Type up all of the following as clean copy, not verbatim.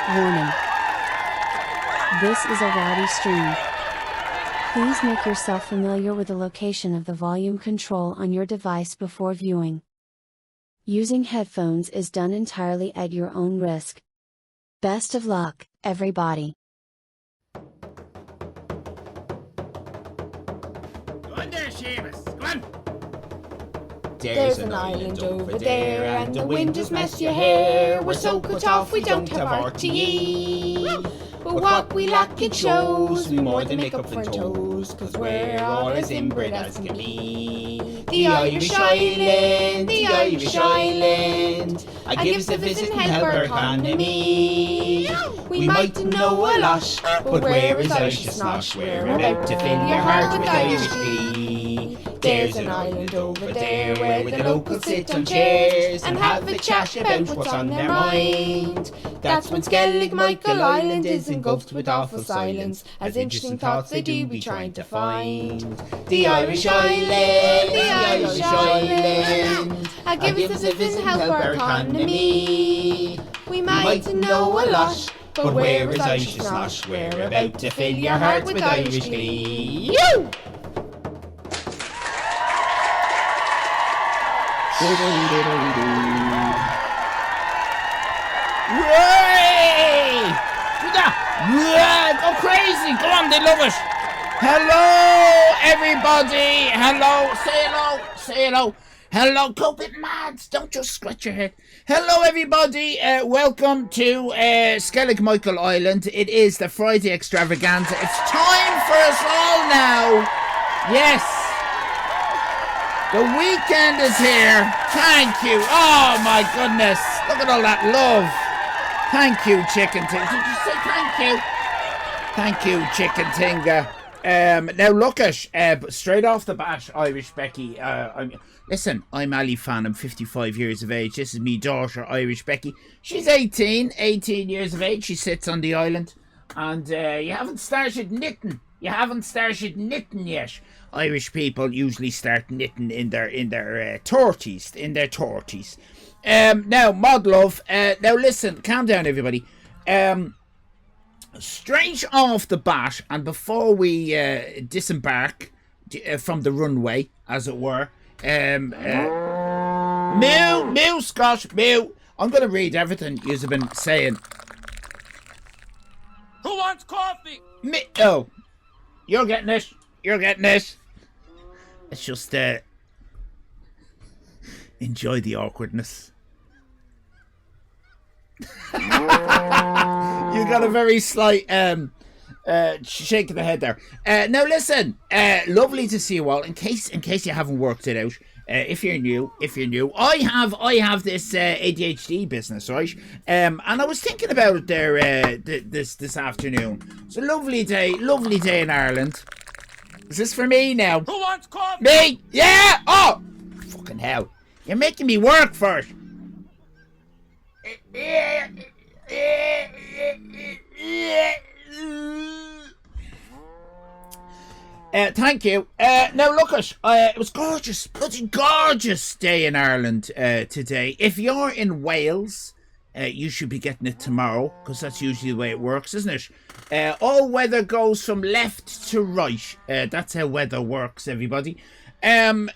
Warning. This is a rowdy stream. Please make yourself familiar with the location of the volume control on your device before viewing. Using headphones is done entirely at your own risk. Best of luck, everybody. Go on there, Seamus. Go on. There's an island over there, and the wind has messed your hair. We're so cut off we don't have RTE. But what we lack it shows, we more than make up for toes, 'cause we're all as inbred as can be. The Irish Island, the Irish Island, I give us a visit and help our economy. We might know a lot, but where is Irish Snosh? We're about to fill your heart with Irish glee. There's an island over there where the locals sit on chairs and have a chat about what's on their mind. That's when Skellig Michael Island is engulfed with awful silence, as interesting thoughts they do be trying to find. The Irish Island, the Irish Island, give us a visit and help our economy. We might know a lot, but where is Irish Snosh? We're about to fill your heart with Irish glee. You! Go crazy! Go on, they love it! Hello, everybody! Hello! Say hello! Say hello! Hello! Go a bit mad! Don't just scratch your head! Hello, everybody! Welcome to Skellig Michael Island. It is the Friday Extravaganza. It's time for us all now! Yes! The weekend is here. Thank you. Oh my goodness. Look at all that love. Thank you, Chicken Tinga. Did you say thank you? Thank you, Chicken Tinga. Now look at straight off the bat, Irish Becky. Listen, I'm Ali Fan. I'm 55 years of age. This is me daughter, Irish Becky. She's 18 years of age. She sits on the island, and you haven't started knitting. You haven't started knitting yet. Irish people usually start knitting in their 30s, in their 30s. Now, mod love. Now listen, calm down, everybody. Straight off the bat, and before we disembark from the runway, as it were, mew, Scott, mew. I'm gonna read everything you've been saying. Who wants coffee? Oh, you're getting it. You're getting it. Let's just enjoy the awkwardness. You got a very slight shake of the head there. Now listen, lovely to see you all. In case you haven't worked it out, if you're new, I have this ADHD business, right? And I was thinking about it there this afternoon. It's a lovely day in Ireland. Is this for me now? Who wants coffee? Me? Yeah! Oh! Fucking hell. You're making me work for it. Thank you. Now look it was gorgeous, bloody gorgeous day in Ireland today. If you're in Wales, you should be getting it tomorrow, because that's usually the way it works, isn't it? All weather goes from left to right. That's how weather works, everybody. Now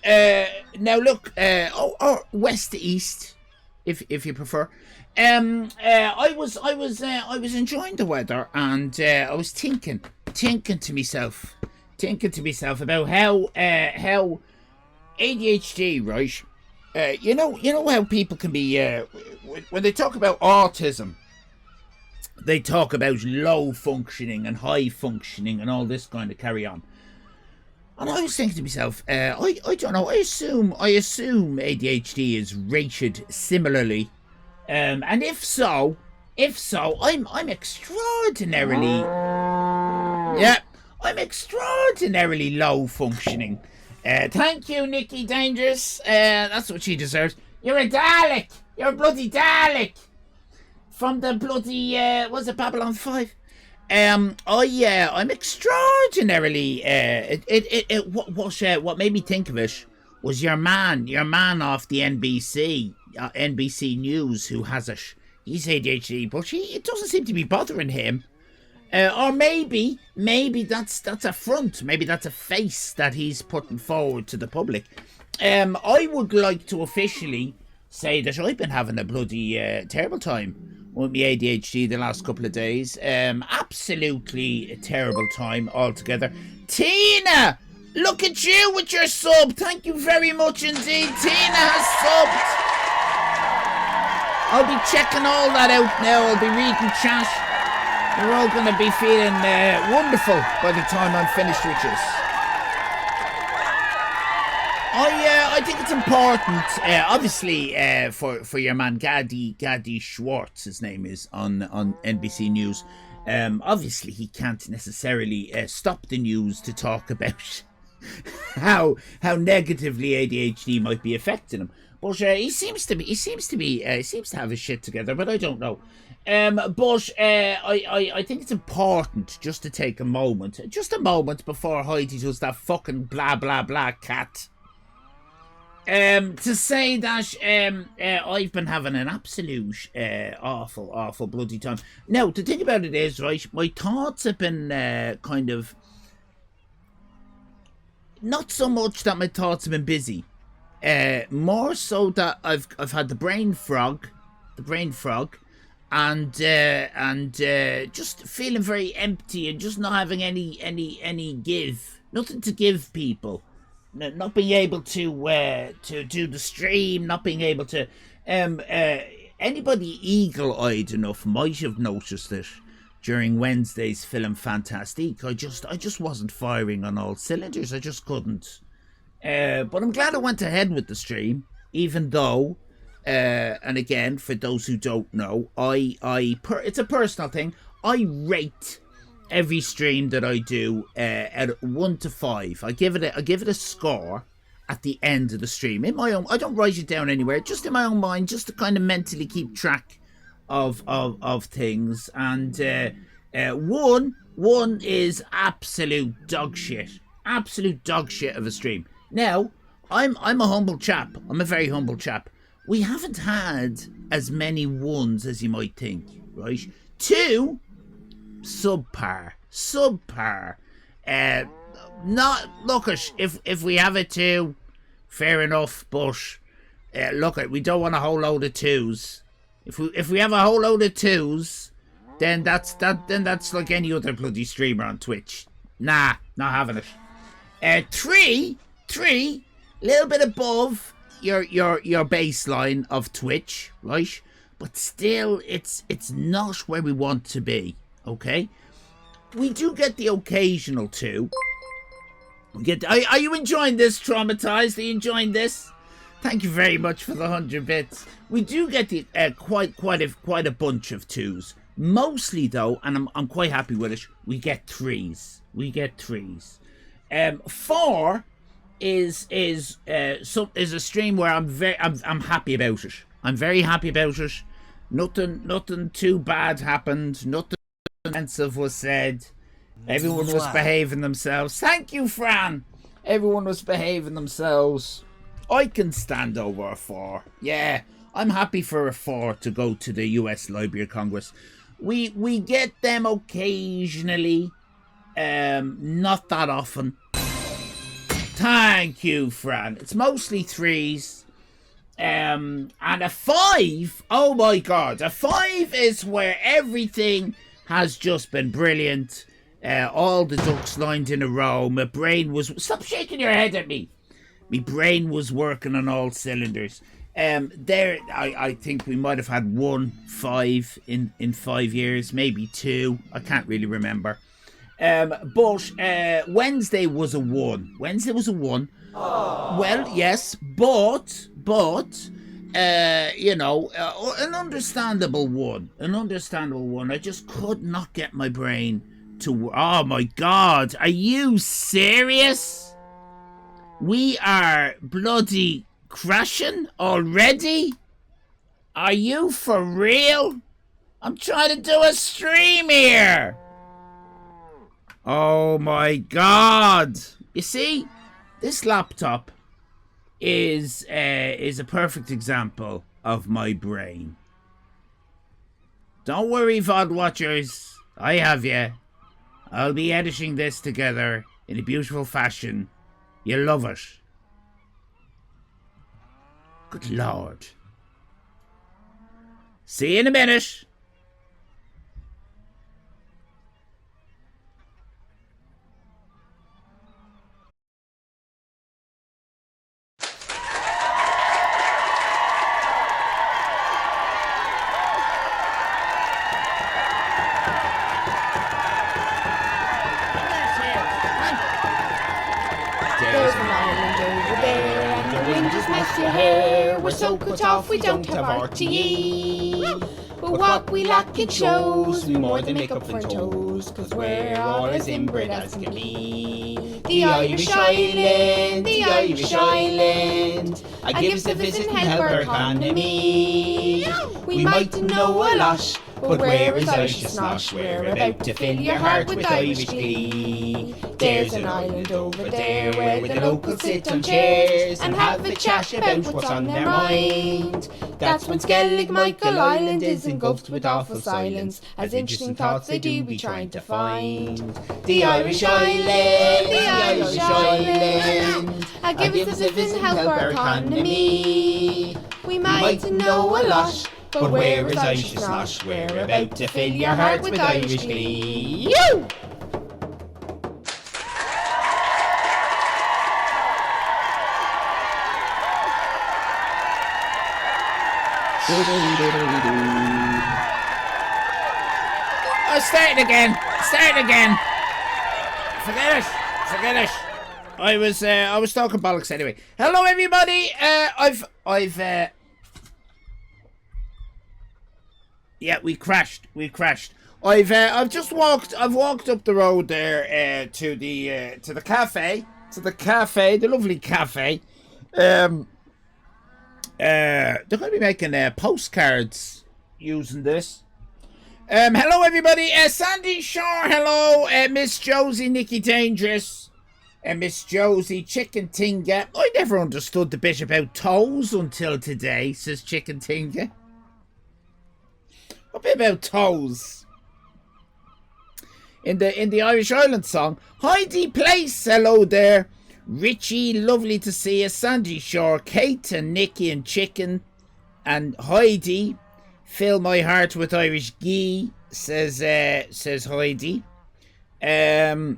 look, or west to east, if you prefer. I was enjoying the weather, and I was thinking to myself about how ADHD, right? You know how people can be when they talk about autism, they talk about low functioning and high functioning and all this kind of carry on. And I was thinking to myself, I don't know. I assume ADHD is rated similarly, and if so, I'm extraordinarily, I'm extraordinarily low functioning. Thank you, Nikki Dangerous. That's what she deserves. You're a Dalek. You're a bloody Dalek. From the bloody, was it Babylon 5? I'm extraordinarily, what made me think of it was your man off the NBC News who has it. He's ADHD, but it doesn't seem to be bothering him. Or maybe that's a front. Maybe that's a face that he's putting forward to the public. I would like to officially say that I've been having a bloody terrible time with my ADHD the last couple of days. Absolutely a terrible time altogether. Tina, look at you with your sub. Thank you very much indeed. Tina has subbed. I'll be checking all that out now. I'll be reading chat. You're all going to be feeling wonderful by the time I'm finished with you. I think it's important, obviously, for your man Gadi Schwartz, his name is, on NBC News. Obviously, he can't necessarily stop the news to talk about how negatively ADHD might be affecting him. But he seems to have his shit together, but I don't know. But I think it's important just to take a moment before Heidi does that fucking blah blah blah cat. To say that I've been having an absolute awful bloody time. Now, the thing about it is, right, my thoughts have been kind of, not so much that my thoughts have been busy, more so that I've had the brain frog, and just feeling very empty and just not having any give, nothing to give people. Not being able to do the stream, not being able to... anybody eagle-eyed enough might have noticed it during Wednesday's Film Fantastique. I just wasn't firing on all cylinders. I just couldn't. But I'm glad I went ahead with the stream, even though, and again, for those who don't know, it's a personal thing. I rate every stream that I do at 1 to 5. I give it a score at the end of the stream. In my own, I don't write it down anywhere, just in my own mind, just to kind of mentally keep track of things. And one is absolute dog shit of a stream. Now, I'm a humble chap. I'm a very humble chap. We haven't had as many ones as you might think, right? 2. Subpar. Not look at if we have a 2, fair enough. But look at, we don't want a whole load of 2s. If we have a whole load of 2s, then that's like any other bloody streamer on Twitch. Nah, not having it. 3, little bit above your baseline of Twitch, right? But still, it's not where we want to be. Okay, we do get the occasional 2. Are you enjoying this, Traumatized? Are you enjoying this? Thank you very much for the 100 bits. We do get the quite a bunch of 2s. Mostly though, and I'm quite happy with it, we get 3s. 4 is a stream where I'm happy about it. I'm very happy about it. Nothing too bad happened. Nothing offensive was said. Everyone was behaving themselves. Thank you, Fran. Everyone was behaving themselves. I can stand over a 4. Yeah, I'm happy for a 4 to go to the US Library of Congress. We get them occasionally, not that often. Thank you, Fran. It's mostly 3s. And a 5, oh my god, a 5 is where everything has just been brilliant. All the ducks lined in a row. My brain was... Stop shaking your head at me. My brain was working on all cylinders. I think we might have had 1 5 in 5 years, maybe 2. I can't really remember. But Wednesday was a 1. Aww. Well, yes, but you know, an understandable one. I just could not get my brain to... Oh my god, are you serious? We are bloody crashing already? Are you for real? I'm trying to do a stream here. Oh my god. You see, this laptop is a perfect example of my brain. Don't worry, VOD watchers. I have you. I'll be editing this together in a beautiful fashion. You'll love it. Good Lord. See you in a minute. There's an island over there, and the wind just mess your hair. We're so cut off, we don't have RTE. But what we lack it shows, we more than make up for toes, 'cause we're all as inbred as can be. The Irish island, the Irish island, I give us a visit and help our economy. We might know a lot, but where is Irish slosh? We're about to fill your heart with Irish glee. There's an island over there where the locals sit on chairs and have a chat about what's on their mind. That's when Skellig Michael Island is engulfed with awful silence, as interesting thoughts they do be trying to find. The Irish island, the Irish island, I give us a visit and help our economy. We might know a lot, but where is Irish slosh? We're about to fill your heart with Irish glee. You! Oh, start it again. Start it again. Forget it. Forget it. I was talking bollocks anyway. Hello, everybody. Yeah, we crashed. I've just walked. I've walked up the road there to the cafe. The lovely cafe. They're going to be making postcards using this. Hello, everybody. Sandy Shore. Hello, Miss Josie, Nikki Dangerous, Miss Josie, Chicken Tinga. I never understood the bit about toes until today, says Chicken Tinga. What bit about toes? In the Irish Island song. Heidi Place. Hello there. Richie, lovely to see you. Sandy Shore, Kate and Nikki and Chicken and Heidi. Fill my heart with Irish ghee, says Heidi. A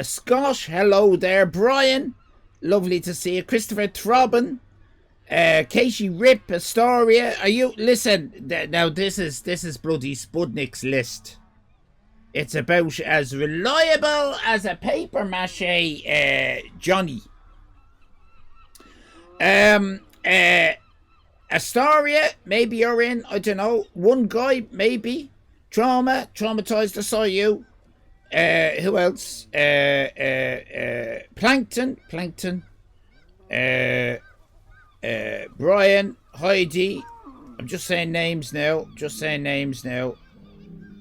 Scott, hello there. Brian, lovely to see you. Christopher Throbbin, Katie Rip, Astoria. Are you listen? Now this is bloody Sputnik's list. It's about as reliable as a paper mache Johnny. Astoria, maybe you're in. I don't know. One guy, maybe. Traumatized. I saw you. Who else? Plankton. Brian, Heidi. I'm just saying names now.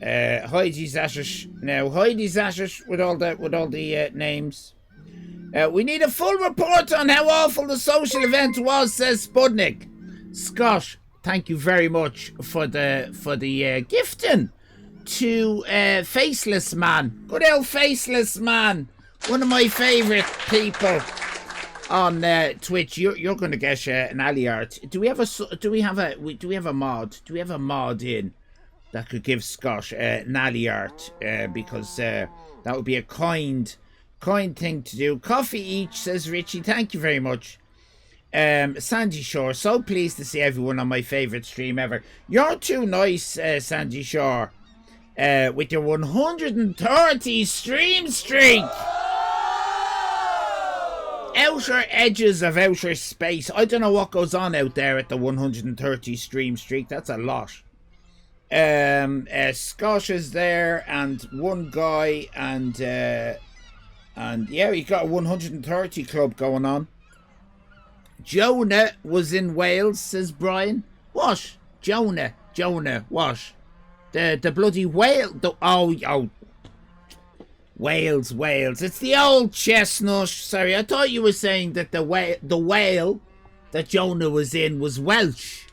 Heidi Zashish. Now, Heidi Zashish with all the names. We need a full report on how awful the social event was, says Sputnik. Scott, thank you very much for the gifting to Faceless Man. Good old Faceless Man. One of my favourite people on Twitch. You're going to get an Aliart. Do we have a mod? Do we have a mod in that could give Scott an Aliart? Because that would be a kind thing to do. Coffee each, says Richie. Thank you very much. Sandy Shore, so pleased to see everyone on my favourite stream ever. You're too nice, Sandy Shore, with your 130 stream streak. Outer edges of outer space. I don't know what goes on out there at the 130 stream streak. That's a lot. Scott is there, and one guy, and yeah, he got a 130 club going on. Jonah was in Wales, says Brian. What? Jonah, what? The bloody whale. Oh. Wales. It's the old chestnut. Sorry, I thought you were saying that the whale that Jonah was in was Welsh.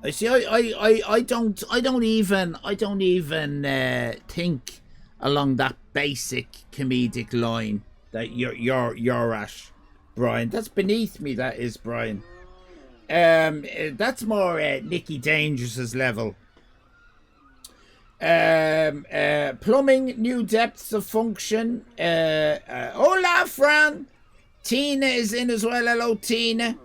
I see. I don't even think along that basic comedic line that you're at, Brian. That's beneath me. That is, Brian. That's more Nicky Dangerous's level. Plumbing new depths of function. Hola, Fran. Tina is in as well. Hello, Tina.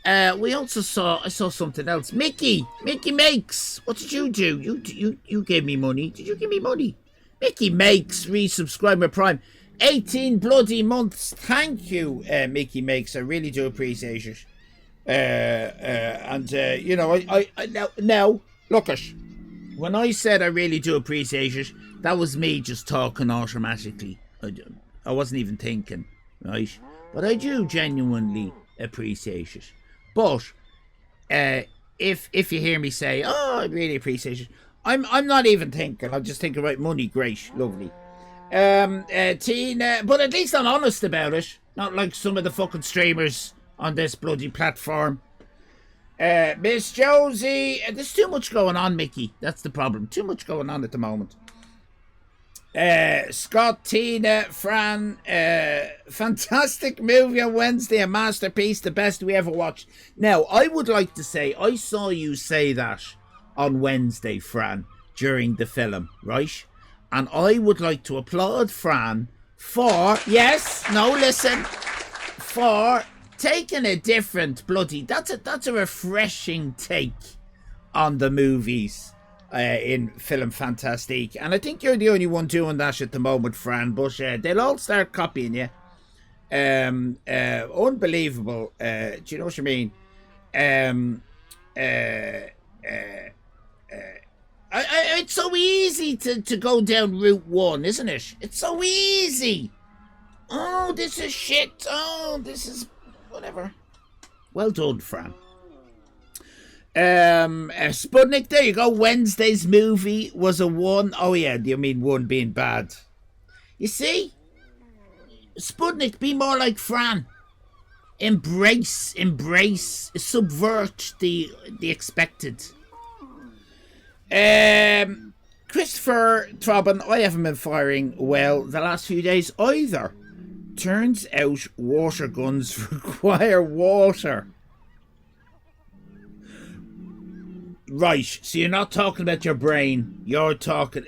I saw something else. Mickey Makes. What did you do? You gave me money. Did you give me money? Mickey Makes resubscriber Prime. 18 bloody months. Thank you, Mickey Makes. I really do appreciate it. You know, I now look at. When I said I really do appreciate it, that was me just talking automatically. I wasn't even thinking, right? But I do genuinely appreciate it. But if you hear me say, "Oh, I really appreciate it," I'm not even thinking. I'm just thinking, right, money, great, lovely. Tina, but at least I'm honest about it. Not like some of the fucking streamers on this bloody platform. Miss Josie, there's too much going on, Mickey. That's the problem. Too much going on at the moment. Scott, Tina, Fran, fantastic movie on Wednesday, a masterpiece, the best we ever watched. Now, I would like to say, I saw you say that on Wednesday, Fran, during the film, right? And I would like to applaud Fran for, for taking a different bloody, that's a refreshing take on the movies in Film Fantastique. And I think you're the only one doing that at the moment, Fran, but they'll all start copying you. Unbelievable. Do you know what I mean? It's so easy to go down Route 1, isn't it? It's so easy. Oh, this is shit. Oh, this is whatever. Well done, Fran. Sputnik, there you go. Wednesday's movie was a 1. Oh yeah, you mean 1 being bad. You see? Sputnik, be more like Fran. Embrace, subvert the expected. Christopher Trobin, I haven't been firing well the last few days either. Turns out water guns require water. Right, so you're not talking about your brain. You're talking...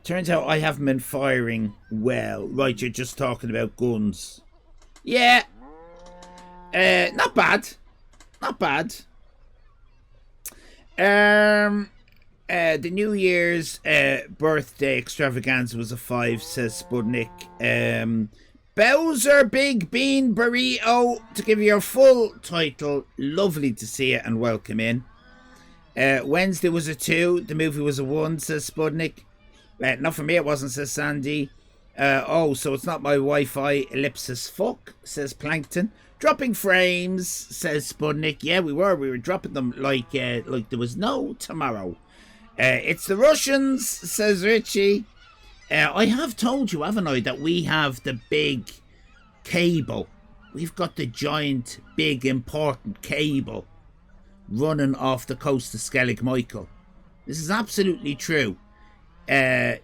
Turns out I haven't been firing well. Right, you're just talking about guns. Yeah. Not bad. Not bad. The New Year's birthday extravaganza was a 5, says Sputnik. Bowser Big Bean Burrito, to give you your full title. Lovely to see you and welcome in. Wednesday was a 2. The movie was a 1, says Sputnik. Not for me, it wasn't, says Sandy. So it's not my Wi-Fi. Ellipsis fuck, says Plankton. Dropping frames, says Sputnik. Yeah, we were dropping them like there was no tomorrow. It's the Russians, says Richie. I have told you, haven't I, that we have the big cable. We've got the giant, big, important cable running off the coast of Skellig Michael. This is absolutely true.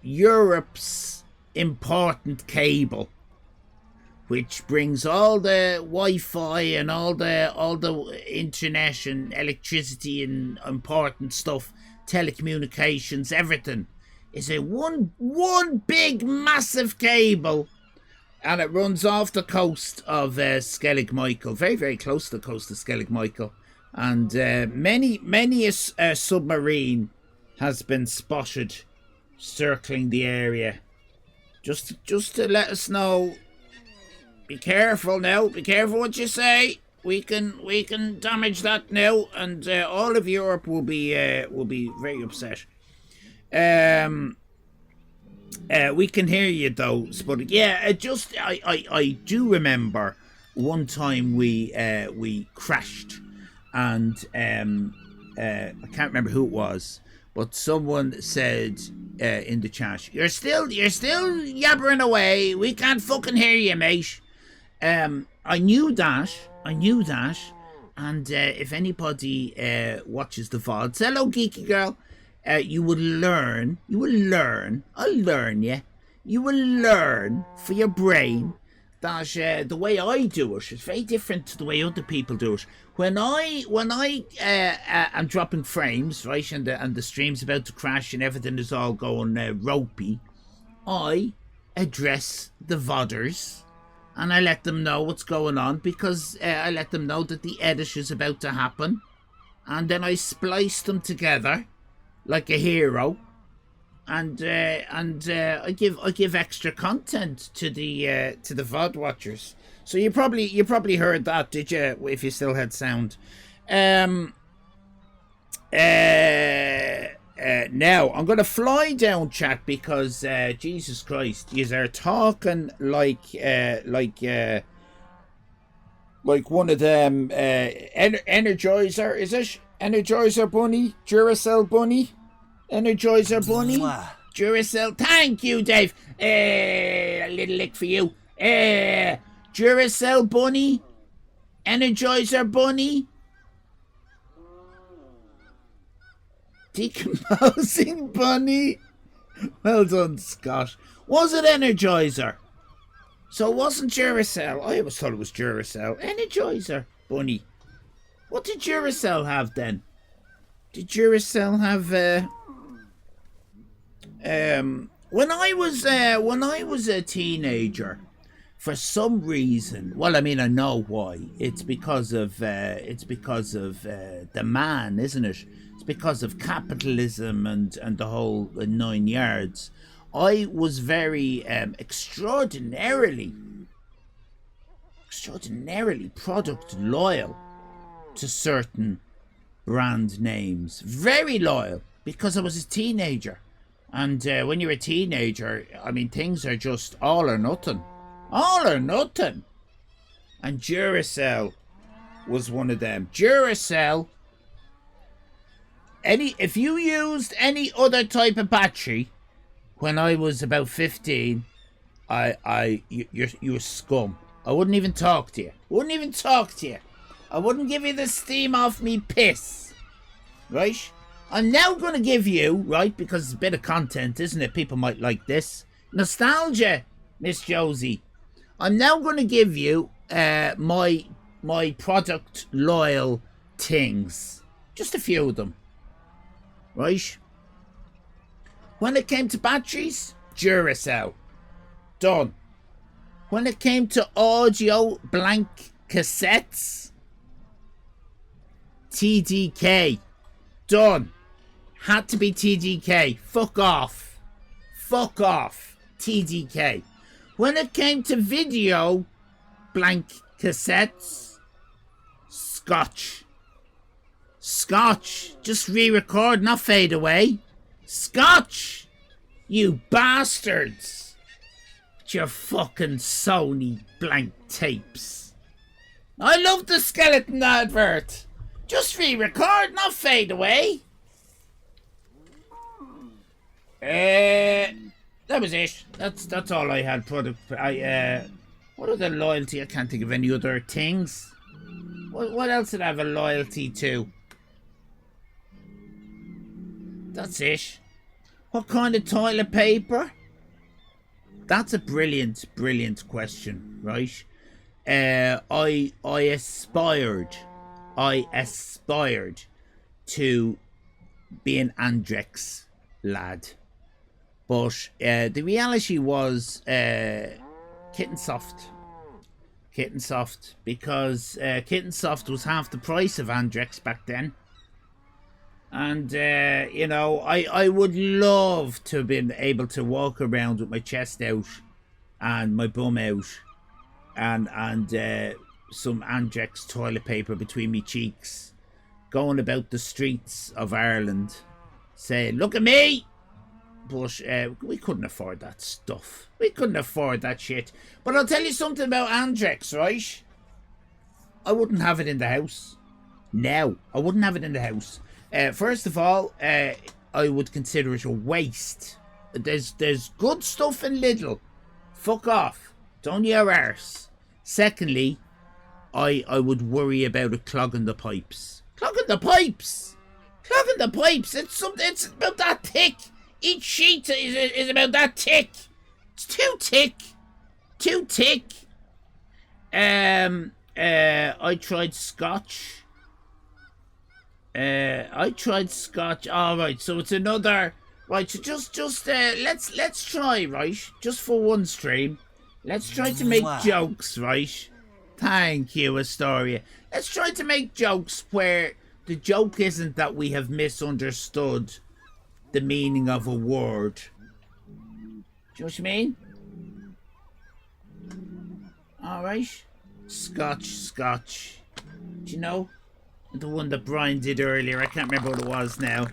Europe's important cable, which brings all the Wi-Fi and all the internet and electricity and important stuff, telecommunications, everything, is a one big massive cable, and it runs off the coast of Skellig Michael, very, very close to the coast of Skellig Michael. And many a submarine has been spotted circling the area, just to let us know. Be careful now. Be careful what you say. We can damage that now, and all of Europe will be very upset. We can hear you though, but yeah, I do remember one time we crashed. And I can't remember who it was, but someone said in the chat, "You're still yabbering away. We can't fucking hear you, mate." I knew that, And if anybody watches the VODs, hello, geeky girl, you will learn, I'll learn you. You will learn for your brain that the way I do it is very different to the way other people do it. When I am dropping frames, right, and the stream's about to crash and everything is all going ropey, I address the VODers and I let them know what's going on, because I let them know that the edit is about to happen, and then I splice them together like a hero, and I give extra content to the VOD watchers. So you probably heard that, did you? If you still had sound. Now I'm gonna fly down, chat, because Jesus Christ, you are talking like one of them Energizer, is it? Energizer bunny, Duracell bunny, Energizer bunny, Duracell. Thank you, Dave. A little lick for you. Duracell bunny, Energizer bunny, decomposing bunny. Well done, Scott. Was it Energizer? So it wasn't Duracell. I always thought it was Duracell. Energizer bunny. What did Duracell have then? Did Duracell have when I was a teenager, for some reason, well, I mean, I know why. It's because of the man, isn't it? It's because of capitalism and the whole 9 yards. I was very extraordinarily product loyal to certain brand names. Very loyal, because I was a teenager. And when you're a teenager, I mean, things are just all or nothing. All or nothing. And Duracell was one of them. Duracell. If you used any other type of battery when I was about 15, you're scum. I wouldn't even talk to you. I wouldn't give you the steam off me piss. Right? I'm now going to give you, right, because it's a bit of content, isn't it? People might like this. Nostalgia, Miss Josie. I'm now going to give you my product loyal things. Just a few of them. Right? When it came to batteries, Duracell. Done. When it came to audio blank cassettes, TDK. Done. Had to be TDK. Fuck off. TDK. When it came to video blank cassettes, Scotch. Just re-record, not fade away. Scotch. You bastards. With your fucking Sony blank tapes. I love the skeleton advert. Just re-record, not fade away. That was it. That's all I had. Product. What other loyalty? I can't think of any other things. What else did I have a loyalty to? That's it. What kind of toilet paper? That's a brilliant question, right? I aspired to be an Andrex lad. But the reality was Kitten Soft, because Kitten Soft was half the price of Andrex back then. And, you know, I would love to have been able to walk around with my chest out and my bum out and some Andrex toilet paper between me cheeks, going about the streets of Ireland saying, "Look at me!" But we couldn't afford that stuff. We couldn't afford that shit. But I'll tell you something about Andrex, right? I wouldn't have it in the house. No, I wouldn't have it in the house. First of all, I would consider it a waste. There's good stuff in Lidl. Fuck off. Don't your arse. Secondly, I would worry about it clogging the pipes. Clogging the pipes! Clogging the pipes! It's about that thick! Each sheet is about that thick! It's too thick! Too thick! I tried scotch. Alright, so it's another... Right, so just let's try, right? Just for one stream. Let's try to make jokes, right? Thank you, Astoria. Let's try to make jokes where the joke isn't that we have misunderstood the meaning of a word. Do you know what I mean? Alright. Scotch. Do you know? The one that Brian did earlier. I can't remember what it was now.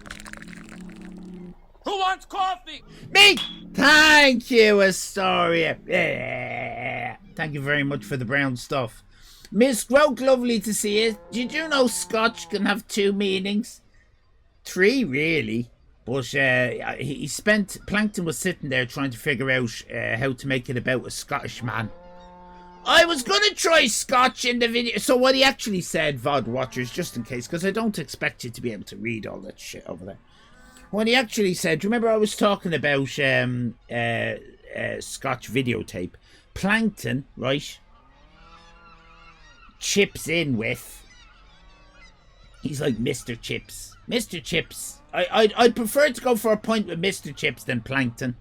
Who wants coffee? Me! Thank you, Astoria. Yeah. Thank you very much for the brown stuff. Miss Groke, lovely to see you. Did you know Scotch can have 2 meanings? 3, really. But Plankton was sitting there trying to figure out how to make it about a Scottish man. I was going to try Scotch in the video. So what he actually said, VOD watchers, just in case, because I don't expect you to be able to read all that shit over there. What he actually said, remember I was talking about Scotch videotape. Plankton, right, chips in with, he's like Mr. Chips. Mr. Chips. I'd prefer to go for a point with Mr. Chips than Plankton.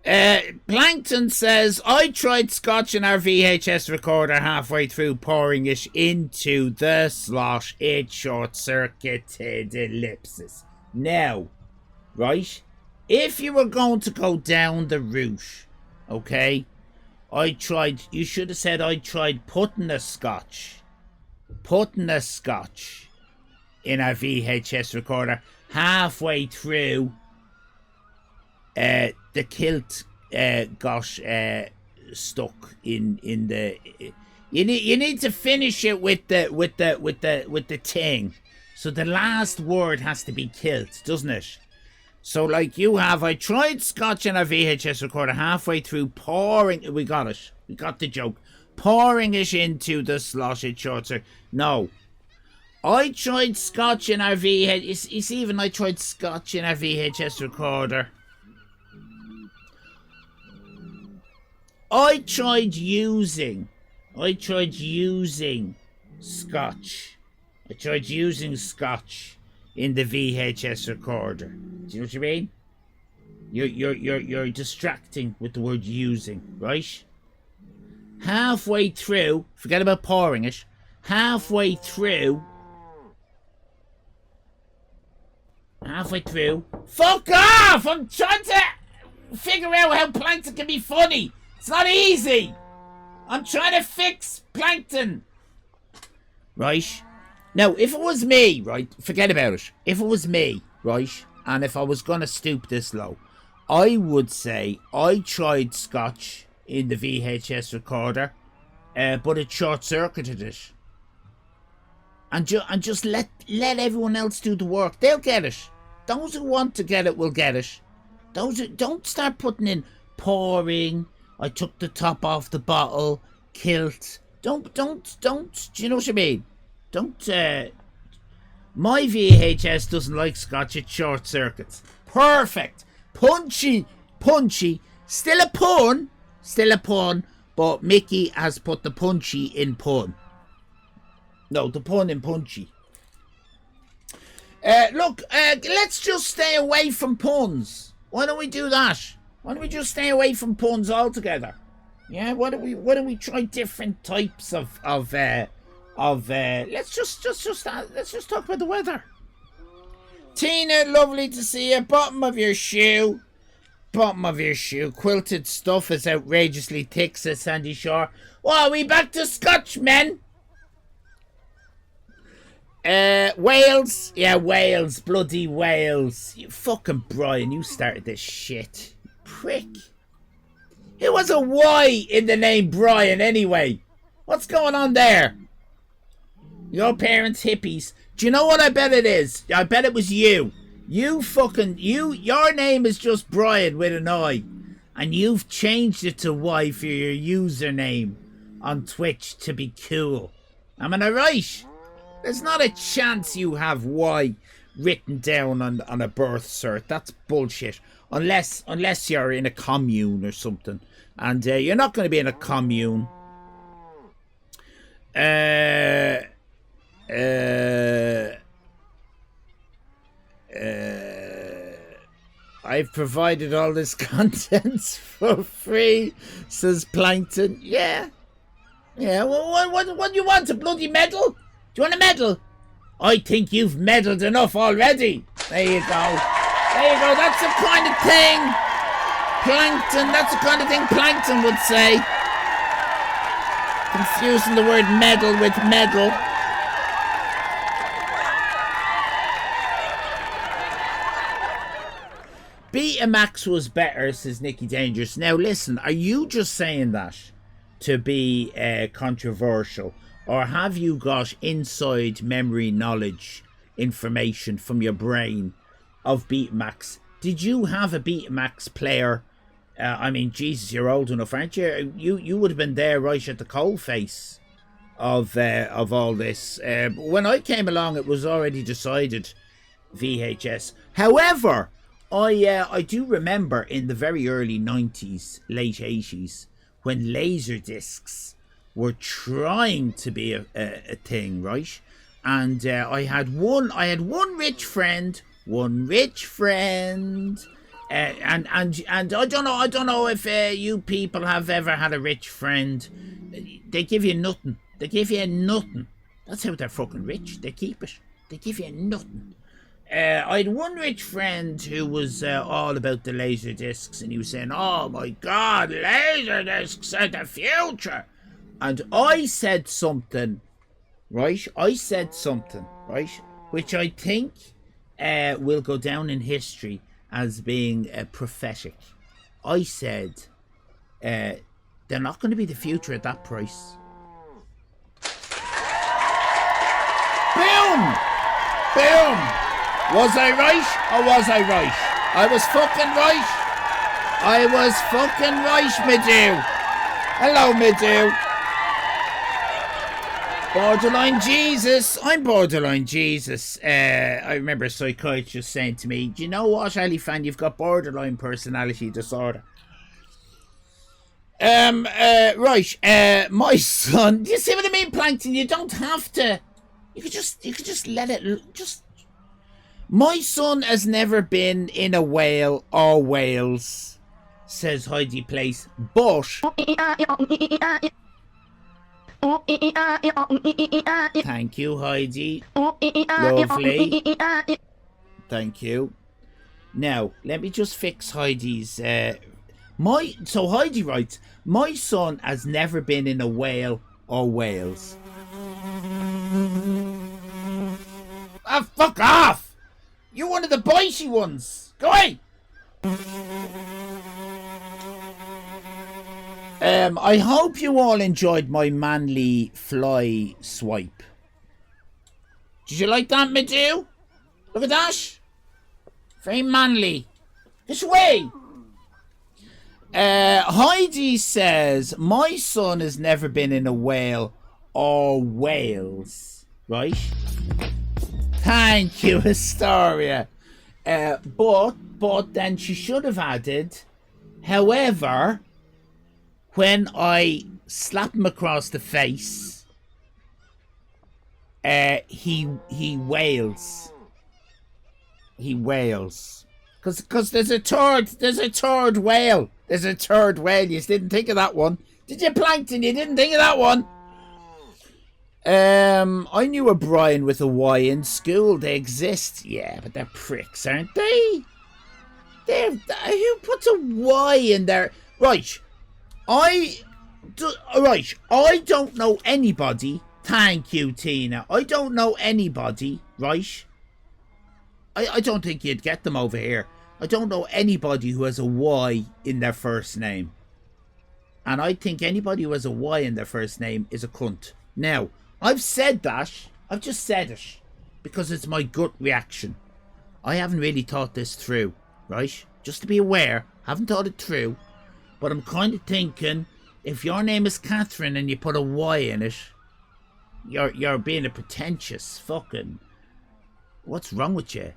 Plankton says, I tried Scotch in our VHS recorder halfway through pouring it into the slot. It short-circuited ellipsis. Now, right, if you were going to go down the route, okay, you should have said I tried putting a scotch in our VHS recorder halfway through. The kilt got stuck in the. You need to finish it with the thing. So the last word has to be kilt, doesn't it? So like you have, I tried scotch in our VHS recorder halfway through pouring. We got it. We got the joke. Pouring it into the slotted short circuit. No. I tried scotch in our VHS. It's even I tried scotch in our VHS recorder. I tried using scotch. I tried using scotch in the VHS recorder. Do you know what I mean? You're distracting with the word using, right? Halfway through, forget about pouring it. Halfway through. Fuck off! I'm trying to figure out how Plankton can be funny. It's not easy. I'm trying to fix Plankton. Right? Now, if it was me, right, forget about it. If it was me, right, and if I was going to stoop this low, I would say I tried scotch in the VHS recorder, but it short-circuited it. And just let everyone else do the work. They'll get it. Those who want to get it will get it. Those who don't start putting in pouring, I took the top off the bottle, kilt. Don't, do you know what I mean? Don't, my VHS doesn't like scotch, it short circuits. Perfect. Punchy. Still a pun, but Mickey has put the punchy in pun. No, the pun in punchy. Look, let's just stay away from puns. Why don't we do that? Why don't we just stay away from puns altogether? Yeah, why don't we try different types of let's just talk about the weather. Tina, lovely to see you. Bottom of your shoe. Quilted stuff is outrageously thick, says Sandy Shore. Well, are we back to Scotch, men? Wales. Yeah, Wales. Bloody Wales. You fucking Brian, you started this shit. Prick. Who has a Y in the name Brian anyway? What's going on there? Your parents hippies. Do you know what I bet it is? I bet it was you. Your name is just Brian with an I. And you've changed it to Y for your username on Twitch to be cool. Am I right? There's not a chance you have Y written down on a birth cert. That's bullshit. Unless you're in a commune or something. And you're not going to be in a commune. I've provided all this content for free, says Plankton. Yeah. Well, what do you want? A bloody medal? Do you want a medal? I think you've meddled enough already. There you go. That's the kind of thing Plankton. That's the kind of thing Plankton would say. Confusing the word medal with medal. Betamax was better, says Nicky Dangerous. Now listen, are you just saying that to be controversial, or have you got inside memory knowledge information from your brain of Betamax? Did you have a Betamax player? I mean, Jesus, you're old enough, aren't you? You would have been there right at the coalface of all this. When I came along, it was already decided VHS. However, I do remember in the very early 90s, late 80s, when laser discs were trying to be a thing, right? And I had one rich friend, and I don't know if you people have ever had a rich friend. They give you nothing. That's how they're fucking rich. They keep it. They give you nothing. I had one rich friend who was all about the laser discs, and he was saying, "Oh my God, laser discs are the future." And I said something, right? Which I think will go down in history as being prophetic. I said, they're not going to be the future at that price. Boom! Was I right or was I right? I was fucking right, Midu. Hello, Midu. Borderline Jesus. I'm borderline Jesus. I remember a psychiatrist saying to me, "Do you know what, Elifan? You've got borderline personality disorder." Right. My son. Do you see what I mean, Plankton? You don't have to. You could just let it. My son has never been in a whale or Wales, says Heidi Place, but... Thank you, Heidi. Lovely. Thank you. Now, let me just fix Heidi's... So Heidi writes, "My son has never been in a whale or Wales." Ah, fuck off! You're one of the bitey ones. Go away. I hope you all enjoyed my manly fly swipe. Did you like that, Midu? Look at that. Very manly. This way. Heidi says, "My son has never been in a whale or Wales." Right? Thank you, Astoria. But then she should have added, "However, when I slap him across the face, he wails. He wails. Because there's a third whale. There's a third whale. You didn't think of that one. Did you, Plankton? You didn't think of that one? I knew a Brian with a Y in school. They exist. Yeah, but they're pricks, aren't they? Who puts a Y in there? Right. I don't know anybody. Thank you, Tina. I don't know anybody, right? I don't think you'd get them over here. I don't know anybody who has a Y in their first name. And I think anybody who has a Y in their first name is a cunt. Now, I've said that. I've just said it. Because it's my gut reaction. I haven't really thought this through, right? Just to be aware, haven't thought it through. But I'm kind of thinking If your name is Catherine and you put a Y in it, you're being a pretentious fucking... What's wrong with you?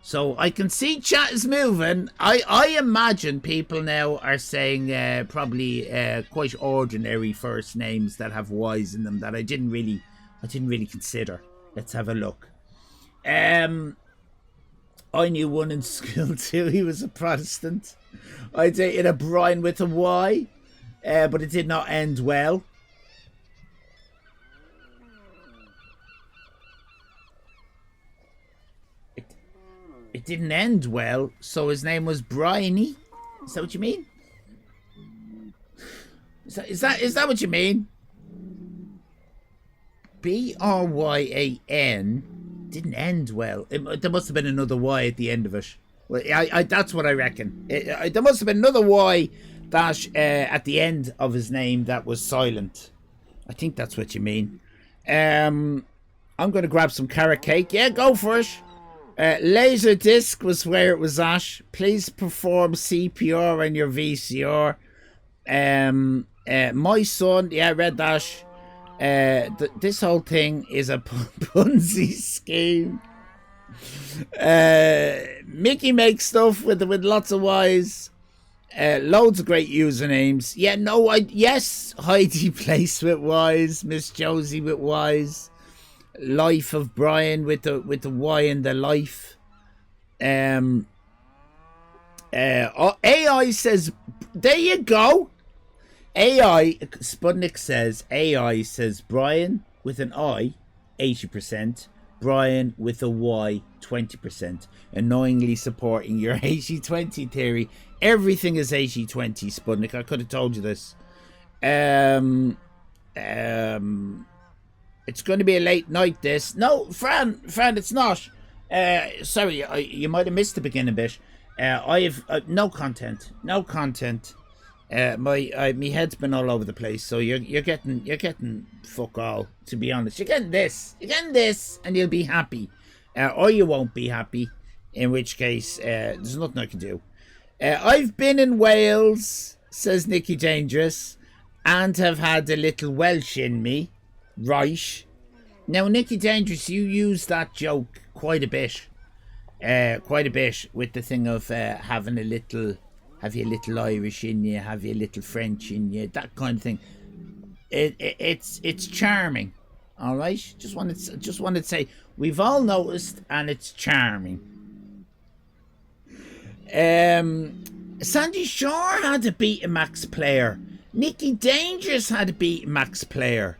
So I can see chat is moving. I imagine people now are saying probably quite ordinary first names that have Y's in them that I didn't really consider. Let's have a look. I knew one in school too. He was a Protestant. I dated a Brian with a Y, but it did not end well. It didn't end well, so his name was Bryony. Is that what you mean? Is that what you mean? Bryan didn't end well. There must have been another Y at the end of it. Well, that's what I reckon. There must have been another Y dash at the end of his name that was silent. I think that's what you mean. I'm going to grab some carrot cake. Yeah, go for it. Laser disc was where it was at. Please perform CPR on your VCR. My son, yeah, read that. This whole thing is a Ponzi scheme. Mickey makes stuff with lots of Y's. Loads of great usernames. Yeah, no, yes, Heidi Place with Y's. Miss Josie with Y's. Life of Brian with the Y in the life. AI says, there you go. Sputnik says, AI says Brian with an I, 80%. Brian with a Y, 20%. Annoyingly supporting your 80-20 theory. Everything is 80-20, Sputnik. I could have told you this. It's going to be a late night, this. No, Fran, it's not. Sorry, you might have missed the beginning bit. I have no content. My head's been all over the place, so you're getting fuck all. To be honest, you're getting this, and you'll be happy, or you won't be happy. In which case, there's nothing I can do. I've been in Wales, says Nicky Dangerous, and have had a little Welsh in me. Right. Now, Nicky Dangerous, you use that joke quite a bit. With the thing of having a little... Have you a little Irish in you? Have you a little French in you? That kind of thing. It's charming. All right? Just wanted to say, we've all noticed, and it's charming. Sandy Shore had a Betamax player. Nicky Dangerous had a Betamax player.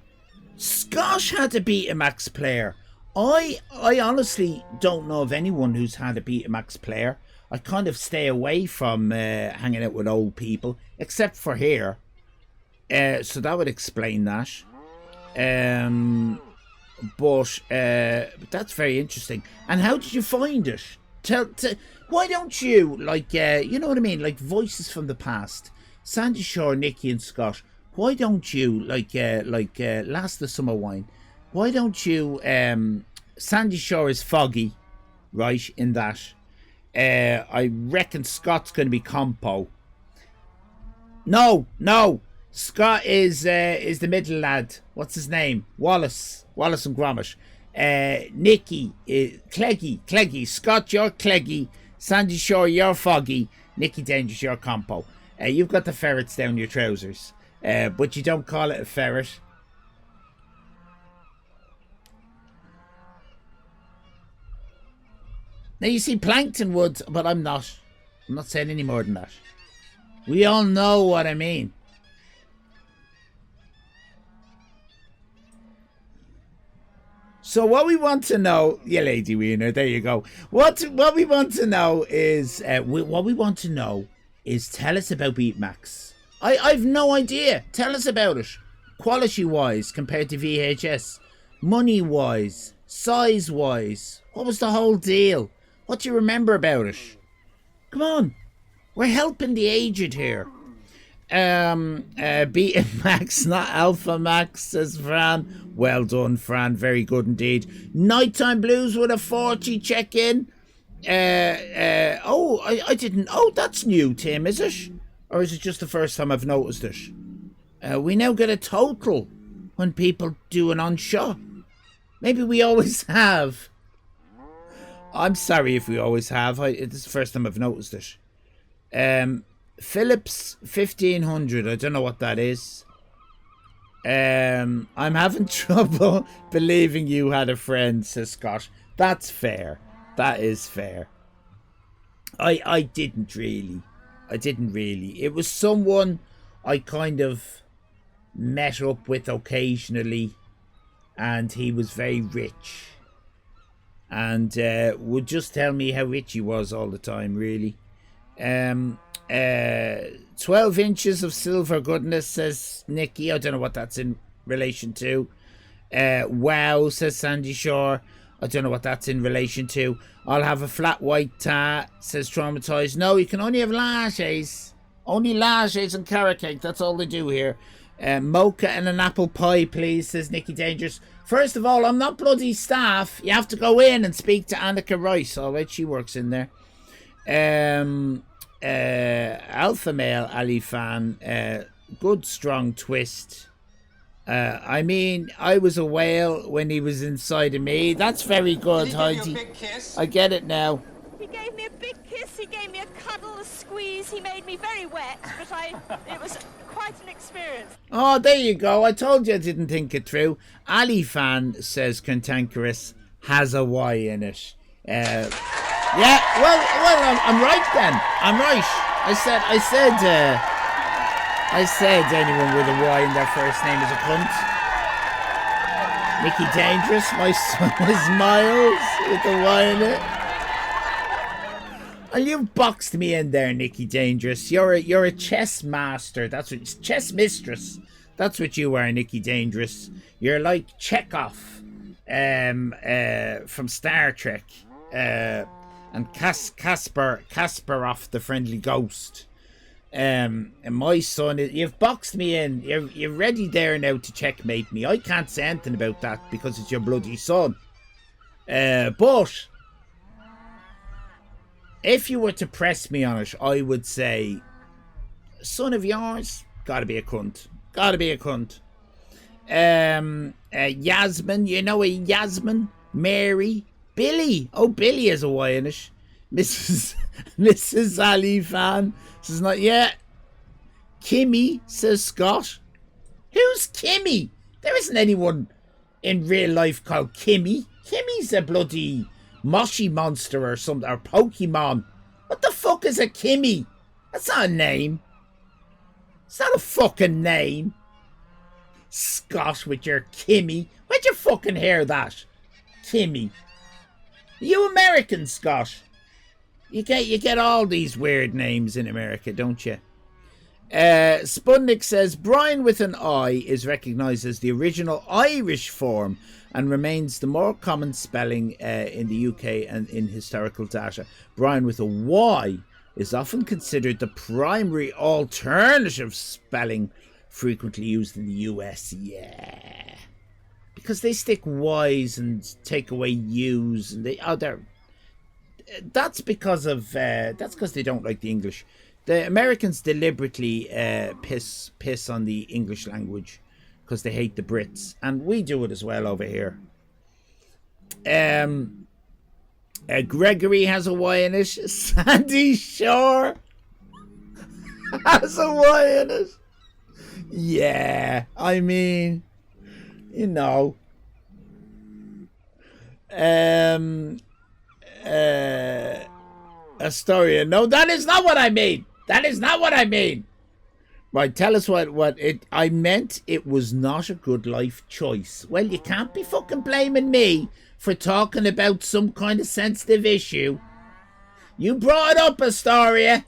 Scott had a Betamax player. I honestly don't know of anyone who's had a Betamax player. I kind of stay away from hanging out with old people, except for here. So that would explain that. But that's very interesting. And how did you find it? Why don't you, like, you know what I mean? Like voices from the past. Sandy Shore, Nicky and Scott. Why don't you, like Last the Summer Wine, why don't you, Sandy Shore is Foggy, right, in that. I reckon Scott's going to be Compo. No, Scott is the middle lad. What's his name? Wallace and Gromit. Nicky, Cleggy. Scott, you're Cleggy. Sandy Shore, you're Foggy. Nicky Dangerous, you're Compo. You've got the ferrets down your trousers. But you don't call it a ferret. Now you see Plankton would, but I'm not. I'm not saying any more than that. We all know what I mean. So what we want to know, yeah, Lady Wiener, there you go. What we want to know is, tell us about Betamax. I've no idea. Tell us about it. Quality-wise compared to VHS. Money-wise. Size-wise. What was the whole deal? What do you remember about it? Come on. We're helping the aged here. Betamax, not Alpha Max, says Fran. Well done, Fran. Very good indeed. Nighttime Blues with a 40 check-in. I didn't... Oh, that's new, Tim, is it? Or is it just the first time I've noticed it? We now get a total when people do an on-shot. Maybe we always have. I'm sorry if we always have. It's the first time I've noticed it. Phillips 1500. I don't know what that is. I'm having trouble believing you had a friend, says Scott. That's fair. That is fair. I didn't really. It was someone I kind of met up with occasionally, and he was very rich. And would just tell me how rich he was all the time, really. 12 inches of silver goodness, says Nikki. I don't know what that's in relation to. Wow, says Sandy Shore. I don't know what that's in relation to. I'll have a flat white tat, says Traumatized. No, you can only have lattes. Only lattes and carrot cake. That's all they do here. Mocha and an apple pie, please, says Nikki Dangerous. First of all, I'm not bloody staff. You have to go in and speak to Annika Rice. All right, she works in there. Alpha male Ali fan. Good strong twist. I mean, I was a whale when he was inside of me. That's very good, Heidi. I get it now. He gave me a big kiss, he gave me a cuddle, a squeeze, he made me very wet, but it was quite an experience. Oh, there you go. I told you I didn't think it through. Ali fan, says Cantankerous, has a Y in it. Yeah, well, I'm right then. I'm right. I said anyone with a Y in their first name is a cunt. Nicky Dangerous, my son is Miles with a Y in it. And you've boxed me in there, Nicky Dangerous. You're a chess master. That's what chess mistress. That's what you are, Nicky Dangerous. You're like Chekhov, from Star Trek, and Kasparov, the friendly ghost. And my son, you've boxed me in. You're ready there now to checkmate me. I can't say anything about that because it's your bloody son. But if you were to press me on it, I would say, son of yours, gotta be a cunt. Gotta be a cunt. Yasmin, you know a Yasmin? Mary? Billy. Oh, Billy has a Y in it. Mrs. Ali fan says not yet. Kimmy, says Scott. Who's Kimmy? There isn't anyone in real life called Kimmy. Kimmy's a bloody Moshi monster or something, or Pokemon. What the fuck is a Kimmy? That's not a name. It's not a fucking name. Scott with your Kimmy. Where'd you fucking hear that? Kimmy. Are you American, Scott? You get all these weird names in America, don't you? Sputnik says Brian with an I is recognised as the original Irish form and remains the more common spelling in the UK and in historical data. Brian with a Y is often considered the primary alternative spelling frequently used in the US. Yeah, because they stick Y's and take away U's, and that's because they don't like the English. The Americans deliberately piss on the English language because they hate the Brits, and we do it as well over here. Gregory has a Y in it. Sandy Shore has a Y in it. Yeah, I mean, you know. Astoria. No, that is not what I mean. That is not what I mean. Right, tell us what I meant. It was not a good life choice. Well, you can't be fucking blaming me for talking about some kind of sensitive issue. You brought it up, Astoria.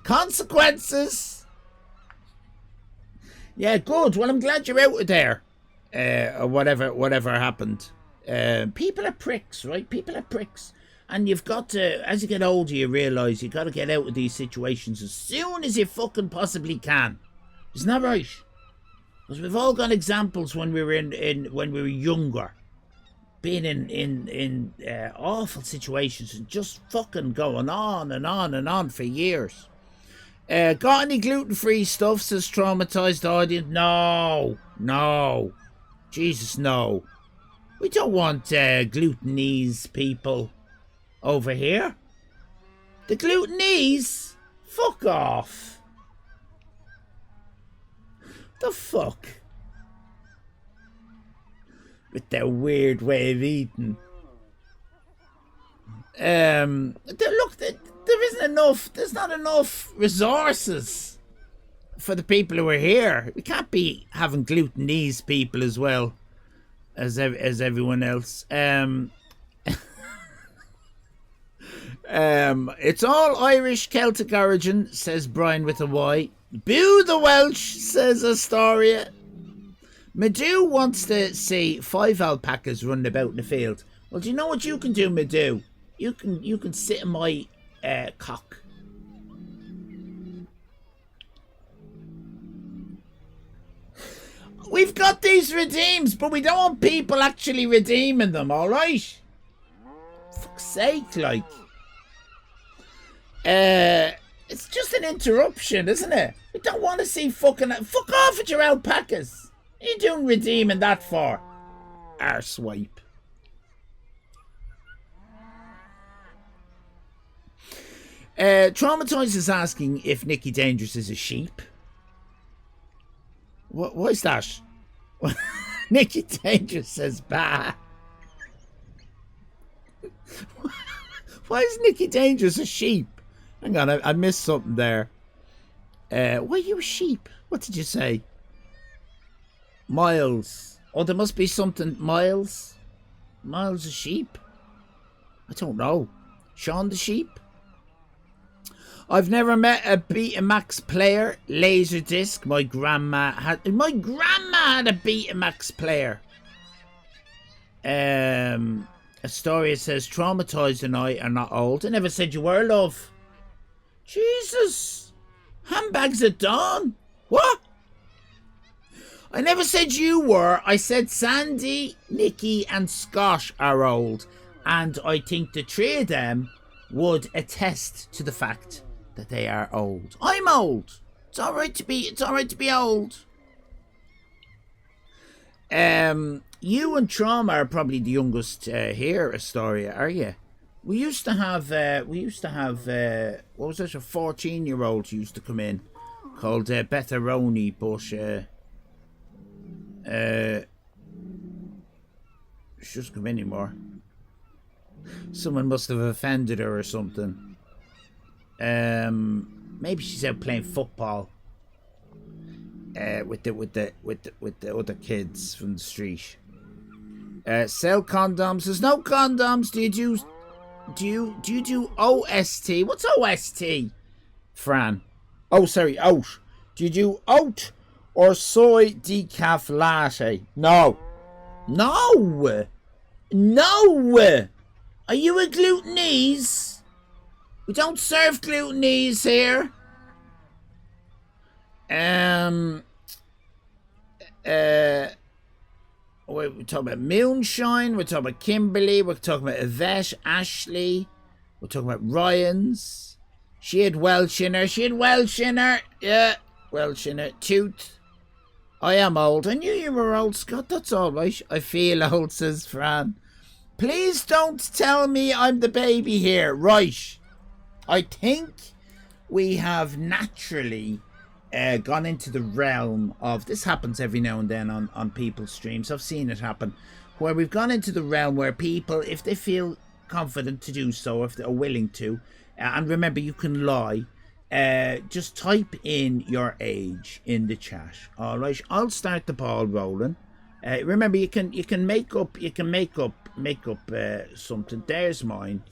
Consequences. Yeah, good. Well, I'm glad you're out of there. Or whatever happened. People are pricks, right? People are pricks. And you've got to, as you get older, you realise you've got to get out of these situations as soon as you fucking possibly can. Isn't that right? Because we've all got examples when we were when we were younger, being in awful situations and just fucking going on and on and on for years. Got any gluten-free stuff, says traumatized audience. No. Jesus, no. We don't want glutenese people over here. The glutenese? Fuck off. The fuck? With their weird way of eating. Look, there isn't enough. There's not enough resources for the people who are here. We can't be having glutenese people as well as everyone else. It's all Irish Celtic origin, says Brian with a Y. Boo the Welsh, says Astoria. Madhu wants to see 5 alpacas running about in the field. Well, do you know what you can do, Madhu? You can sit in my cock. We've got these redeems, but we don't want people actually redeeming them, alright? Fuck's sake, like. It's just an interruption, isn't it? We don't want to see fucking... Fuck off with your alpacas. What are you doing redeeming that for? Arswipe. Traumatized is asking if Nicky Dangerous is a sheep. What is that? Nicky Dangerous says bah. Why is Nicky Dangerous a sheep? Hang on, I missed something there. Why are you a sheep? What did you say? Miles. Oh, there must be something. Miles? Miles a sheep? I don't know. Sean the sheep? I've never met a Betamax player. Laserdisc. My grandma had a Betamax player. Astoria says traumatized and I are not old. I never said you were, love. Jesus. Handbags at dawn. What? I never said you were. I said Sandy, Nikki and Scott are old. And I think the 3 of them would attest to the fact that they are old. I'm old. It's alright to be old. You and Trauma are probably the youngest here, Astoria, are you? We used to have what was it, a 14-year-old used to come in called Betharoni, but she doesn't come in anymore. Someone must have offended her or something. Maybe she's out playing football with the other kids from the street. Sell condoms. There's no condoms. Do you do OST? What's OST, Fran? Oh, sorry, oat. Do you do oat or soy decaf latte? No. Are you a glutenese? We don't serve glutenese here. We're talking about Moonshine, we're talking about Kimberly, we're talking about Yvette, Ashley, we're talking about Ryan's. She had Welsh in her. Yeah, Welsh in her. Tooth. I am old. I knew you were old, Scott. That's all right. I feel old, says Fran. Please don't tell me I'm the baby here. Right. I think we have naturally gone into the realm of, this happens every now and then on people's streams, I've seen it happen, where we've gone into the realm where people, if they feel confident to do so, if they're willing to, and remember you can lie, just type in your age in the chat. All right, I'll start the ball rolling. Remember you can make up something. There's mine.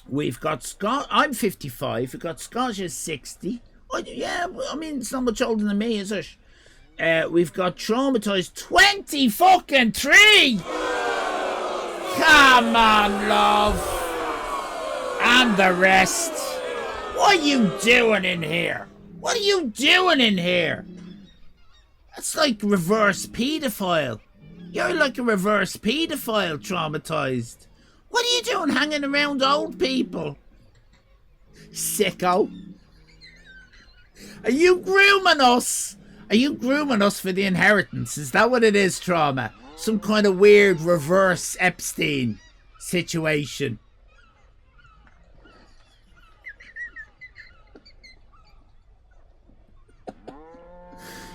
We've got Scott. I'm 55. We've got Scott is 60. Oh, yeah, I mean, it's not much older than me, is it? We've got Traumatized 20 fucking 3. Come on, love. And the rest. What are you doing in here? That's like reverse paedophile. You're like a reverse paedophile, Traumatized. What are you doing hanging around old people? Sicko. Are you grooming us? Are you grooming us for the inheritance? Is that what it is, Trauma? Some kind of weird reverse Epstein situation.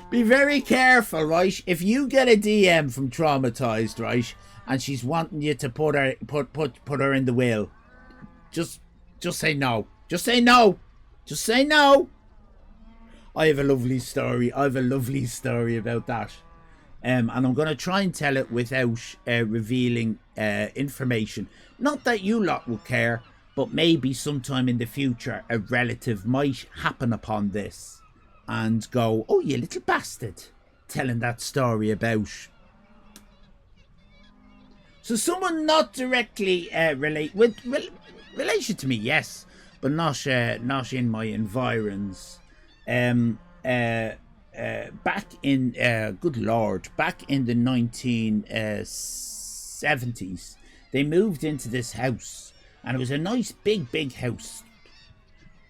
Be very careful, right? If you get a DM from Traumatized, right, and she's wanting you to put her in the will, just say no. Just say no. Just say no. I have a lovely story. I have a lovely story about that. And I'm going to try and tell it without revealing information. Not that you lot will care, but maybe sometime in the future a relative might happen upon this and go, oh, you little bastard, telling that story about. So someone not directly relation to me, yes, but not in my environs. Back in good lord, back in the 1970s, they moved into this house, and it was a nice big house,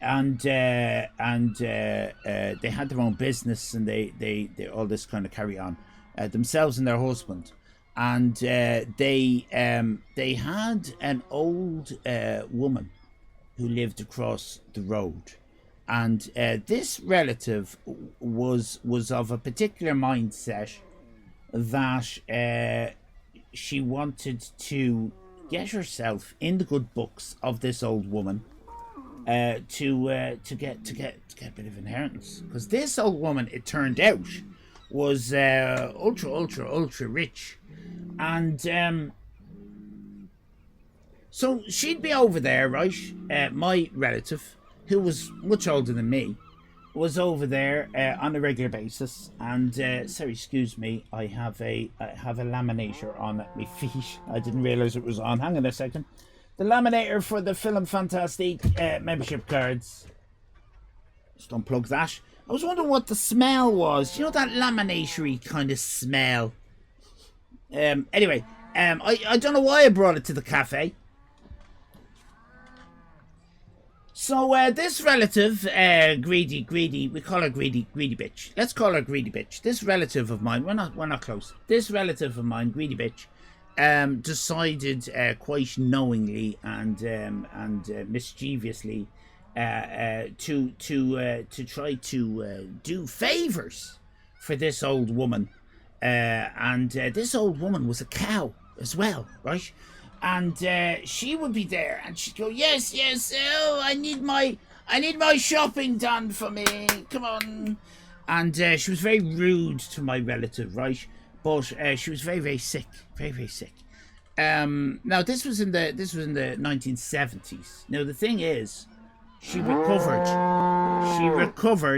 and they had their own business, and they all this kind of carry on, themselves and their husband, and they had an old woman who lived across the road. And this relative was of a particular mindset that she wanted to get herself in the good books of this old woman to get a bit of inheritance. Because this old woman, it turned out, was ultra rich, and so she'd be over there, right? My relative, who was much older than me, was over there on a regular basis. And sorry, excuse me, I have a laminator on at my feet. I didn't realise it was on. Hang on a second. The laminator for the Film Fantastic membership cards. Just unplug that. I was wondering what the smell was. You know, that laminatory kind of smell. Anyway, I don't know why I brought it to the cafe. So this relative, greedy, we call her greedy bitch. Let's call her greedy bitch. This relative of mine, we're not close. This relative of mine, greedy bitch, decided quite knowingly and mischievously to try to do favors for this old woman, and this old woman was a cow as well, right? And she would be there, and she'd go, yes, oh, I need my shopping done for me. Come on. And she was very rude to my relative, right? But she was very sick, very sick. Now this was in the 1970s. Now the thing is, she recovered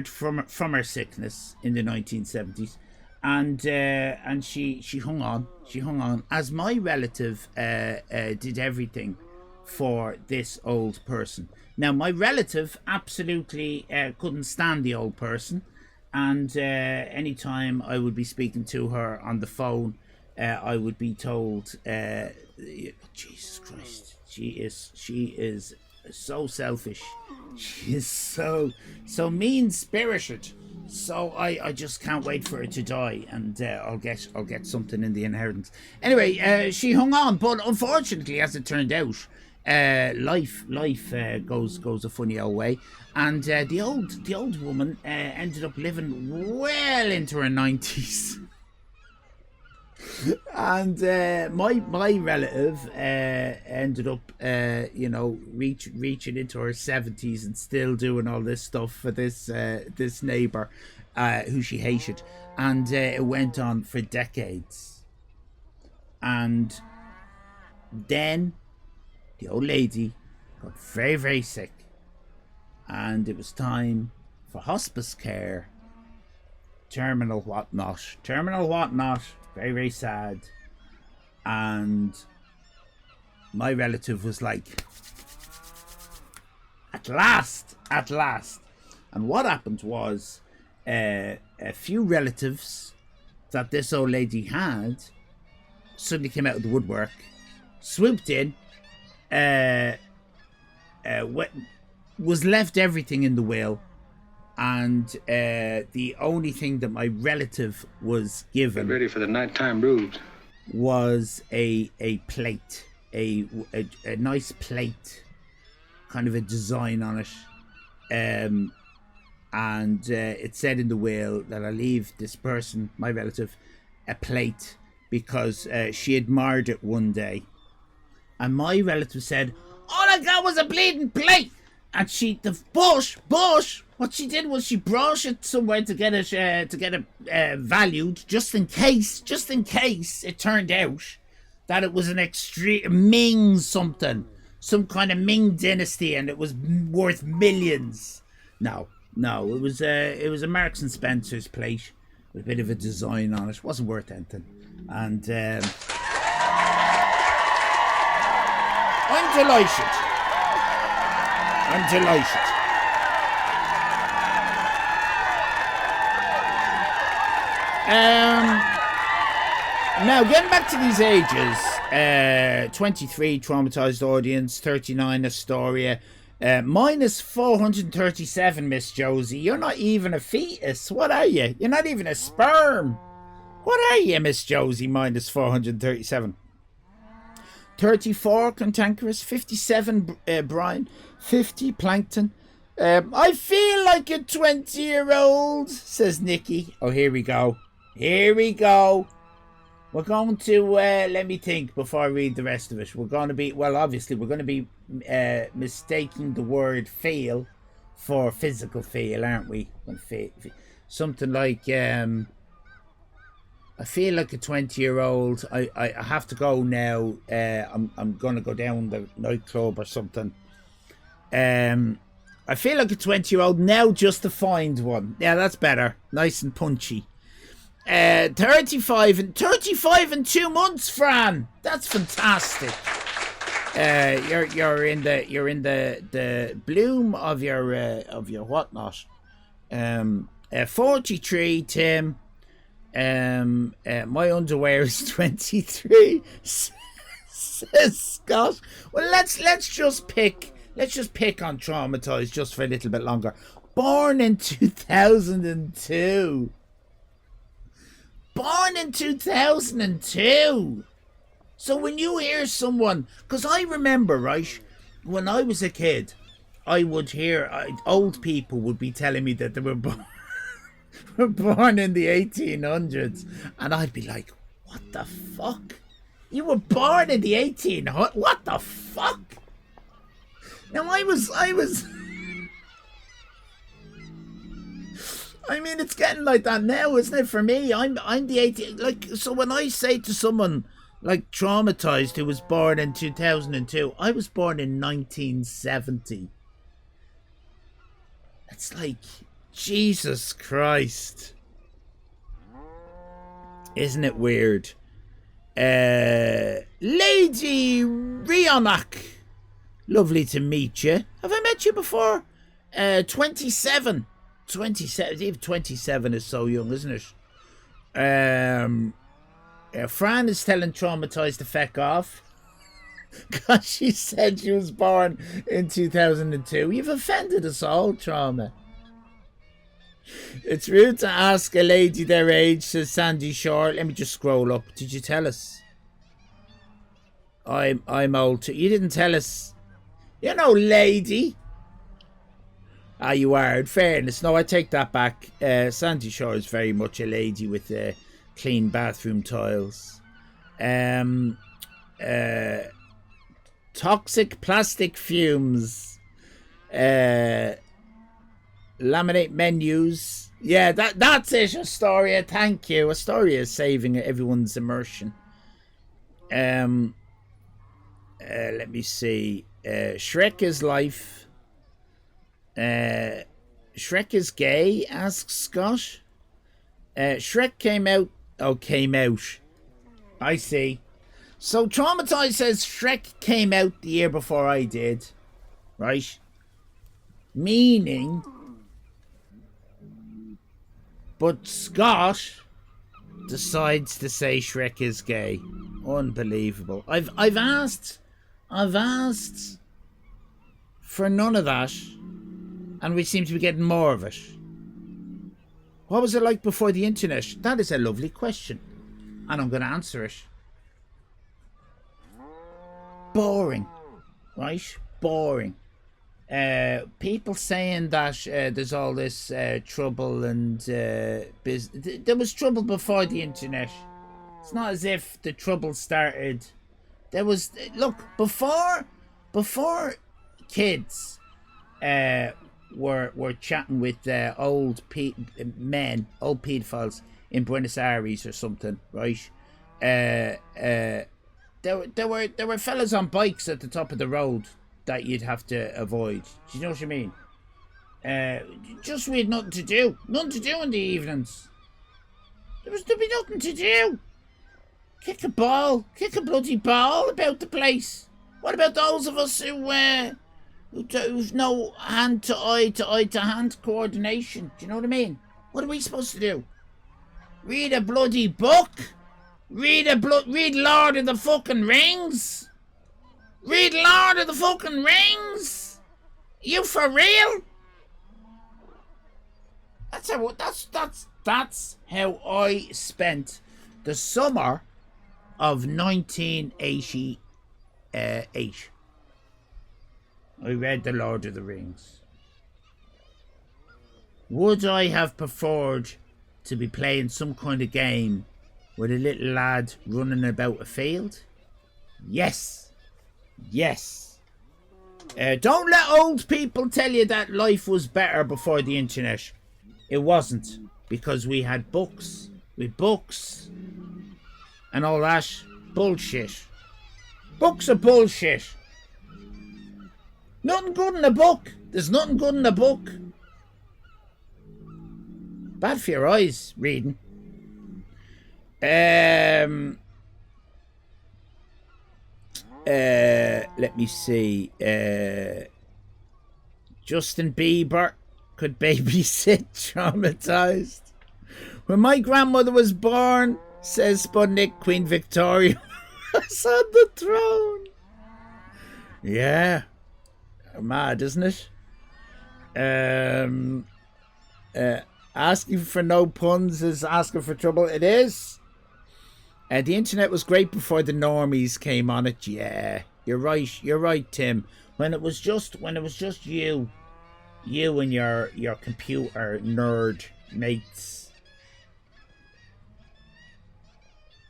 from her sickness in the 1970s. And she hung on as my relative did everything for this old person. Now my relative absolutely couldn't stand the old person, and anytime I would be speaking to her on the phone, I would be told, Jesus Christ, she is so selfish, she is so mean-spirited. So I just can't wait for her to die, and I'll get something in the inheritance. Anyway, she hung on, but unfortunately, as it turned out, life goes a funny old way, and the old woman ended up living well into her 90s. And my relative ended up reaching into her 70s and still doing all this stuff for this neighbour who she hated, and it went on for decades. And then the old lady got very sick, and it was time for hospice care, terminal whatnot, very sad. And my relative was like, at last. And what happened was, a few relatives that this old lady had suddenly came out of the woodwork, swooped in, was left everything in the will, and the only thing that my relative was given, ready for the nighttime brews, was a plate, a nice plate, kind of a design on it, and it said in the will that I leave this person, my relative, a plate because she admired it one day, and my relative said, "All I got was a bleeding plate," and what she did was she brought it somewhere to get it valued, just in case it turned out that it was an extreme Ming something, some kind of Ming dynasty, and it was worth millions. No, it was a Marks and Spencer's plate with a bit of a design on it. It wasn't worth anything, and I'm delighted. Now, getting back to these ages, 23 traumatized audience, 39 Astoria, minus 437, Miss Josie. You're not even a fetus. What are you? You're not even a sperm. What are you, Miss Josie? Minus 437. 34 Cantankerous, 57 Brian, 50 Plankton. I feel like a 20-year-old, says Nikki. Oh, here we go. We're going to, let me think before I read the rest of it. We're going to be, well, obviously, we're going to be mistaking the word feel for physical feel, aren't we? Something like, I feel like a 20-year-old. I have to go now. I'm going to go down the nightclub or something. I feel like a 20-year-old now just to find one. Yeah, that's better. Nice and punchy. 35 and 2 months, Fran. That's fantastic. You're in the bloom of your whatnot. 43, Tim. My underwear is 23. Says Scott. Well, let's just pick on traumatized just for a little bit longer. Born in 2002. So when you hear someone, because I remember, right, when I was a kid, I would hear old people would be telling me that they were born in the 1800s, and I'd be like, what the fuck? You were born in the 1800s? What the fuck? Now I was I mean, it's getting like that now, isn't it? For me, I'm the 18, like, so when I say to someone like traumatized who was born in 2002, I was born in 1970. It's like, Jesus Christ. Isn't it weird? Lady Rionak, lovely to meet you. Have I met you before? 27. 27, even 27 is so young, isn't it? Fran is telling traumatized to feck off because she said she was born in 2002. You've offended us all, Trauma. It's rude to ask a lady their age, says Sandy Shore. Let me just scroll up. Did you tell us? I'm old too. You didn't tell us. You know, lady. Ah, you are. In fairness, no, I take that back. Sandy Shore is very much a lady with clean bathroom tiles. Toxic plastic fumes. Laminate menus. Yeah, that's it, Astoria. Thank you. Astoria is saving everyone's immersion. Let me see. Shrek is life. Shrek is gay, asks Scott. Shrek came out. Oh, came out. I see. So Traumatized says Shrek came out the year before I did. Right? Meaning... But Scott decides to say Shrek is gay. Unbelievable. I've asked I've asked for none of that, and we seem to be getting more of it. What was it like before the internet? That is a lovely question, and I'm going to answer it. Boring, right? Boring. People saying that there's all this trouble and there was trouble before the internet. It's not as if the trouble started. There was, look, before kids were chatting with old pedophiles in Buenos Aires or something, right? There were fellas on bikes at the top of the road that you'd have to avoid. Do you know what I mean? Just we had nothing to do in the evenings. There'd be nothing to do. Kick a bloody ball about the place. What about those of us who've no hand to hand coordination? Do you know what I mean? What are we supposed to do? Read a bloody book? Read Lord of the fucking Rings? Read Lord of the fucking Rings? You for real? That's how I spent the summer of 1988. I read The Lord of the Rings. Would I have preferred to be playing some kind of game with a little lad running about a field? Yes. Yes. Don't let old people tell you that life was better before the internet. It wasn't, because we had books. With books and all that bullshit. Books are bullshit. Nothing good in a book. There's nothing good in a book. Bad for your eyes, reading. Let me see. Justin Bieber could babysit traumatized. When my grandmother was born, says Sputnik, Queen Victoria was on the throne. Yeah. Mad, isn't it? Asking for no puns is asking for trouble. It is. The internet was great before the normies came on it. Yeah, you're right, Tim. When it was just you and your computer nerd mates.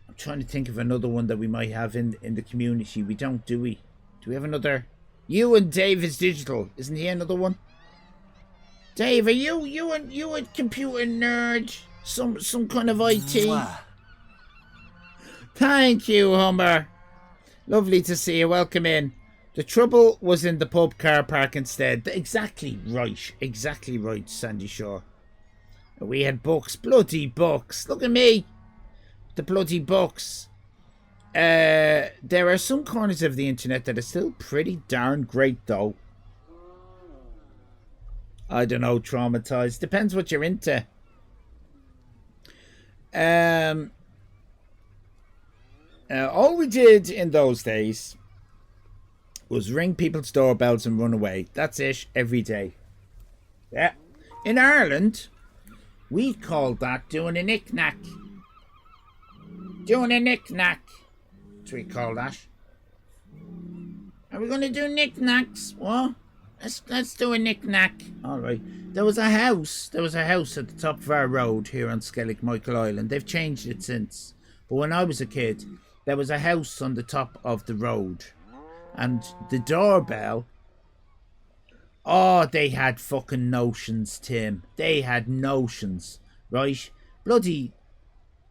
I'm trying to think of another one that we might have in the community. We don't, do we? Do we have another? You and Dave is digital, isn't he another one? Dave, are you a computer nerd? Some kind of IT? Mwah. Thank you, Hummer. Lovely to see you. Welcome in. The trouble was in the pub car park instead. Exactly right, Sandy Shore. We had books, bloody books. Look at me. The bloody books. There are some corners of the internet that are still pretty darn great, though. I don't know, traumatized. Depends what you're into. All we did in those days was ring people's doorbells and run away. That's it, every day. Yeah. In Ireland, we called that doing a knick-knack. Doing a knick-knack. That's what we call that. Are we going to do knick-knacks? What? Let's do a knick-knack. All right. There was a house at the top of our road here on Skellig Michael Island. They've changed it since. But when I was a kid, there was a house on the top of the road. And the doorbell... Oh, they had fucking notions, Tim. They had notions, right? Bloody...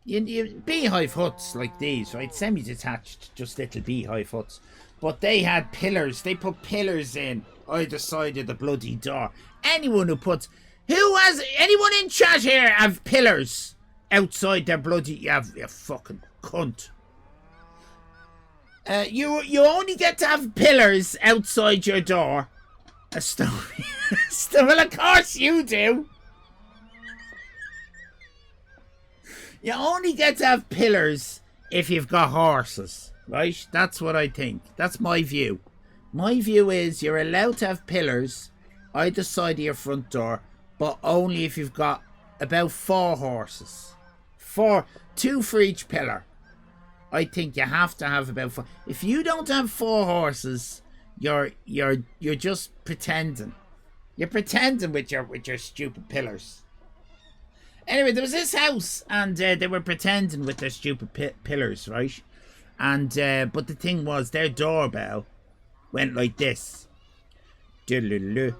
beehive huts like these, right? Semi-detached, just little beehive huts. But they had pillars. They put pillars in either side of the bloody door. Anyone in chat here have pillars outside their bloody... You fucking cunt. You only get to have pillars outside your door. A story. Well, of course you do. You only get to have pillars if you've got horses, Right? That's what I think. That's my view. My view is you're allowed to have pillars either side of your front door, but only if you've got about 4 horses. 2 for each pillar. I think you have to have about 4. If you don't have 4 horses, you're just pretending. You're pretending with your stupid pillars. Anyway, there was this house, and they were pretending with their stupid pillars, right? And but the thing was, their doorbell went like this. And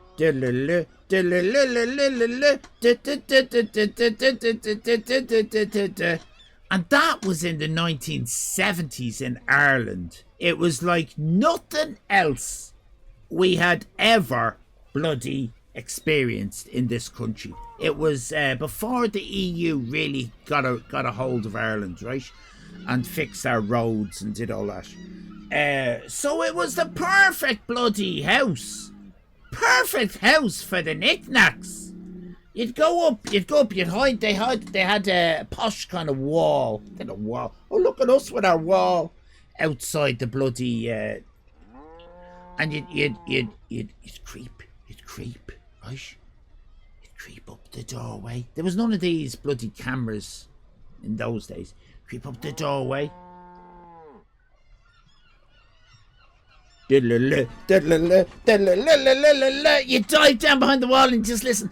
that was in the 1970s in Ireland. It was like nothing else we had ever bloody experienced in this country. It was before the EU really got a hold of Ireland, right? And fixed our roads and did all that. So it was the perfect bloody house. Perfect house for the knickknacks. You'd go up, you'd hide. They had a posh kind of wall. They had a wall. Oh, look at us with our wall outside the bloody. And you'd creep, right? You'd creep up the doorway. There was none of these bloody cameras in those days. Creep up the doorway. You dive down behind the wall and just listen.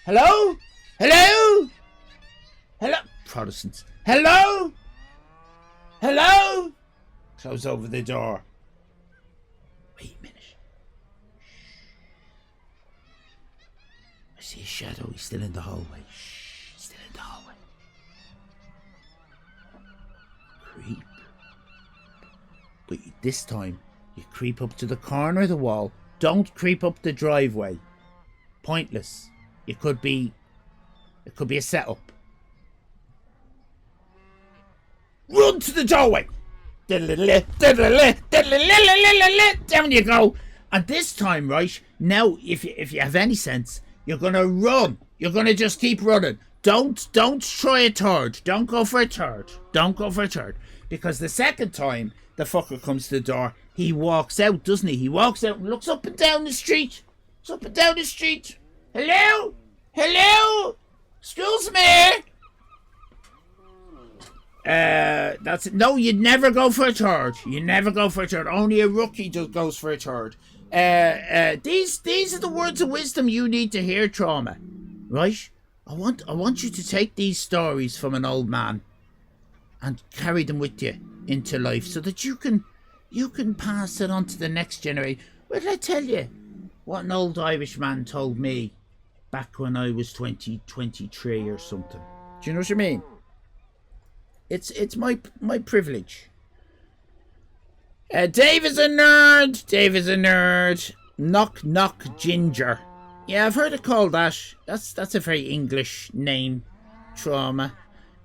Hello? Hello? Hello? Protestants. Hello? Hello? Close over the door. Wait a minute. I see a shadow. He's still in the hallway. Shh. He's still in the hallway. Creep. But this time, you creep up to the corner of the wall. Don't creep up the driveway. Pointless. It could be a setup. Run to the doorway. Down you go. And this time, right, now, if you have any sense, you're gonna run. You're gonna just keep running. Don't try a third. Don't go for a third. Because the second time the fucker comes to the door, he walks out, doesn't he? He walks out and looks up and down the street. Hello? Excuse me? That's it. No, you'd never go for a third. Only a rookie goes for a third. These are the words of wisdom you need to hear, Trauma. Right? I want you to take these stories from an old man and carry them with you into life so that you can pass it on to the next generation. Well, I tell you what an old Irish man told me back when I was 23 or something. Do you know what I mean? It's my privilege. Dave is a nerd. Knock ginger. Yeah, I've heard it called that. That's a very English name. Trauma.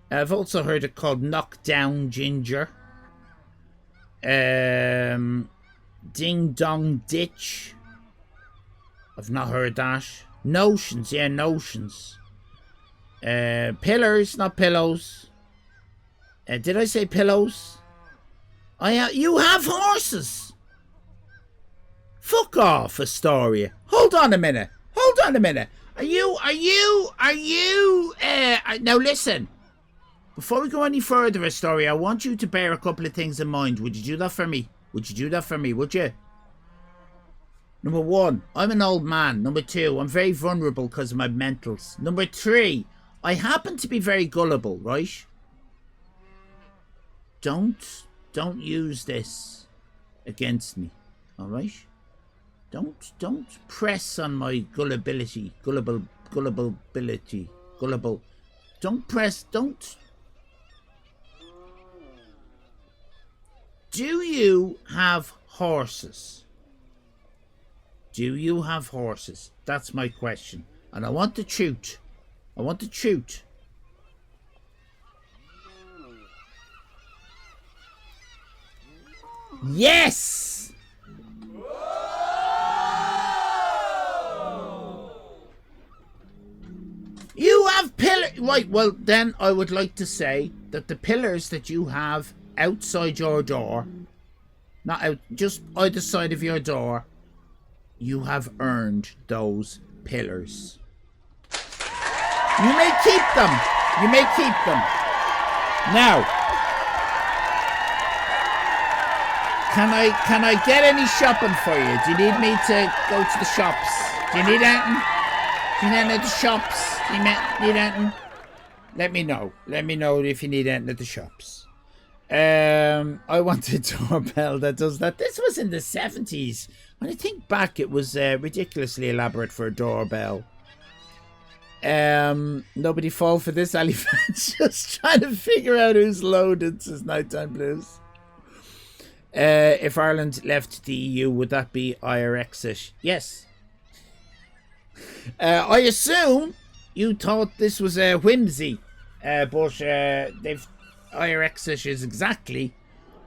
I've also heard it called knockdown ginger. Ding dong ditch. I've not heard that. Notions. Pillars, not pillows. Did I say pillows? You have horses. Fuck off, Astoria. Hold on a minute. Are you? Now listen. Before we go any further, Astoria, I want you to bear a couple of things in mind. Would you do that for me? Would you? Number 1, I'm an old man. Number 2, I'm very vulnerable because of my mentals. Number 3, I happen to be very gullible, right? Don't use this against me, all right? Don't press on my gullibility. Don't. Do you have horses? That's my question. And I want the truth. Yes! pillar. Right. Well, then I would like to say that the pillars that you have outside your door, not out, just either side of your door, you have earned those pillars. You may keep them. You may keep them. Now, can I get any shopping for you? Do you need me to go to the shops? Do you need anything? Do you need anything at the shops? Do you need anything? Let me know. Let me know if you need anything at the shops. I want a doorbell that does that. This was in the 70s. When I think back, it was ridiculously elaborate for a doorbell. Nobody fall for this, Ali fans. Just trying to figure out who's loaded since Nighttime Blues. If Ireland left the EU, would that be IRX-ish? Yes. I assume you thought this was a whimsy, but they've IRX-ish is exactly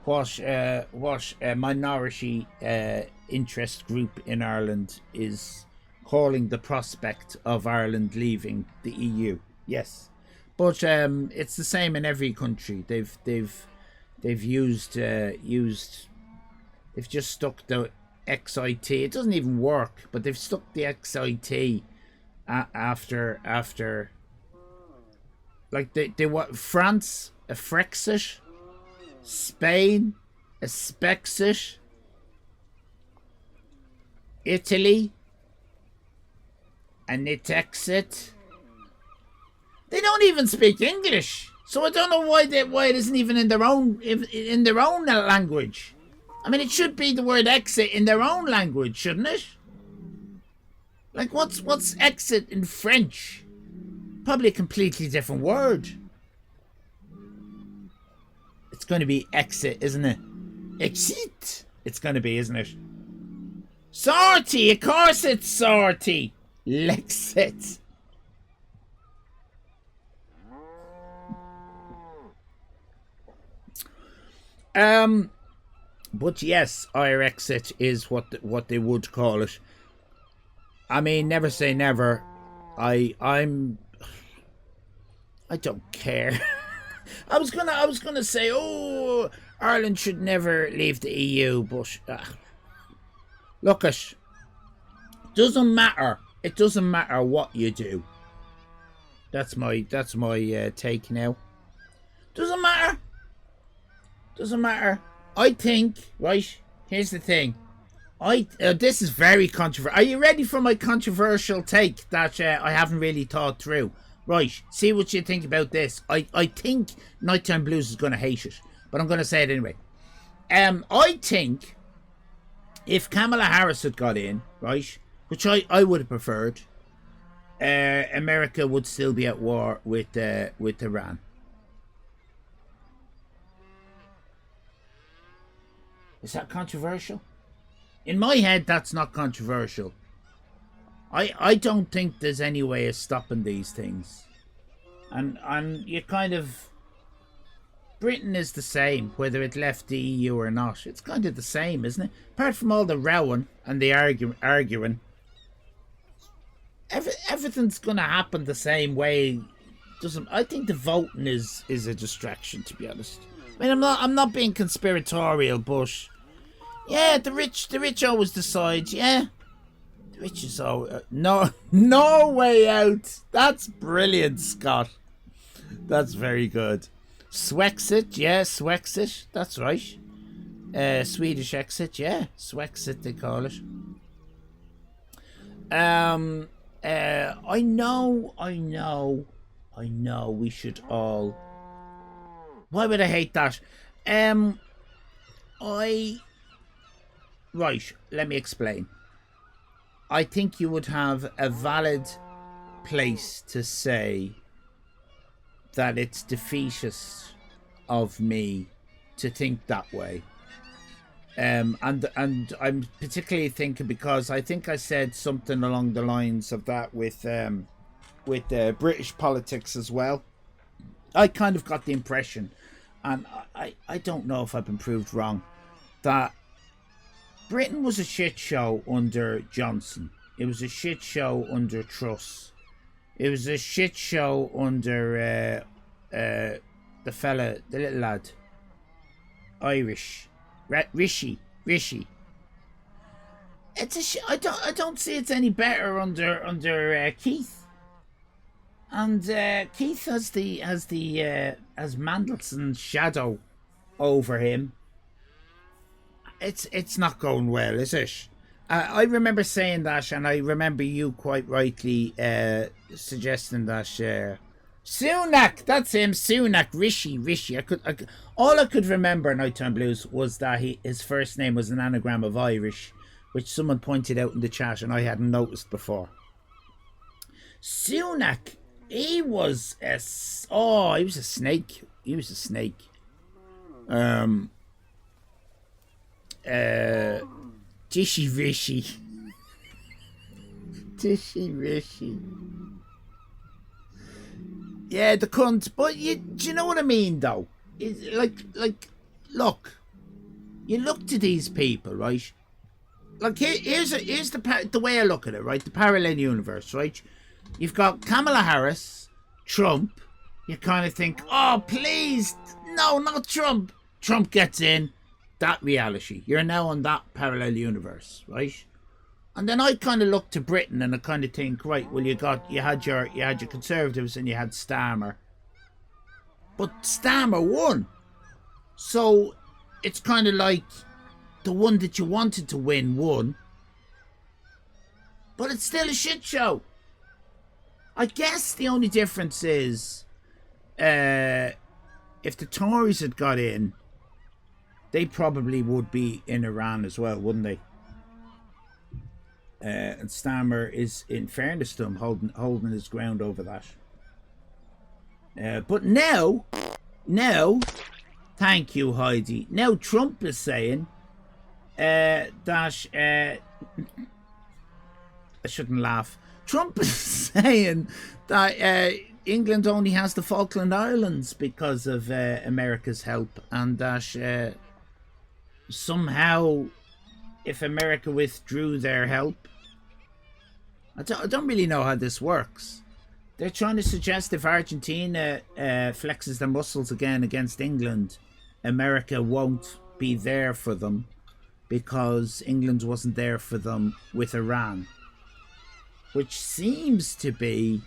what a minority interest group in Ireland is calling the prospect of Ireland leaving the EU. Yes, but it's the same in every country. They've used they've just stuck the XIT. It doesn't even work, but they've stuck the XIT after like they what France a Frexit, Spain a Spexit, Italy a Nitexit. They don't even speak English, so I don't know why it isn't even in their own language. I mean, it should be the word exit in their own language, shouldn't it? Like, what's exit in French? Probably a completely different word. It's going to be exit, isn't it? Exit. It's going to be, isn't it? Sortie. Of course it's sortie. Lexit. But yes, IRXit is what they would call it. I mean, never say never. I don't care. I was gonna say, oh, Ireland should never leave the EU, but look, it doesn't matter. It doesn't matter what you do. That's my take now. Doesn't matter. Doesn't matter. I think, right, here's the thing. This is very controversial. Are you ready for my controversial take that I haven't really thought through? Right, see what you think about this. I think Nighttime Blues is going to hate it, but I'm going to say it anyway. I think if Kamala Harris had got in, right, which I would have preferred, America would still be at war with Iran. Is that controversial? In my head, that's not controversial. I don't think there's any way of stopping these things. And you kind of... Britain is the same, whether it left the EU or not. It's kind of the same, isn't it? Apart from all the rowing and the arguing. Everything's going to happen the same way. I think the voting is a distraction, to be honest. I mean, I'm not being conspiratorial, but yeah, the rich always decide. Yeah, the rich is always no way out. That's brilliant, Scott. That's very good. Swexit, yeah, Swexit. That's right. Swedish exit, yeah, Swexit they call it. I know. We should all. Why would I hate that? Right, let me explain. I think you would have a valid place to say that it's defeatist of me to think that way. And I'm particularly thinking because I think I said something along the lines of that with British politics as well. I kind of got the impression, and I don't know if I've been proved wrong, that Britain was a shit show under Johnson. It was a shit show under Truss. It was a shit show under the little lad, Irish, Rishi. It's I don't see it's any better under Keith. And Keith has Mandelson's shadow over him. It's not going well, is it? I remember saying that, and I remember you quite rightly suggesting that Sunak, that's him, Sunak, Rishi. All I could remember in Nighttime Blues was that his first name was an anagram of Irish, which someone pointed out in the chat, and I hadn't noticed before. Sunak, he was a snake. He was a snake. Dishy Rishi. Yeah, the cunt. But do you know what I mean, though? It's look. You look to these people, right? Like, here's the way I look at it, right? The parallel universe, right? You've got Kamala Harris, Trump. You kind of think, oh, please, no, not Trump. Trump gets in. That reality. You're now on that parallel universe, right? And then I kind of look to Britain and I kind of think, right, well, you had your Conservatives and you had Starmer, but Starmer won, so it's kind of like the one that you wanted to win won, but it's still a shit show. I guess the only difference is, if the Tories had got in, they probably would be in Iran as well, wouldn't they? And Starmer is, in fairness to him, holding his ground over that. But now, thank you, Heidi. Now Trump is saying that I shouldn't laugh. Trump is saying that England only has the Falkland Islands because of America's help, and that somehow, if America withdrew their help, I don't really know how this works. They're trying to suggest if Argentina flexes their muscles again against England, America won't be there for them because England wasn't there for them with Iran, which seems to be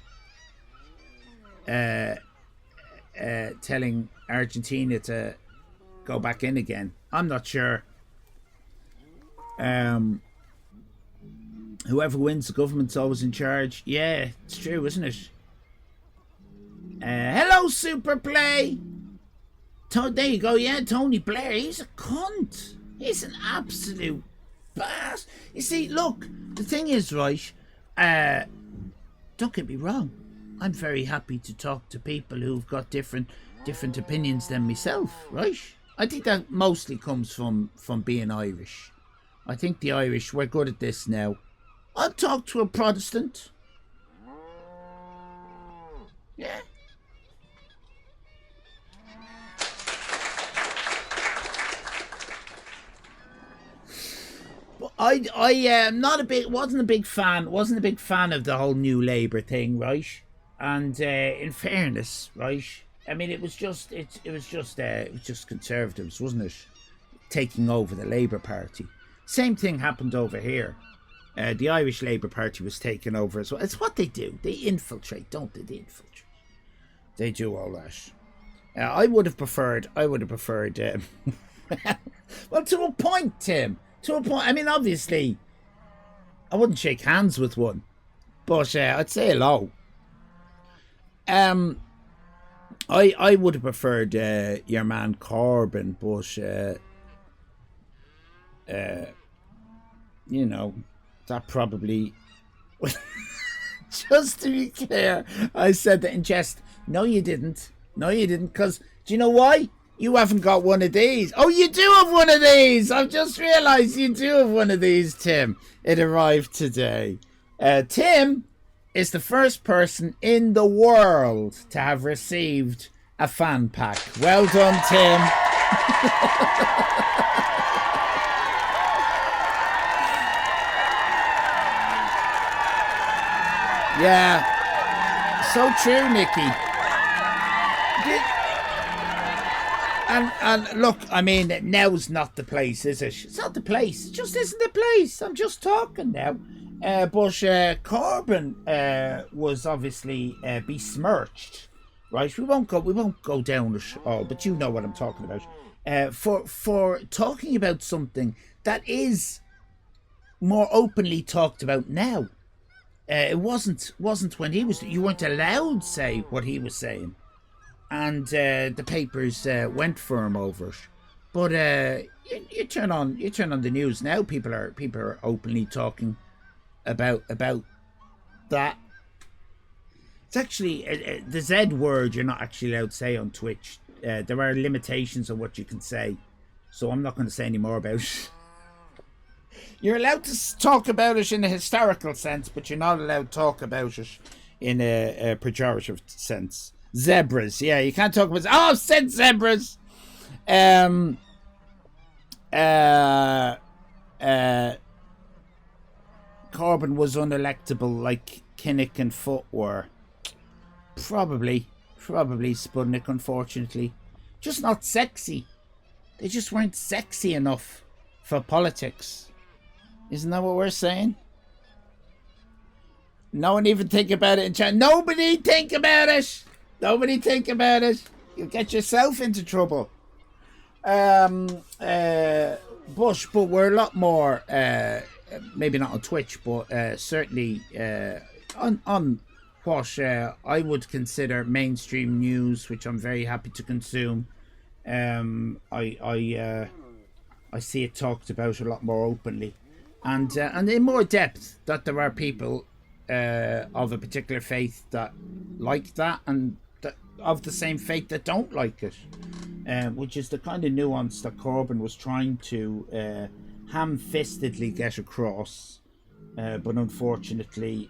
telling Argentina to go back in again. I'm not sure. Whoever wins, the government's always in charge. Yeah, it's true, isn't it? Hello, Superplay. There you go. Yeah, Tony Blair. He's a cunt. He's an absolute bass. You see, look, the thing is, right, don't get me wrong. I'm very happy to talk to people who've got different opinions than myself, right? I think that mostly comes from being Irish. I think the Irish, we're good at this now. I'll talk to a Protestant. Yeah. But I am wasn't a big fan of the whole New Labour thing, right? And in fairness, right? I mean, it was just Conservatives, wasn't it? Taking over the Labour Party. Same thing happened over here. The Irish Labour Party was taken over as well. It's what they do. They infiltrate, don't they? They infiltrate. They do all that. I would have preferred. Well, to a point, Tim. To a point. I mean, obviously, I wouldn't shake hands with one, but I'd say hello. I would have preferred your man Corbyn, but you know, that probably. Just to be clear, I said that in jest. No, you didn't. Because do you know why? You haven't got one of these. Oh, you do have one of these. I've just realised you do have one of these, Tim. It arrived today. Tim is the first person in the world to have received a fan pack. Well done, Tim. Yeah. So true, Nikki. And look, I mean, now's not the place, is it? It's not the place. It just isn't the place. I'm just talking now. But Corbyn was obviously besmirched, right? We won't go down it all, but you know what I'm talking about. For talking about something that is more openly talked about now. It wasn't when he was. You weren't allowed to say what he was saying, and the papers went for him over it. But you turn on the news now. People are openly talking about that. It's actually the Z word you're not actually allowed to say on Twitch. There are limitations on what you can say, so I'm not going to say any more about it. You're allowed to talk about it in a historical sense, but you're not allowed to talk about it in a pejorative sense. Zebras, yeah, you can't talk about. Oh, I've said zebras. Corbyn was unelectable like Kinnock and Foot were. Probably Sputnik, unfortunately. Just not sexy. They just weren't sexy enough for politics. Isn't that what we're saying? No one even think about it in chat. Nobody think about it. Nobody think about it. You'll get yourself into trouble. But we're a lot more, maybe not on Twitch, but certainly on what I would consider mainstream news, which I'm very happy to consume. I see it talked about a lot more openly. And in more depth, that there are people of a particular faith that like that, and that of the same faith that don't like it, which is the kind of nuance that Corbyn was trying to ham-fistedly get across, but unfortunately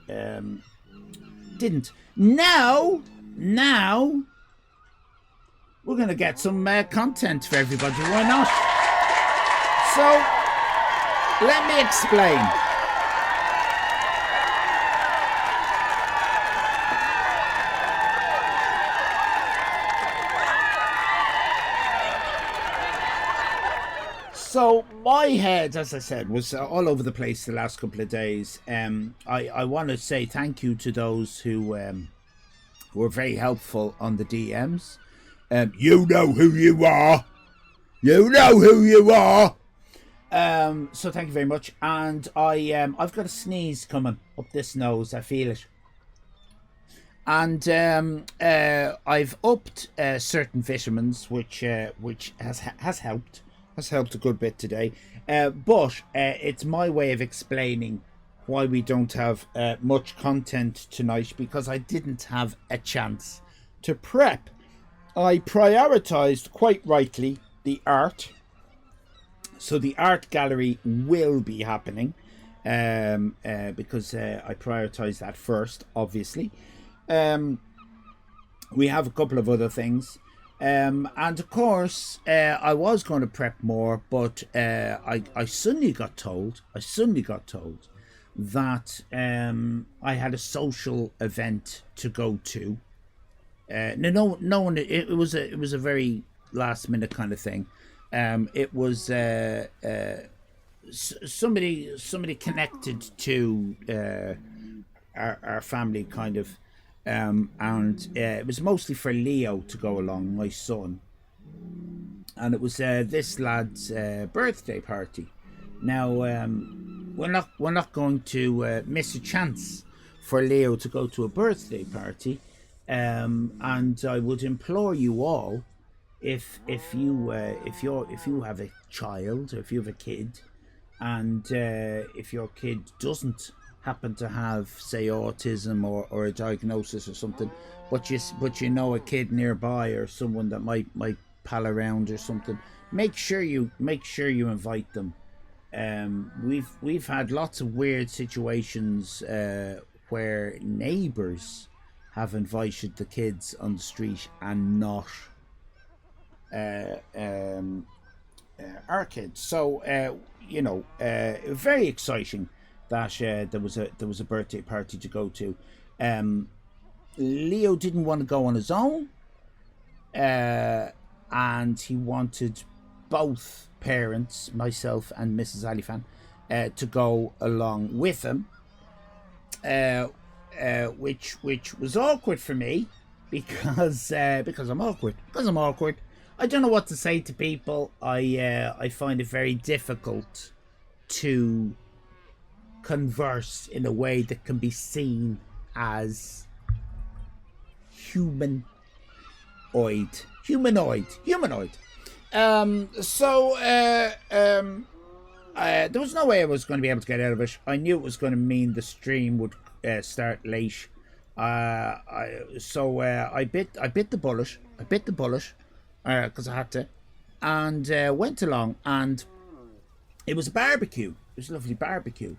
didn't. Now we're going to get some content for everybody. Why not? So, let me explain. So my head, as I said, was all over the place the last couple of days. I want to say thank you to those who were very helpful on the DMs. You know who you are. You know who you are. So thank you very much. And I've got a sneeze coming up this nose. I feel it. And I've upped certain vitamins, which has helped. Has helped a good bit today. But it's my way of explaining why we don't have much content tonight, because I didn't have a chance to prep. I prioritised, quite rightly, the art. So the art gallery will be happening because I prioritised that first, obviously. We have a couple of other things. And of course, I was going to prep more, but I suddenly got told that I had a social event to go to. No one. It was a very last minute kind of thing. It was somebody connected to our family, kind of. And it was mostly for Leo to go along, my son, and it was this lad's birthday party. Now we're not going to miss a chance for Leo to go to a birthday party, and I would implore you all, if you have a child, or if you have a kid, and if your kid doesn't happen to have, say, autism or a diagnosis or something, but you know a kid nearby or someone that might pal around or something, make sure you invite them. We've had lots of weird situations where neighbours have invited the kids on the street and not our kids. So very exciting that there was a birthday party to go to. Leo didn't want to go on his own, and he wanted both parents, myself and Mrs. Alifan, to go along with him, which was awkward for me because I'm awkward. Because I'm awkward, I don't know what to say to people. I find it very difficult to converse in a way that can be seen as humanoid. There was no way I was going to be able to get out of it. I knew it was going to mean the stream would start late. I bit the bullet. Because I had to, and went along, and it was a barbecue. It was a lovely barbecue,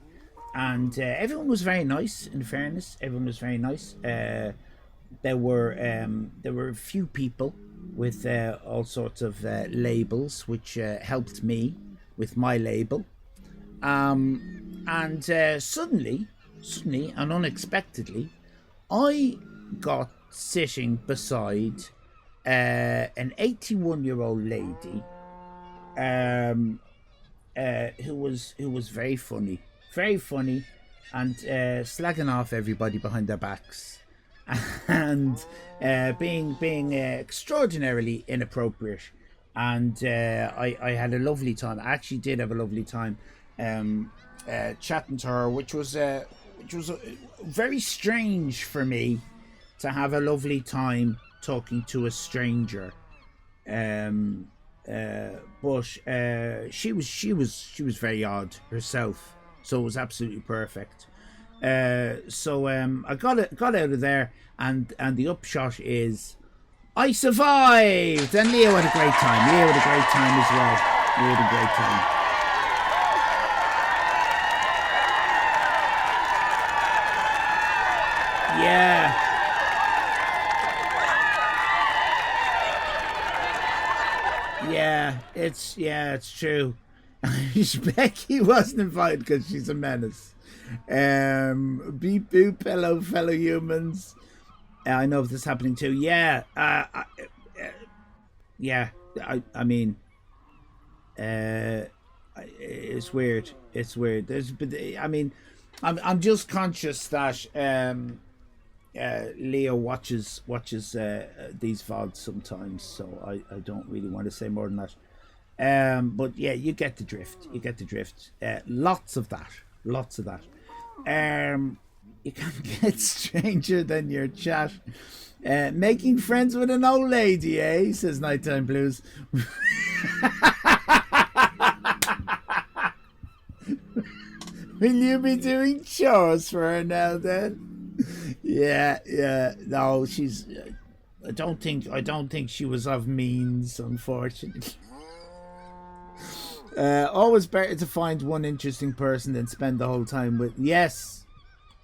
and everyone was very nice. In fairness, everyone was very nice. There were a few people with all sorts of labels, which helped me with my label. And suddenly and unexpectedly, I got sitting beside an 81-year-old lady who was very funny, and slagging off everybody behind their backs, and being extraordinarily inappropriate. And I had a lovely time. I actually did have a lovely time chatting to her, which was very strange for me to have a lovely time talking to a stranger. But she was very odd herself, so it was absolutely perfect. So I got out of there, and the upshot is I survived, and Leo had a great time. Leo had a great time as well. Leo had a great time. Yeah. It's true. Becky wasn't invited because she's a menace. Beep boop, hello fellow humans. I know if this is happening too. Yeah. I mean, it's weird. It's weird. I'm just conscious that Leo watches these VODs sometimes, so I don't really want to say more than that. But yeah, you get the drift. Lots of that. You can't get stranger than your chat. Making friends with an old lady, eh? Says Nighttime Blues. Will you be doing chores for her now then? Yeah. No, she's. I don't think she was of means, unfortunately. Always better to find one interesting person than spend the whole time with. Yes.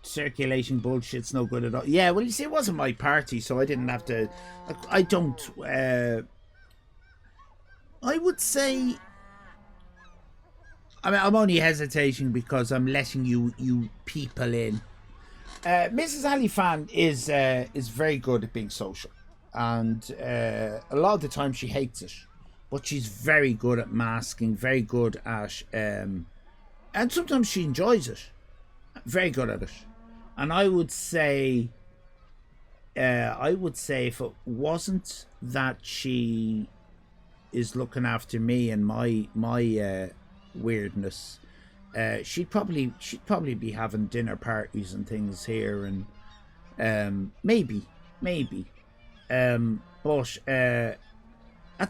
Circulation bullshit's no good at all. Yeah, well, you see, it wasn't my party, so I didn't have to. I don't. I would say. I mean, I'm only hesitating because I'm letting you people in. Mrs. Alifan is very good at being social, and a lot of the time she hates it, but she's very good at masking, very good at, and sometimes she enjoys it. Very good at it. And I would say if it wasn't that she is looking after me and my weirdness, she'd probably be having dinner parties and things here, and maybe. But at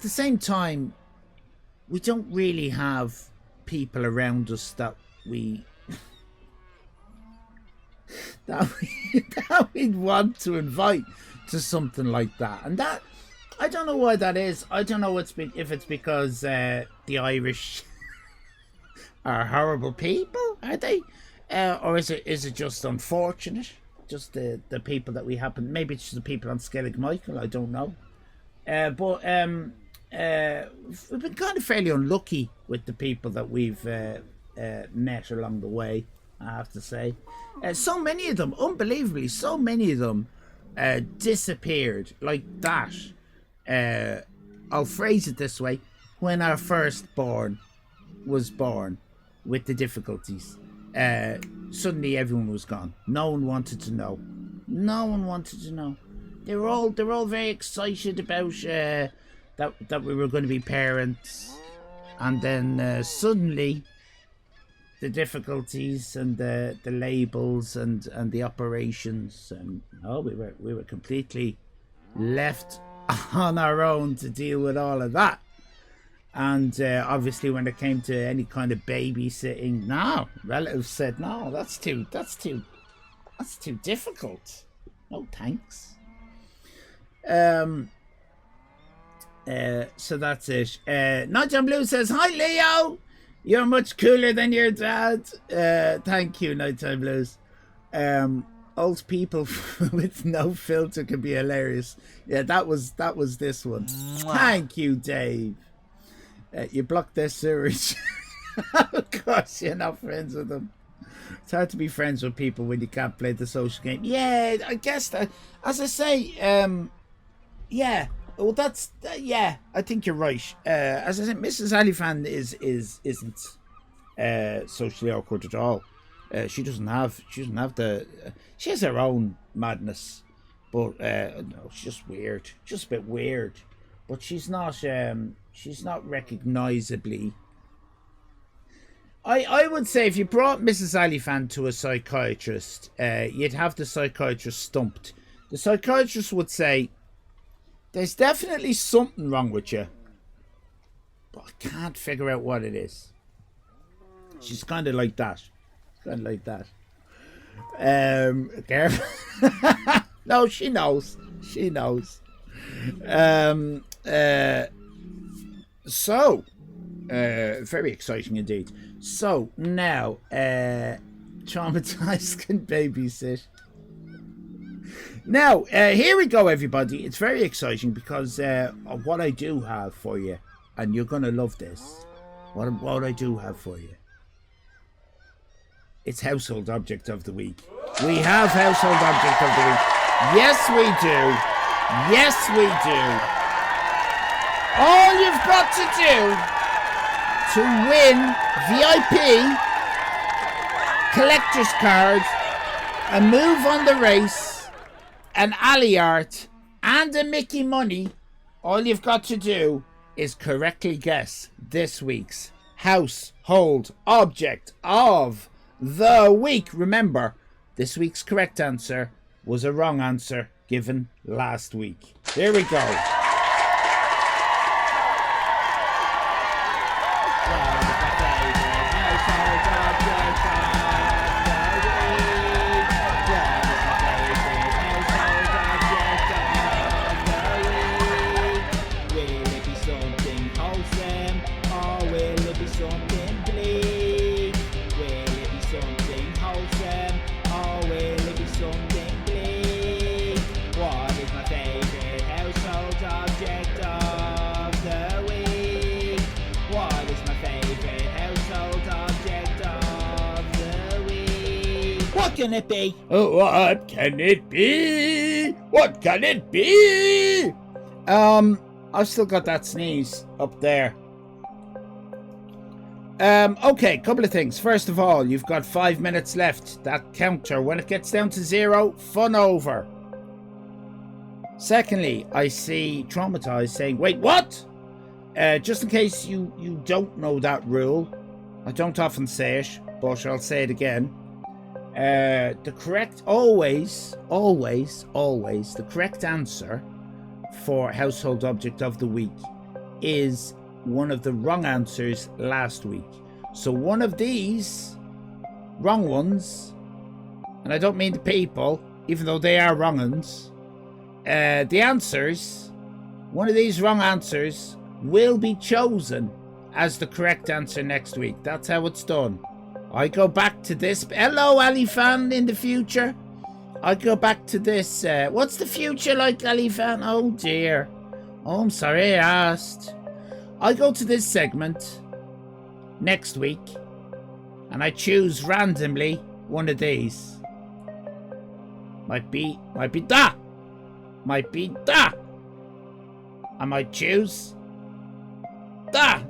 the same time, we don't really have people around us that we'd want to invite to something like that. And that, I don't know why that is. I don't know if it's because the Irish are horrible people, are they? Or is it just unfortunate? Just the people that we happen, maybe it's just the people on Skellig Michael, I don't know. But we've been kind of fairly unlucky with the people that we've met along the way, I have to say. So many of them, unbelievably, so many of them disappeared like that. I'll phrase it this way. When our firstborn was born with the difficulties, suddenly everyone was gone. No one wanted to know. No one wanted to know. They were all very excited about that we were going to be parents, and then suddenly the difficulties and the labels and the operations, and we were completely left on our own to deal with all of that. And obviously when it came to any kind of babysitting, no, relatives said, no, that's too difficult. No thanks. So that's it. Nighttime Blue says, hi Leo, you're much cooler than your dad. Thank you, Nighttime Blues. Old people with no filter can be hilarious. Yeah, that was this one. Thank you, Dave. You blocked their sewage. Of course you're not friends with them. It's hard to be friends with people when you can't play the social game. Yeah, I guess that, as I say, yeah. Well, that's yeah. I think you're right. As I said, Mrs. Alifan isn't socially awkward at all. She doesn't have the. She has her own madness, but no, she's just weird, just a bit weird. But she's not recognizably. I would say if you brought Mrs. Alifan to a psychiatrist, you'd have the psychiatrist stumped. The psychiatrist would say, there's definitely something wrong with you, but I can't figure out what it is. She's kind of like that. Careful. No, she knows. So, very exciting indeed. So, now, traumatized can babysit. Now, here we go, everybody. It's very exciting because of what I do have for you, and you're going to love this. What I do have for you. It's Household Object of the Week. We have Household Object of the Week. Yes, we do. Yes, we do. All you've got to do to win VIP collector's cards, a move on the race, an alley art, and a Mickey money, all you've got to do is correctly guess this week's Household Object of the Week. Remember, this week's correct answer was a wrong answer given last week. Here we go. What can it be? Oh, what can it be? What can it be? I've still got that sneeze up there. Okay, couple of things. First of all, you've got 5 minutes left. That counter, when it gets down to 0, fun over. Secondly, I see Traumatized saying, wait, what? Just in case you don't know that rule, I don't often say it, but I'll say it again. The correct, always, the correct answer for Household Object of the Week is one of the wrong answers last week. So one of these wrong ones, and I don't mean the people, even though they are wrong ones, the answers, one of these wrong answers will be chosen as the correct answer next week. That's how it's done. I go back to this. Hello, Alifan in the future. I go back to this. What's the future like, Alifan? Oh, dear. Oh, I'm sorry I asked. I go to this segment next week, and I choose randomly one of these. Might be that. Might be da. I might choose da.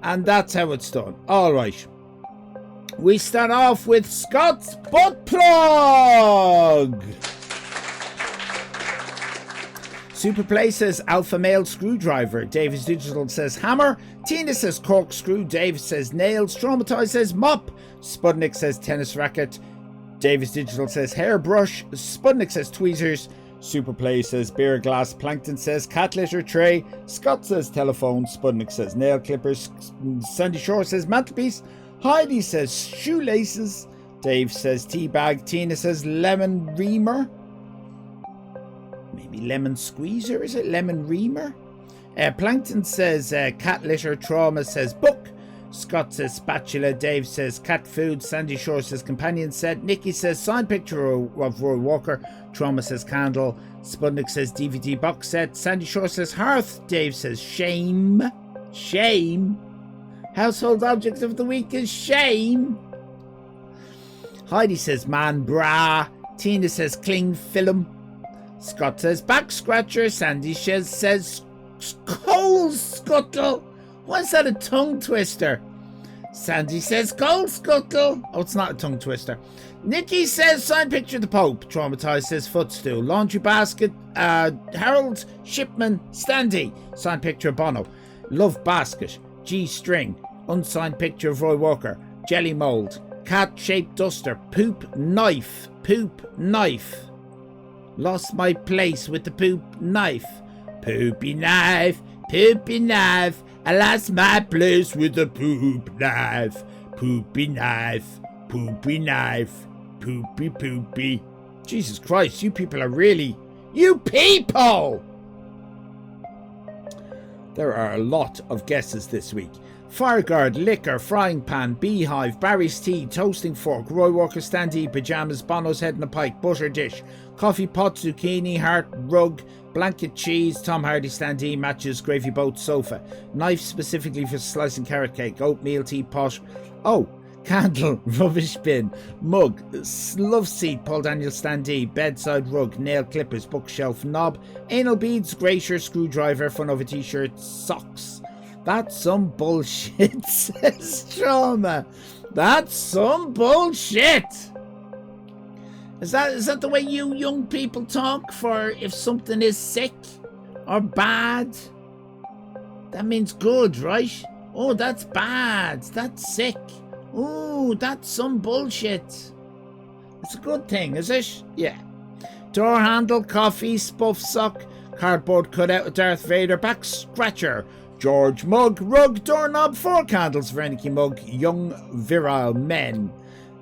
And that's how it's done. All right. We start off with Scott's butt plug. Superplay says alpha male screwdriver. Davis Digital says hammer. Tina says corkscrew. Dave says nails. Traumatized says mop. Spudnik says tennis racket. Davis Digital says hairbrush. Spudnik says tweezers. Superplay says beer glass. Plankton says cat litter tray. Scott says telephone. Spudnik says nail clippers. Sandy Shore says mantelpiece. Heidi says shoelaces. Dave says tea bag. Tina says lemon reamer. Maybe lemon squeezer, is it? Lemon reamer? Plankton says cat litter. Trauma says book. Scott says spatula. Dave says cat food. Sandy Shore says companion set. Nikki says signed picture of Roy Walker. Trauma says candle. Sputnik says DVD box set. Sandy Shore says hearth. Dave says shame. Shame. Household object of the week is shame. Heidi says man bra. Tina says cling film. Scott says back scratcher. Sandy says coal scuttle. Why's that a tongue twister? Sandy says coal scuttle. Oh, it's not a tongue twister. Nikki says signed picture of the Pope. Traumatized says footstool. Laundry basket. Harold Shipman Standy. Signed picture of Bono. Love basket. G string. Unsigned picture of Roy Walker. Jelly mold. Cat shaped duster. Poop knife. Poop knife. Lost my place with the poop knife. Poopy knife. Poopy knife. I lost my place with the poop knife. Poopy knife. Poopy knife. Poopy poopy. Jesus Christ, you people are really... You people! There are a lot of guesses this week. Fireguard, liquor, frying pan, beehive, Barry's tea, toasting fork, Roy Walker standee, pyjamas, Bono's head in a pike, butter dish, coffee pot, zucchini, heart, rug, blanket cheese, Tom Hardy standee, matches, gravy boat, sofa, knife specifically for slicing carrot cake, oatmeal tea pot, candle, rubbish bin, mug, love seat, Paul Daniel standee, bedside rug, nail clippers, bookshelf, knob, anal beads, grater, screwdriver, fun over t-shirt, socks. That's some bullshit, says Trauma. That's some bullshit. Is that the way you young people talk for if something is sick or bad? That means good, right? Oh, that's bad. That's sick. Oh, that's some bullshit. It's a good thing, is it? Yeah. Door handle, coffee, spuff sock, cardboard cutout of Darth Vader, back scratcher, George mug, rug, doorknob, 4 candles, Verenicky mug, young virile men,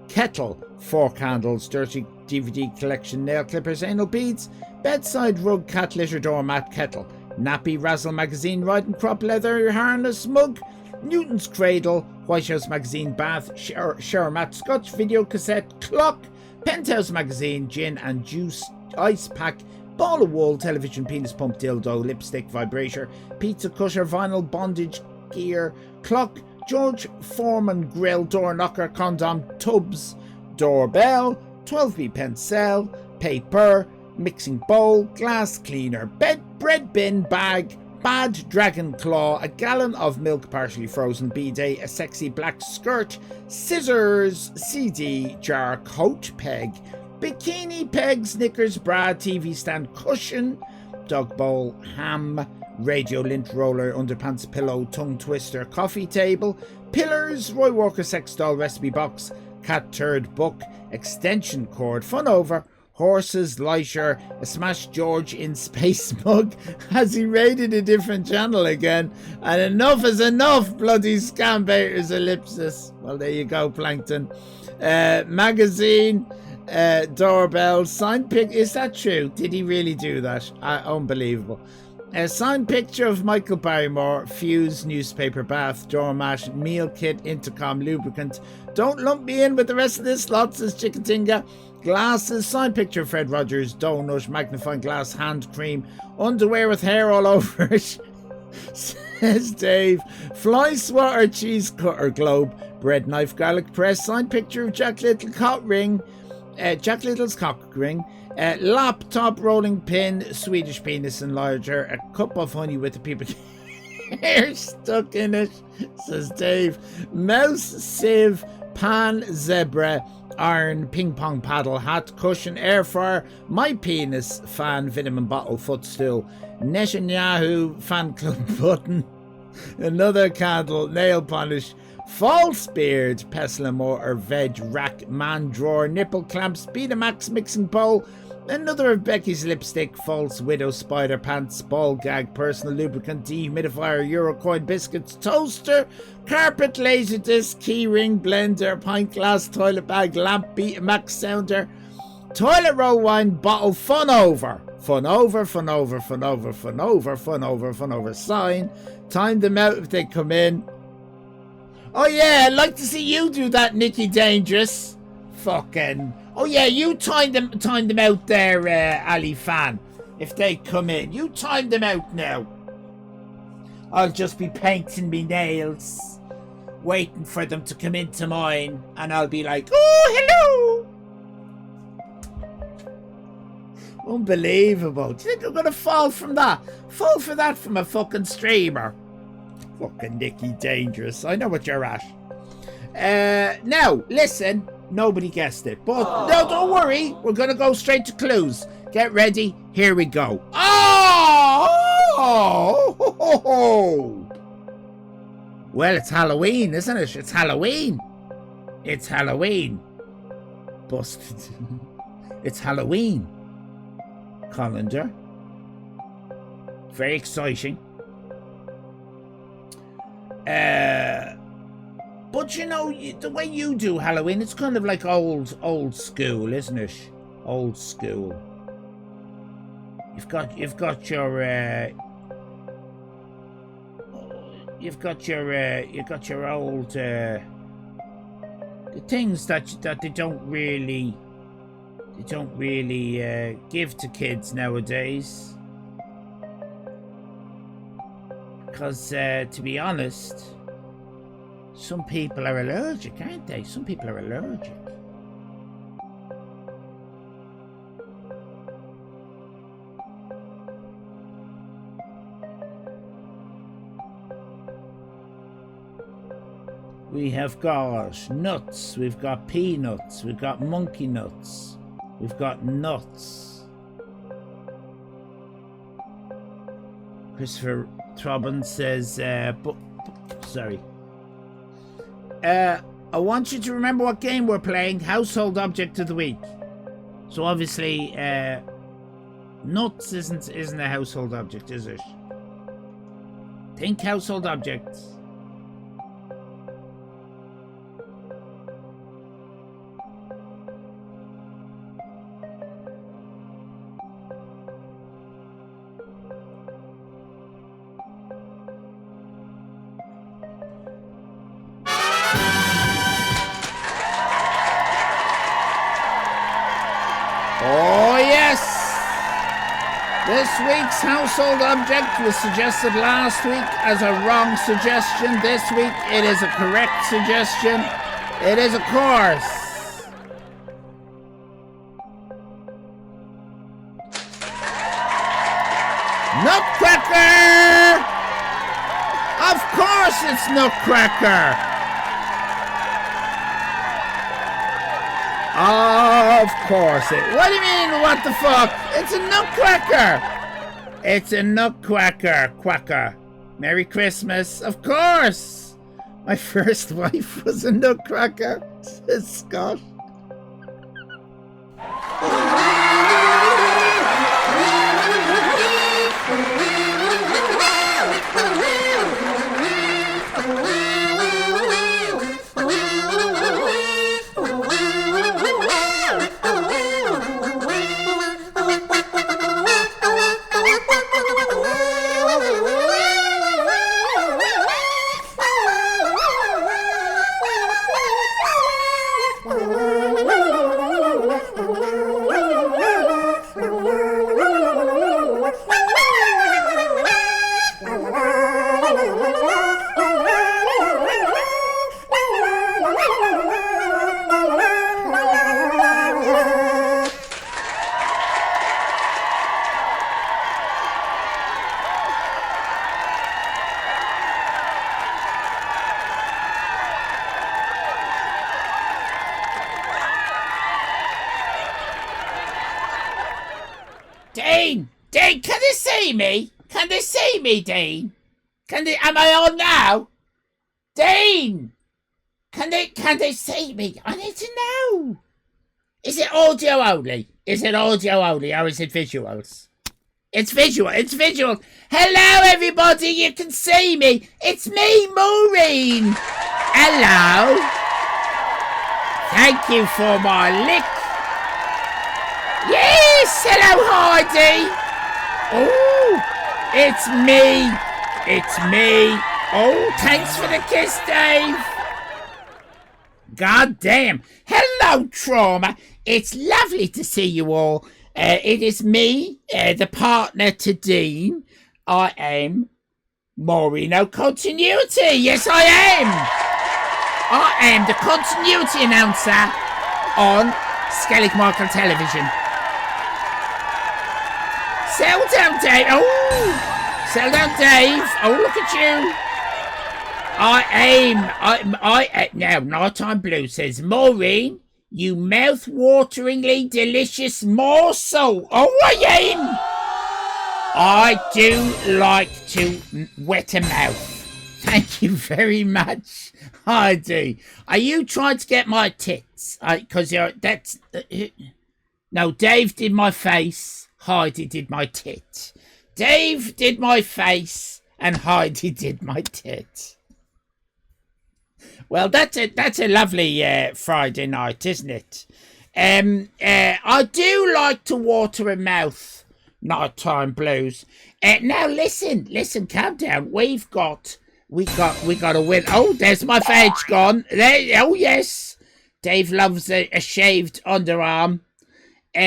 kettle, 4 candles, dirty DVD collection, nail clippers, anal beads, bedside rug, cat litter, doormat, kettle, nappy, razzle magazine, riding crop leather, harness, mug, Newton's cradle, White House magazine, bath, shower mat, Scotch video cassette, clock, Penthouse magazine, gin and juice, ice pack, ball of wool, television, penis pump, dildo, lipstick, vibrator, pizza cutter, vinyl, bondage gear, clock, George Foreman grill, door knocker, condom, tubs, doorbell, 12p pencil, paper, mixing bowl, glass cleaner, bread bin, bag, bad dragon claw, a gallon of milk partially frozen, bidet, a sexy black skirt, scissors, CD jar, coat peg, bikini pegs, knickers, bra, TV stand, cushion, dog bowl, ham, radio lint roller, underpants pillow, tongue twister, coffee table, pillars, Roy Walker sex doll recipe box, cat turd book, extension cord, fun over, horses, lighter, a smashed George in space mug. Has he raided a different channel again? And enough is enough, bloody scam baiters, ellipsis. Well, there you go, Plankton. Magazine, doorbell, signed pic. Is that true? Did he really do that? Unbelievable. A signed picture of Michael Barrymore, fuse, newspaper, bath, doormat, meal kit, intercom, lubricant. Don't lump me in with the rest of this lot, says Chickatinga. Glasses, signed picture of Fred Rogers, donut, magnifying glass, hand cream, underwear with hair all over it, says Dave. Fly swatter, cheese cutter, globe, bread knife, garlic press, signed picture of Jack Little's cock ring, Laptop, rolling pin, Swedish penis enlarger, a cup of honey with the people hair stuck in it, says Dave. Mouse, sieve, pan, zebra, iron, ping pong paddle, hat, cushion, air fryer, my penis, fan, vitamin bottle, footstool, Netanyahu, fan club button, another candle, nail polish, false beard, pestle and mortar, veg, rack, man drawer, nipple clamps, Betamax mixing bowl, another of Becky's lipstick, false widow, spider pants, ball gag, personal lubricant, dehumidifier, Eurocoin biscuits, toaster, carpet, laser disc, key ring, blender, pint glass, toilet bag, lamp, Betamax sounder, toilet roll wine, bottle, fun over, fun over, fun over, fun over, fun over, fun over, fun over, sign, time them out if they come in. Oh yeah, I'd like to see you do that, Nicky Dangerous. Fucking. Oh yeah, you time them out there, Ali Fan. If they come in, you time them out now. I'll just be painting me nails, waiting for them to come into mine, and I'll be like, oh hello. Unbelievable. Do you think I'm gonna fall from that? Fall for that from a fucking streamer? Fucking Nicky Dangerous. I know what you're at. Now, listen. Nobody guessed it. But no, don't worry. We're going to go straight to clues. Get ready. Here we go. Oh! Well, it's Halloween, isn't it? It's Halloween. It's Halloween. Busted. It's Halloween. Calendar. Very exciting. But you know, the way you do Halloween, it's kind of like old school, isn't it? Old school. You've got your old the things that they don't really give to kids nowadays. Because to be honest, some people are allergic, aren't they? Some people are allergic. We have got nuts, we've got peanuts, we've got monkey nuts, we've got nuts. Christopher Trobin says, sorry. I want you to remember what game we're playing. Household object of the week. So obviously, nuts isn't a household object, is it? Think household objects. This week's household object was suggested last week as a wrong suggestion. This week it is a correct suggestion. It is, of course, Nutcracker! Of course it's Nutcracker! Of course it. What do you mean, what the fuck? It's a nutcracker! It's a nutcracker, quacker. Merry Christmas, of course! My first wife was a nutcracker, says Scott. Dean, can they see me? Can they see me, Dean? Am I on now? Dean! Can they see me? I need to know. Is it audio only? Is it audio only or is it visuals? It's visual. Hello, everybody. You can see me. It's me, Maureen. Hello. Thank you for my lick. Yes. Hello, Heidi. Oh, it's me. Oh, thanks for the kiss, Dave. God damn. Hello, Trauma. It's lovely to see you all. It is me, the partner to Dean. I am Maureen Continuity. Yes, I am. I am the continuity announcer on Skellig Michael Television. Settle down, Dave. Oh, settle down, Dave. Oh, look at you. Now, Nighttime Blue says, Maureen, you mouth-wateringly delicious morsel. Oh, I am. I do like to wet a mouth. Thank you very much. I do. Are you trying to get my tits? Because no, Dave did my face. Heidi did my tit. Dave did my face, and Heidi did my tit. Well, that's a lovely Friday night, isn't it? I do like to water a mouth. Nighttime Blues. Now listen, calm down. We got a win. Oh, there's my face gone. There. Oh yes, Dave loves a shaved underarm. We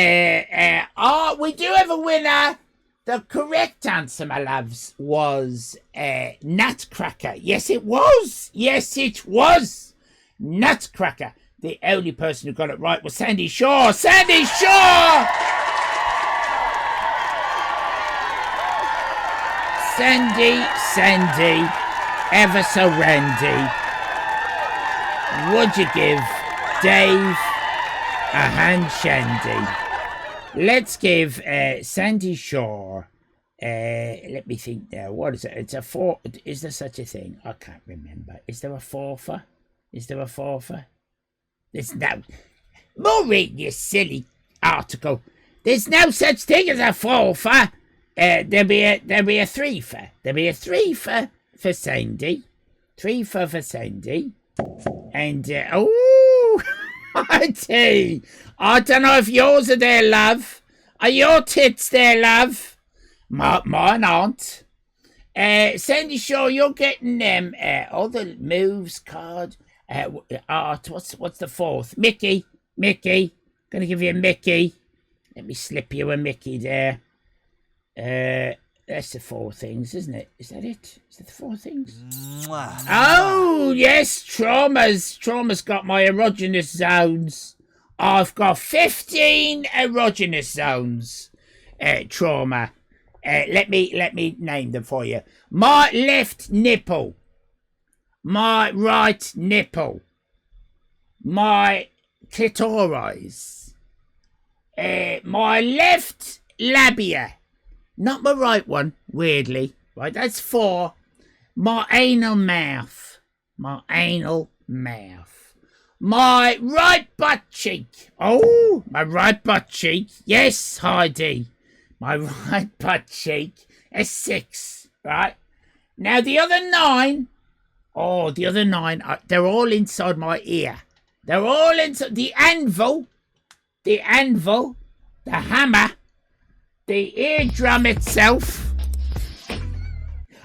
do have a winner. The correct answer, my loves, was Nutcracker. Yes, it was. Nutcracker. The only person who got it right was Sandy Shaw. Sandy Shaw! Sandy, ever so randy. Would you give Dave a hand shandy? Let's give Sandy Shaw, let me think now, what is it? It's a four, is there such a thing? I can't remember. Is there a forfer? There's no, Maureen, you silly article. There's no such thing as a forfer. There'll be a threefer. There'll be a threefer for Sandy. Threefer for Sandy. And, I don't know if yours are there, love. Are your tits there, love? Mine aren't. Sandy Shaw, you're getting them. All the moves card. Art. What's the fourth? Mickey. Gonna give you a Mickey. Let me slip you a Mickey there. That's the four things, isn't it? Is that it? Is that the four things? Mwah. Oh, yes, Trauma's got my erogenous zones. I've got 15 erogenous zones, Trauma. Let me name them for you. My left nipple. My right nipple. My clitoris. My left labia. Not my right one, weirdly. Right, that's 4. My anal mouth. My right butt cheek. Oh, my right butt cheek. Yes, Heidi. My right butt cheek is 6. Right. Now the other 9. Oh, the other 9. They're all inside my ear. They're all inside the anvil. The hammer. The eardrum itself.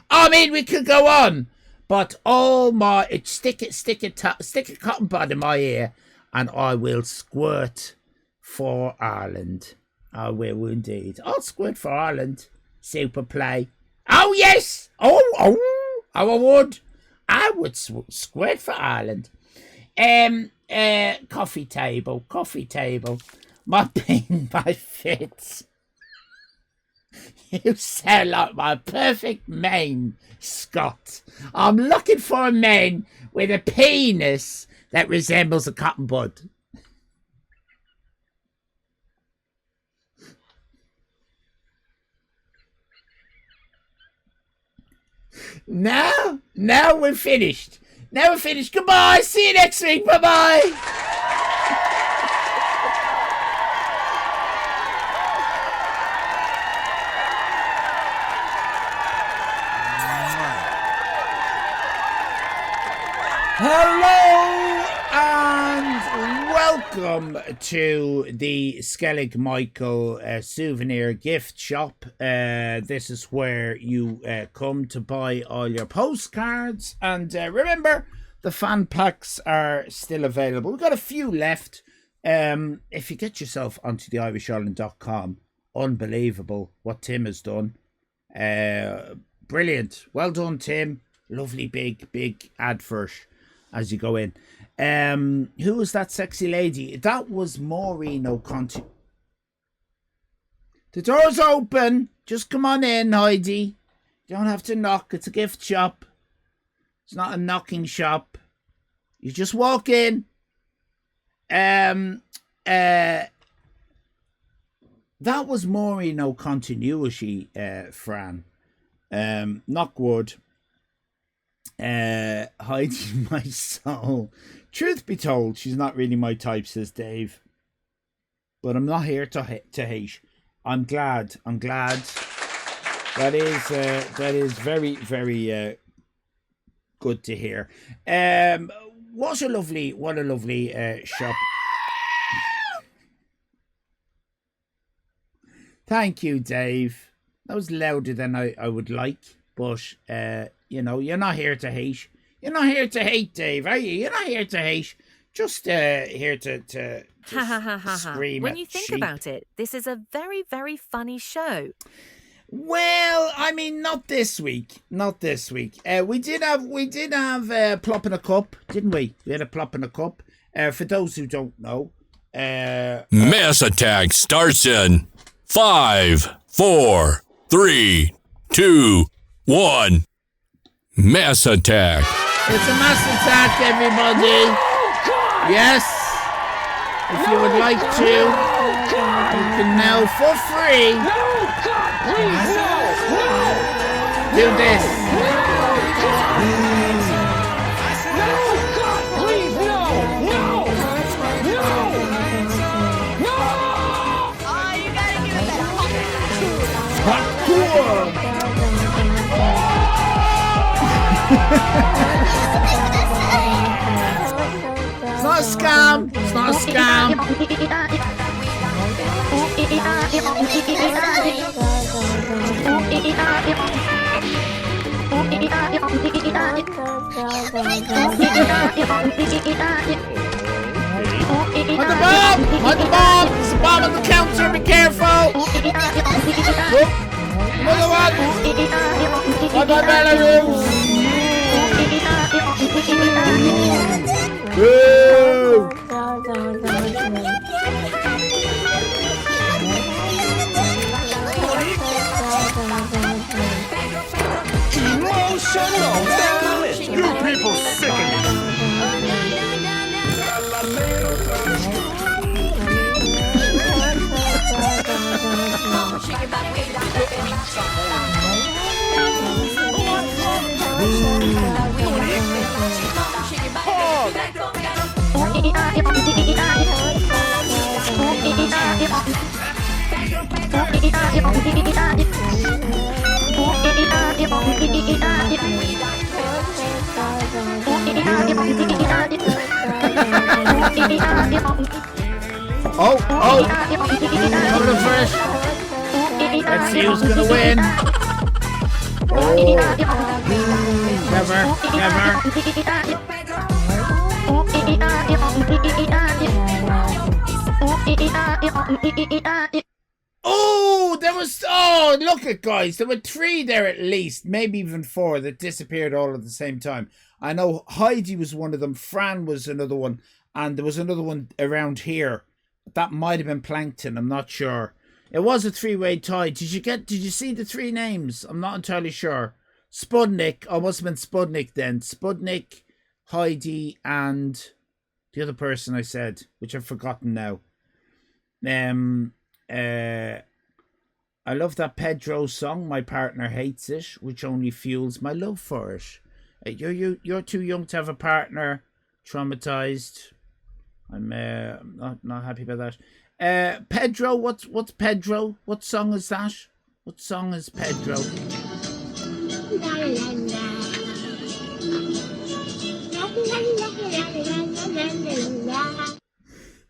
I mean, we could go on, but stick a cotton bud in my ear, and I will squirt for Ireland. I will indeed. I'll squirt for Ireland. Super play. Oh yes. I would squirt for Ireland. Coffee table. My pain, my fits. You sound like my perfect man, Scott. I'm looking for a man with a penis that resembles a cotton bud. Now we're finished. Now we're finished. Goodbye. See you next week. Bye-bye. Hello and welcome to the Skellig Michael souvenir gift shop. This is where you come to buy all your postcards, and remember, the fan packs are still available. We've got a few left. If you get yourself onto the irishisland.com, unbelievable what Tim has done. Brilliant. Well done, Tim. Lovely big advert as you go in. Who was that sexy lady? That was Maureen O'Conti. The door's open. Just come on in, Heidi. You don't have to knock. It's a gift shop. It's not a knocking shop. You just walk in. That was Maureen O'Continuity, Fran. Knock wood. Hiding my soul. Truth be told, she's not really my type, says Dave. But I'm not here to hate. I'm glad. That is very good to hear. What a lovely shop. Thank you, Dave. That was louder than I would like, but you know, you're not here to hate. You're not here to hate, Dave, are you? You're not here to hate. Just here to scream. When you think about it, this is a very, very funny show. Well, I mean, not this week. We did have Plop in a Cup, didn't we? We had a Plop in a Cup. For those who don't know, Mass attack starts in 5, 4, 3, 2, 1. Mass attack. It's a mass attack, everybody. Yes. If you would like to, you can now, for free, do this. It's not a scam. It's not a scam. On the bomb! On the bomb! There's a bomb on the counter. Be careful. Whoop. Another one. On my Belarus. Woo! Emotional damage. You people sicken me. Coming first. Let's see who's gonna win. Oh, Oh, there was. Oh, look at guys. There were 3 there at least, maybe even 4 that disappeared all at the same time. I know Heidi was one of them. Fran was another one, and there was another one around here. That might have been Plankton. I'm not sure. It was a 3-way tie. Did you see the 3 names? I'm not entirely sure. Spudnik. Oh, must have been Spudnik then. Spudnik, Heidi, and the other person I said, which I've forgotten now. I love that Pedro song. My partner hates it, which only fuels my love for it. You're too young to have a partner. Traumatized. I'm not happy about that. Pedro, what's Pedro? What song is that? What song is Pedro?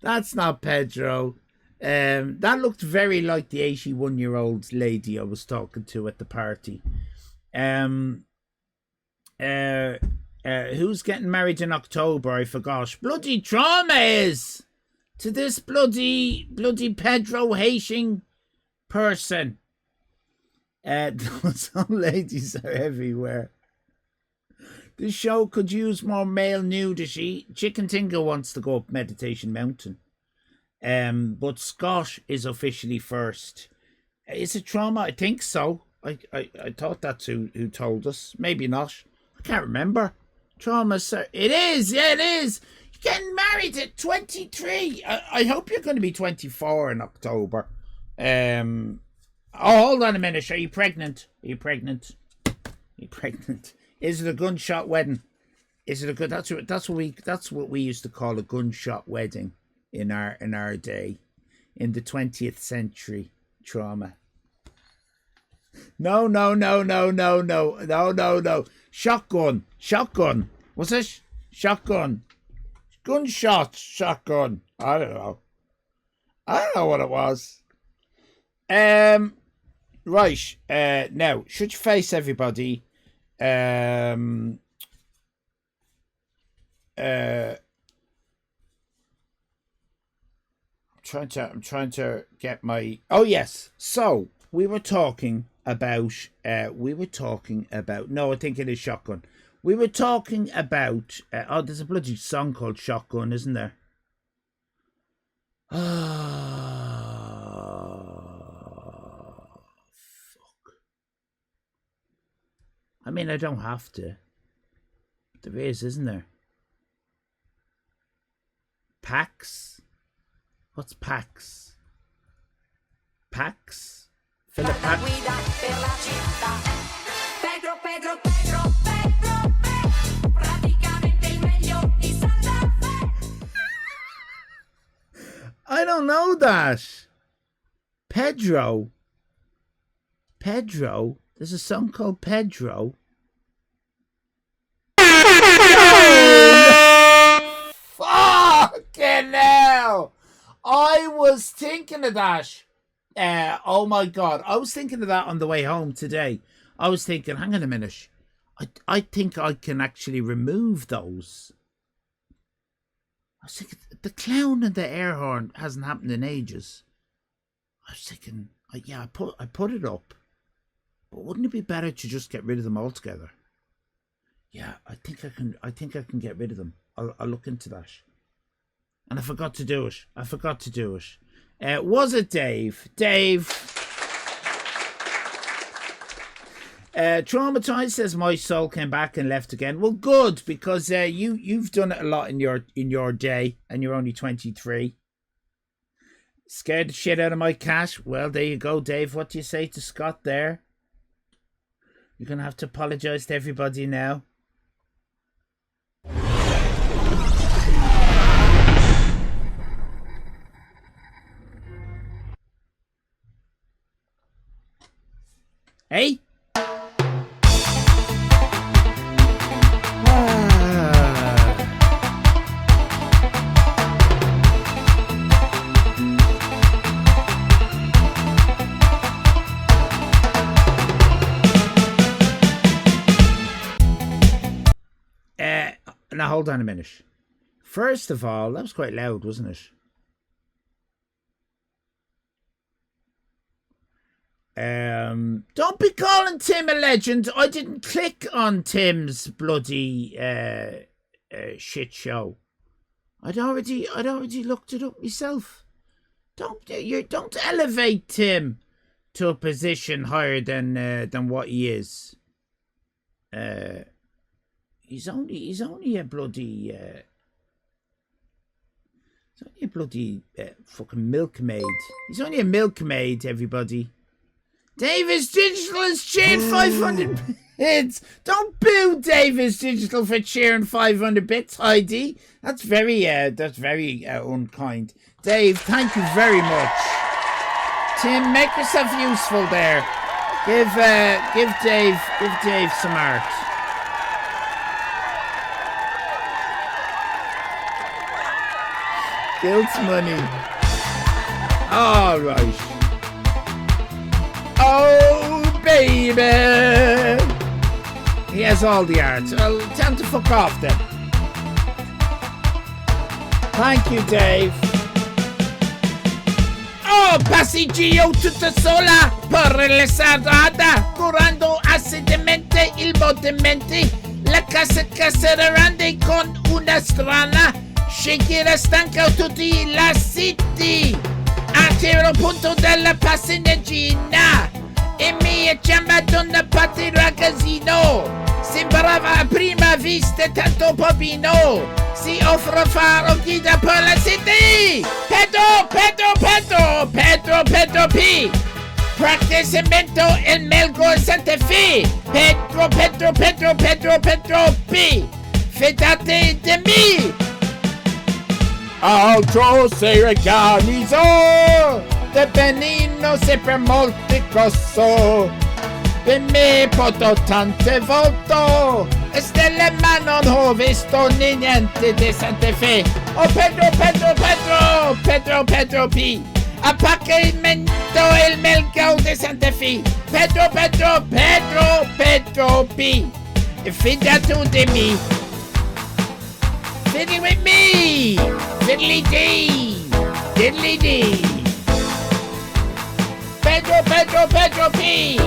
That's not Pedro. That looked very like the 81-year-old lady I was talking to at the party. Who's getting married in October? I forgot. Bloody trauma is to this bloody Pedro hating person. Those old ladies are everywhere. This show could use more male nudity. Chicken Tinga wants to go up Meditation Mountain. But Scott is officially first. Is it trauma? I think so. I thought that's who told us. Maybe not. I can't remember. Trauma, sir. It is. Yeah, it is. You're getting married at 23. I hope you're going to be 24 in October. Oh, hold on a minute. Are you pregnant? Are you pregnant? Is it a gunshot wedding? Is it a good? That's what we used to call a gunshot wedding in our day, in the 20th century. Trauma. No. Shotgun. What's this? Shotgun. Gunshot. Shotgun. I don't know what it was. Right. Now, should you face everybody? I'm trying to get my. Oh yes. So we were talking about. No, I think it is Shotgun. We were talking about. There's a bloody song called Shotgun, isn't there? Fuck. I mean, I don't have to. But there is, isn't there? Pax? What's Pax? Pax? Philip Pax? I don't know that. Pedro? There's a song called Pedro. Fucking hell! I was thinking of that. Oh my God. I was thinking of that on the way home today. I was thinking, hang on a minute. I think I can actually remove those. I was thinking, the clown and the air horn hasn't happened in ages. I was thinking, yeah, I put it up. But wouldn't it be better to just get rid of them altogether? Yeah, I think I can get rid of them. I'll look into that. And I forgot to do it. Was it Dave? Traumatized says my soul came back and left again. Well, good, because you've done it a lot in your day, and you're only 23. Scared the shit out of my cat. Well, there you go, Dave. What do you say to Scott there? You're gonna have to apologize to everybody now. Hey? Now hold on a minute. First of all, that was quite loud, wasn't it? Don't be calling Tim a legend. I didn't click on Tim's bloody shit show. I'd already looked it up myself. Don't elevate Tim to a position higher than what he is. He's only a bloody fucking milkmaid. He's only a milkmaid, everybody. Davis Digital has cheered 500 bits. Don't boo Davis Digital for cheering 500 bits, Heidi. That's very unkind. Dave, thank you very much. Tim, make yourself useful there. Give Dave some art. Guilt's money. All right. Oh, baby. He has all the art. I'll tell him to fuck off then. Thank you, Dave. Oh, passeggio tutta sola per la strada, curando assiduamente il movimento. La casa grande con una strana, sceglie stanca tutti la city. Arrivo al punto della passeggina e mi chiama donna patti ragazzino. Sembrava a prima vista tanto popino. Si offre fare guida per la city. Pedro P. Practicamento il Melgo Santa Fe. Pedro P. Fidate di me. Altro si organizzò. De Benino sempre molto grosso. Per me poto tante volte. Stelle ma non ho visto niente di Santa Fe. Oh Pedro P. Appaccamento il Melgo di Santa Fe. Pedro P. Fidato di me. Fiddly with me. Fiddly dee. Pedro P.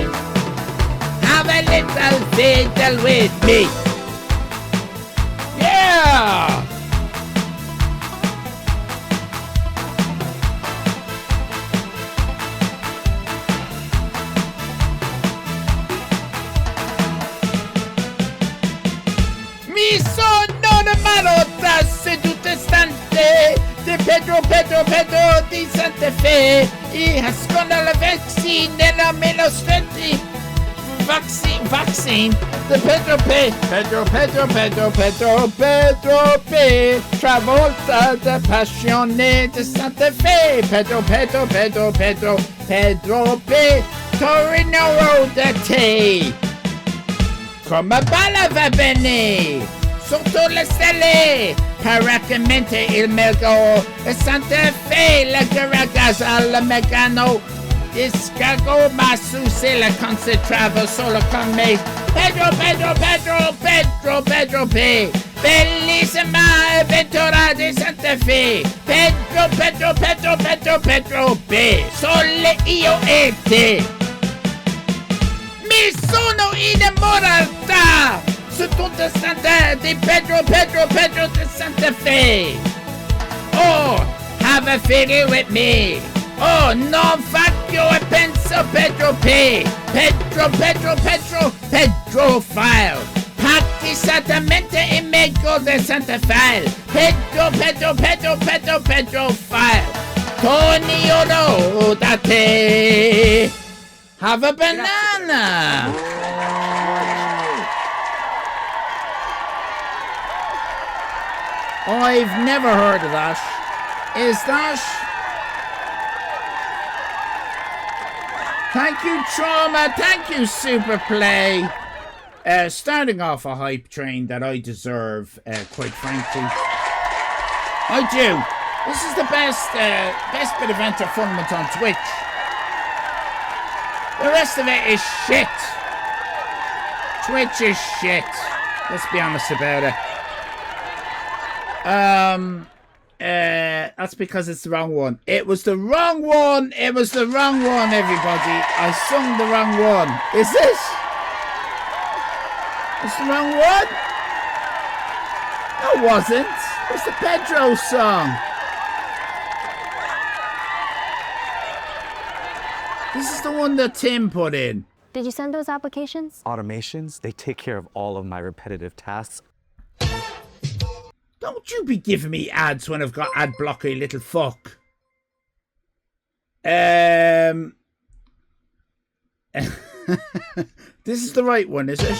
Have a little fiddle with me. Yeah! Mi sono un'amaro seduta stante di Pedro di Santa Fe. I asconda la vaccine nella meno stretti. Vaccine. The Pedro P. Travolta the passione di Santa Fe. Pedro P. Torino Road a te. Come balla va bene. Sotto le stelle. Paracamente il Melgo e Santa Fe. La Extravaganza al Megano. Discargo ma su se la concentravo solo con me. Pedro P. Bellissima avventura di Santa Fe. Pedro P. Sole io e te. Mi sono innamorata su tutta Santa di Pedro di Santa Fe. Oh, have a figure with me. Oh, non faccio e penso Pedro P. Pedro File. Pratistatamente in Melgo de Santa Fe. Pedro File. Tony Oro da te. Have a banana. I've never heard of that. Is that... Thank you, Trauma. Thank you, Superplay. Starting off a hype train that I deserve, quite frankly. I do. This is the best bit of entertainment on Twitch. The rest of it is shit. Twitch is shit. Let's be honest about it. That's because it's the wrong one. It was the wrong one, everybody. I sung the wrong one. Is it? It's the wrong one? No, it wasn't. It's the Pedro song. This is the one that Tim put in. Did you send those applications? Automations, they take care of all of my repetitive tasks. Don't you be giving me ads when I've got ad blocker, you little fuck. This is the right one, is it?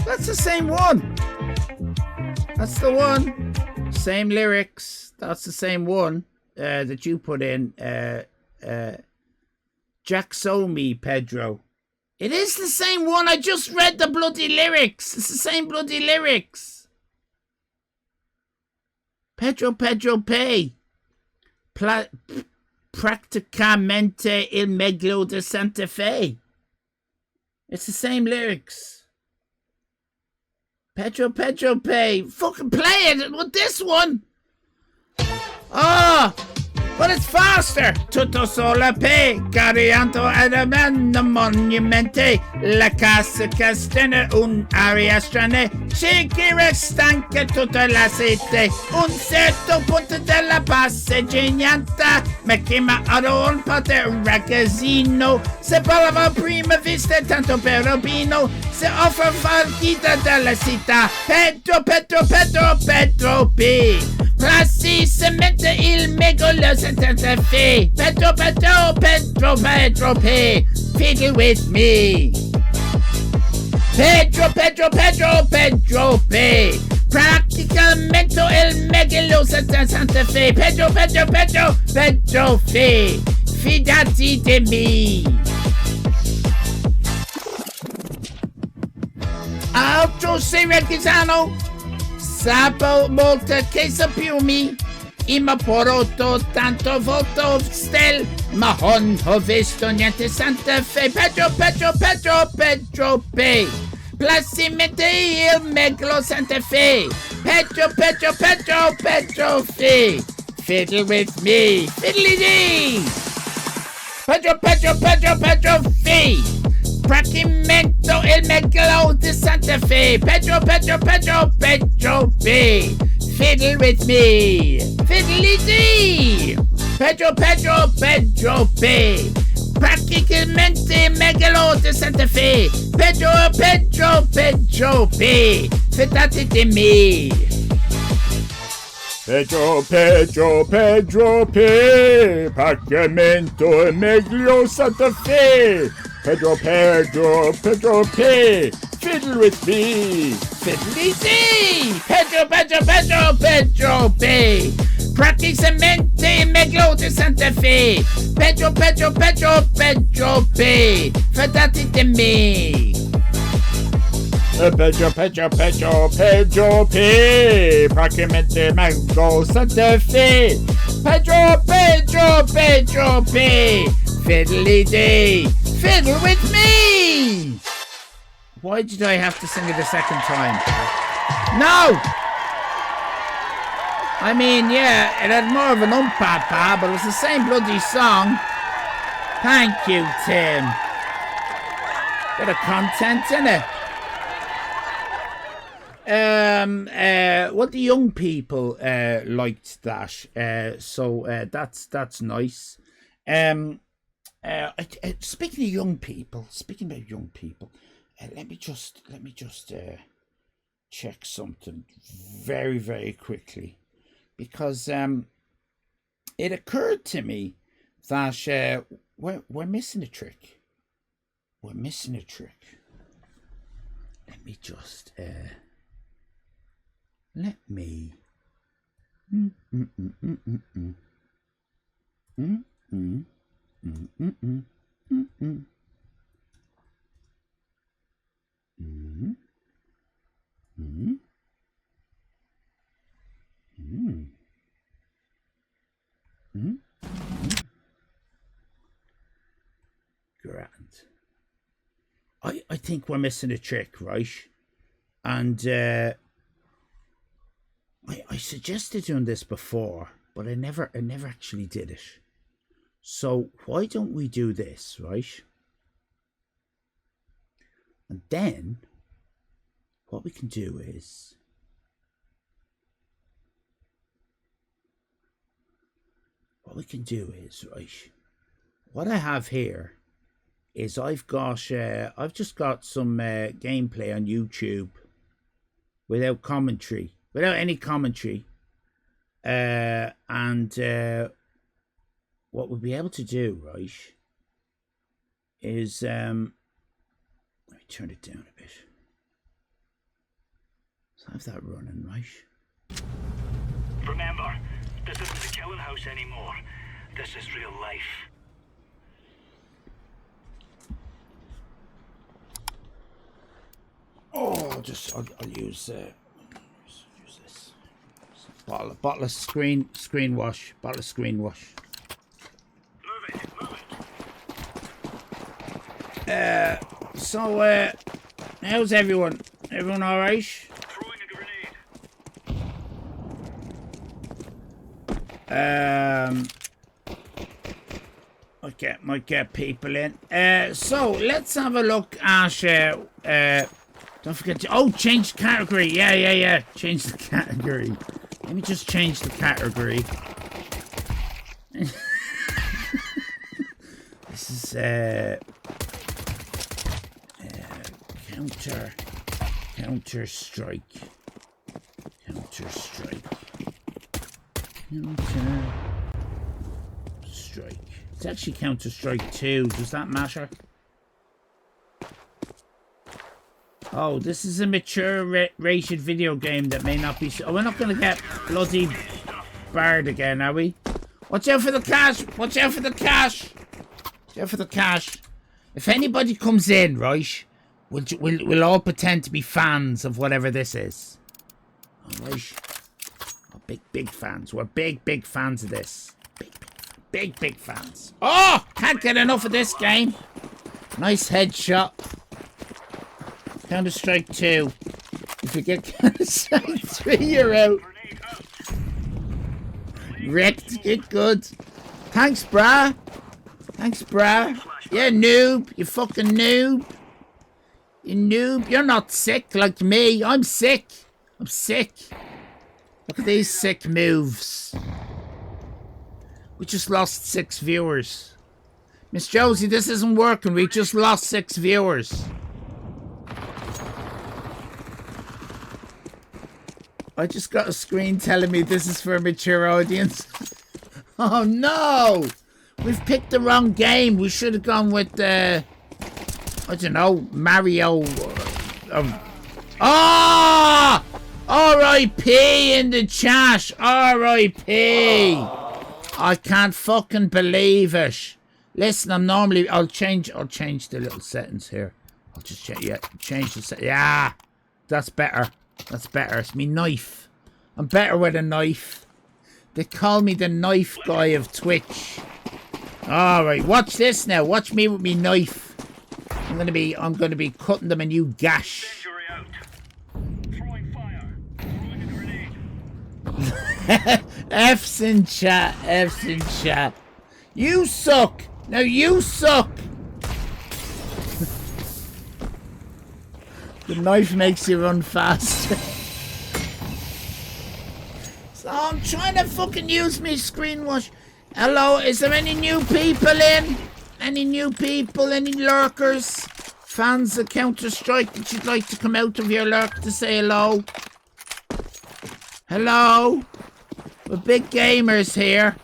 That's the same one. That's the one. Same lyrics. That's the same one that you put in. Jack Somi, Pedro. It is the same one. I just read the bloody lyrics. It's the same bloody lyrics. Pedro Pay. Practicamente il Meglo de Santa Fe. It's the same lyrics. Pedro Pay. Fucking play it with this one. Ah! But it's faster! Tutto solo pe, carianto adamando monumente, la casa castene, un aria strane, Shakira stanca tutta la sete, un certo punto della passeggiata, mi chiama ad un poter ragazzino, se parlava prima vista tanto perobino, se offre farchita della città, Pedro P. Precisamente il megalo Santa Fe. Pedro P. Fiddle with me. Pedro P. Praticamente il megalo Santa Fe. Pedro P. Fidati di me. Altro siracusano. Sapo molto che sappiumi, ma porto tanto voto stel, ma non ho visto niente Santa Fe. Pedro P. Placimente il meglo Santa Fe. Pedro F. Fiddle with me. Fiddly dee. Pedro F. Pracimento il megalo di Santa Fe. Pedro P. Fiddle with me. Fiddly dee. Pedro P. Praticamente il megalo di Santa Fe. Pedro P. Fidati di me. Pedro P. Pagamento e meglio Santa Fe. Pedro P. Fiddle with me. Fiddly dee. Pedro P. Praticamente il megalo di Santa Fe. Pedro P. Fidati di me. Pedro P. Praticamente meglio Santa Fe. Pedro P. Fiddly dee. Fiddle with me. Why did I have to sing it a second time? No! I mean, yeah, it had more of an umpapa, but it was the same bloody song. Thank you, Tim. Bit of content in it. What the young people liked that, so that's nice. Speaking of young people, let me just check something very, very quickly, because it occurred to me that we're missing a trick. Let me just Grand. I think we're missing a trick, right? And I suggested doing this before, but I never actually did it. So why don't we do this, right? And then what we can do is right, what I have here is I've just got some gameplay on YouTube without any commentary, and what we'll be able to do, right, is let me turn it down a bit. Let's have that running, right? Remember, this isn't the killing house anymore. This is real life. Oh, I'll use this bottle of screen wash. Bottle of screen wash. Move it. So how's everyone? Everyone all right? Throwing a grenade. Might get people in. So let's have a look at don't forget to change the category. Yeah. Change the category. Let me just change the category. This is Counter Strike. It's actually Counter Strike 2. Does that matter? Oh, this is a mature rated video game that may not be... Oh, we're not going to get bloody barred again, are we? Watch out for the cash! Watch out for the cash! Watch out for the cash. If anybody comes in, right, we'll all pretend to be fans of whatever this is. All right? Oh, big fans. We're big fans of this. Big fans. Oh! Can't get enough of this game. Nice headshot. Counter-Strike 2. If you get Counter-Strike 3, you're out. Wrecked. Get good. Thanks, brah. Yeah, noob. You fucking noob. You noob. You're not sick like me. I'm sick. Look at these sick moves. We just lost 6 viewers. Miss Josie, this isn't working. We just lost 6 viewers. I just got a screen telling me this is for a mature audience. Oh no! We've picked the wrong game. We should have gone with I don't know, Mario. R.I.P. in the chat. R.I.P. I can't fucking believe it. Listen, I'll change the little settings here. I'll just change the set. Yeah, that's better. It's me knife. I'm better with a knife. They call me the knife guy of Twitch. Alright, watch this now. Watch me with me knife. I'm gonna be cutting them a new gash. Throwing fire. Throwing a grenade. F's in chat. You suck. Now you suck. The knife makes you run faster. So I'm trying to fucking use me screen wash. Hello, is there any new people in? Any new people? Any lurkers? Fans of Counter-Strike that you'd like to come out of your lurk to say hello? Hello? We're big gamers here.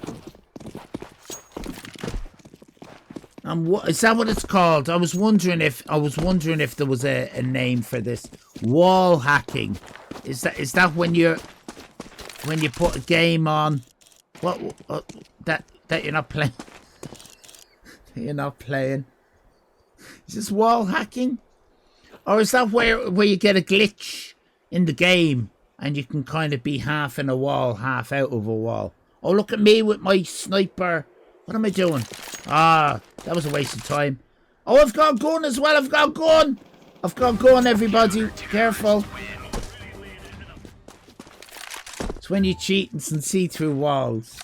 Is that what it's called? I was wondering if there was a name for this. Wall hacking. Is that when you put a game on? What that you're not playing? You're not playing. Is this wall hacking? Or is that where you get a glitch in the game and you can kind of be half in a wall, half out of a wall? Oh, look at me with my sniper. What am I doing? That was a waste of time. Oh, I've got a gun as well. I've got a gun, everybody. Careful. It's when you cheat and see through walls.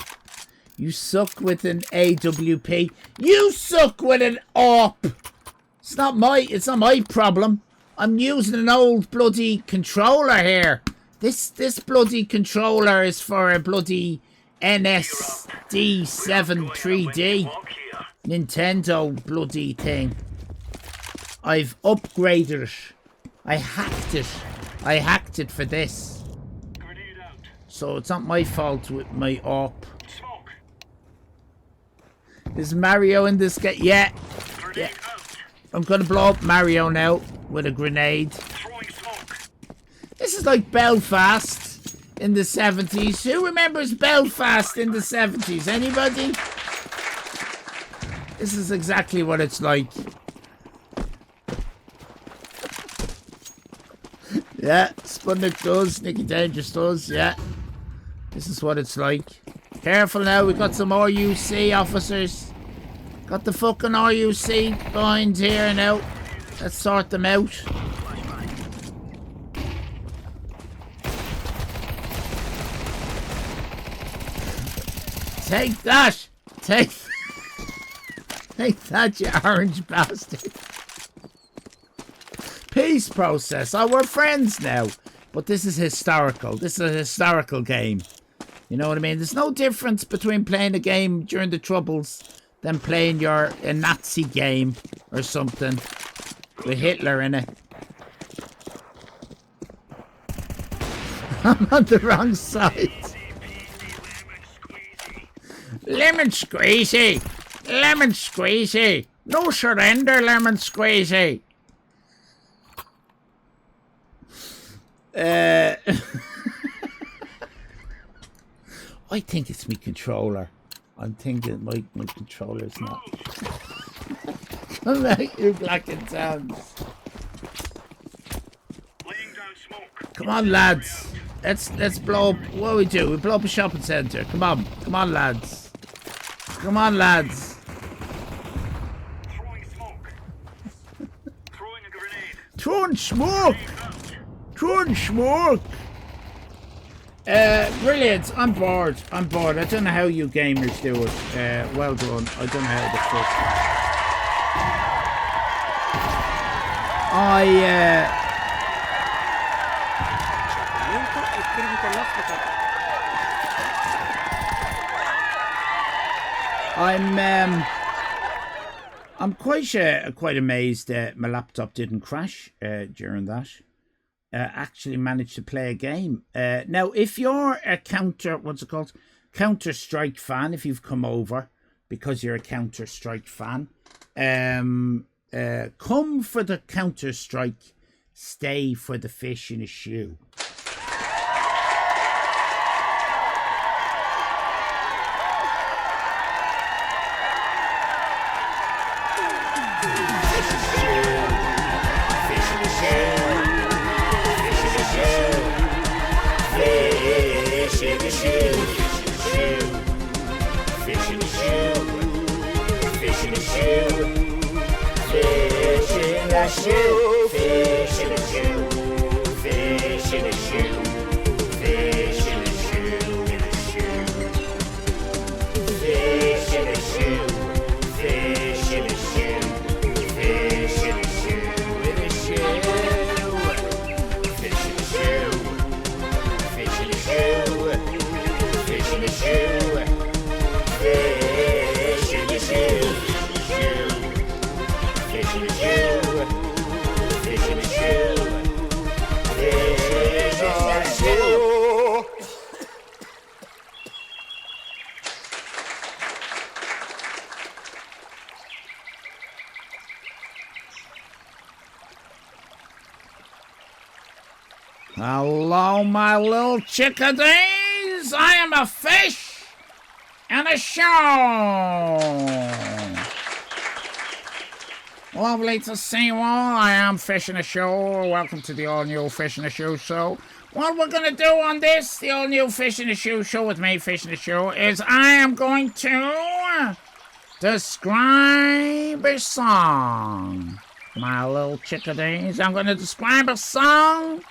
You suck with an AWP. You suck with an AWP. It's not my problem. I'm using an old bloody controller here. This bloody controller is for a bloody NSD7 3D Nintendo bloody thing. I've upgraded it. I hacked it for this. So it's not my fault with my AWP. Is Mario in this game? Yeah. Yeah. I'm gonna blow up Mario now with a grenade. This is like Belfast in the 70s. Who remembers Belfast in the 70s? Anybody? This is exactly what it's like. Yeah, Sputnik does, Nicky Dangerous does, yeah. This is what it's like. Careful now, we got some RUC officers. Got the fucking RUC behind here now. Let's sort them out. Take that! Take that, you orange bastard. Peace process. Oh, we're friends now. But this is historical. This is a historical game. You know what I mean? There's no difference between playing a game during the Troubles than playing a Nazi game or something with Hitler in it. I'm on the wrong side. Lemon squeezy. Lemon squeezy. No surrender, lemon squeezy. I think it's my controller. I'm thinking my controller's not. Come back, you black and tans. Come on, lads. Let's blow up. What do we do? We blow up a shopping centre. Come on, lads. Come on, lads. Throwing smoke. Throwing smoke. Brilliant. I'm bored. I don't know how you gamers do it. Well done. I don't know how the fuck. I'm quite amazed that my laptop didn't crash during that. Actually managed to play a game. Now, if you're a Counter-Strike fan, if you've come over because you're a Counter-Strike fan, come for the Counter-Strike, stay for the fish in a shoe. Hello, my little chickadees. I am a fish and a show. Lovely to see you all. I am Fish and a Show. Welcome to the all-new Fish and a Show show. What we're going to do on this, the all-new Fish and a Show show with me, Fish and a Show, is I am going to describe a song. My little chickadees, I'm going to describe a song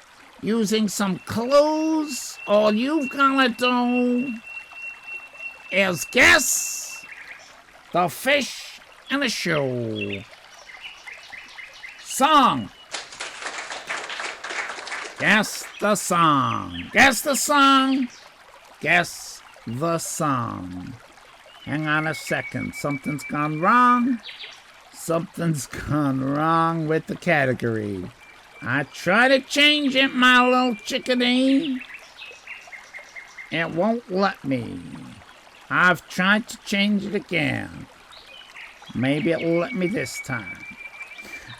using some clues. All you've got to do is guess the Fish and a Show song. Guess the song. Guess the song. Guess the song. Hang on a second. Something's gone wrong. Something's gone wrong with the category. I try to change it, my little chickadee. It won't let me. I've tried to change it again. Maybe it'll let me this time.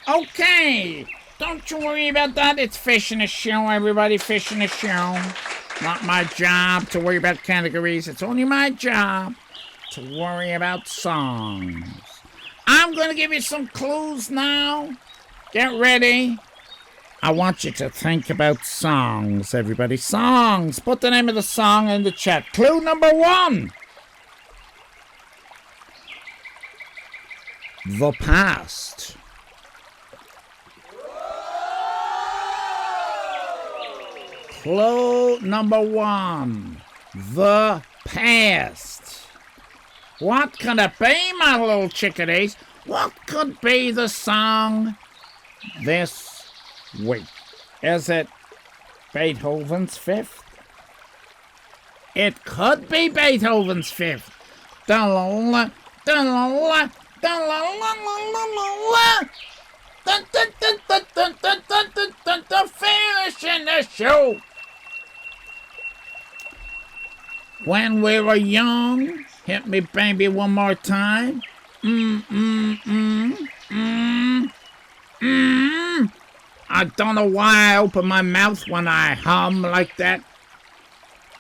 Okay, don't you worry about that. It's Fish in a Show, everybody. Fish in a Show. Not my job to worry about categories. It's only my job to worry about songs. I'm going to give you some clues now. Get ready. I want you to think about songs, everybody. Songs. Put the name of the song in the chat. Clue number 1. The past. Clue number 1. The past. What could it be, my little chickadees? What could be the song this week? Is it Beethoven's Fifth? It could be Beethoven's Fifth. Da-la-la, da-la-la, da-la-la-la-la-la-la. Dun-dun-dun-dun-dun-dun-dun-dun-dun. Finish in the show. When we were young, hit me baby one more time. I don't know why I open my mouth when I hum like that.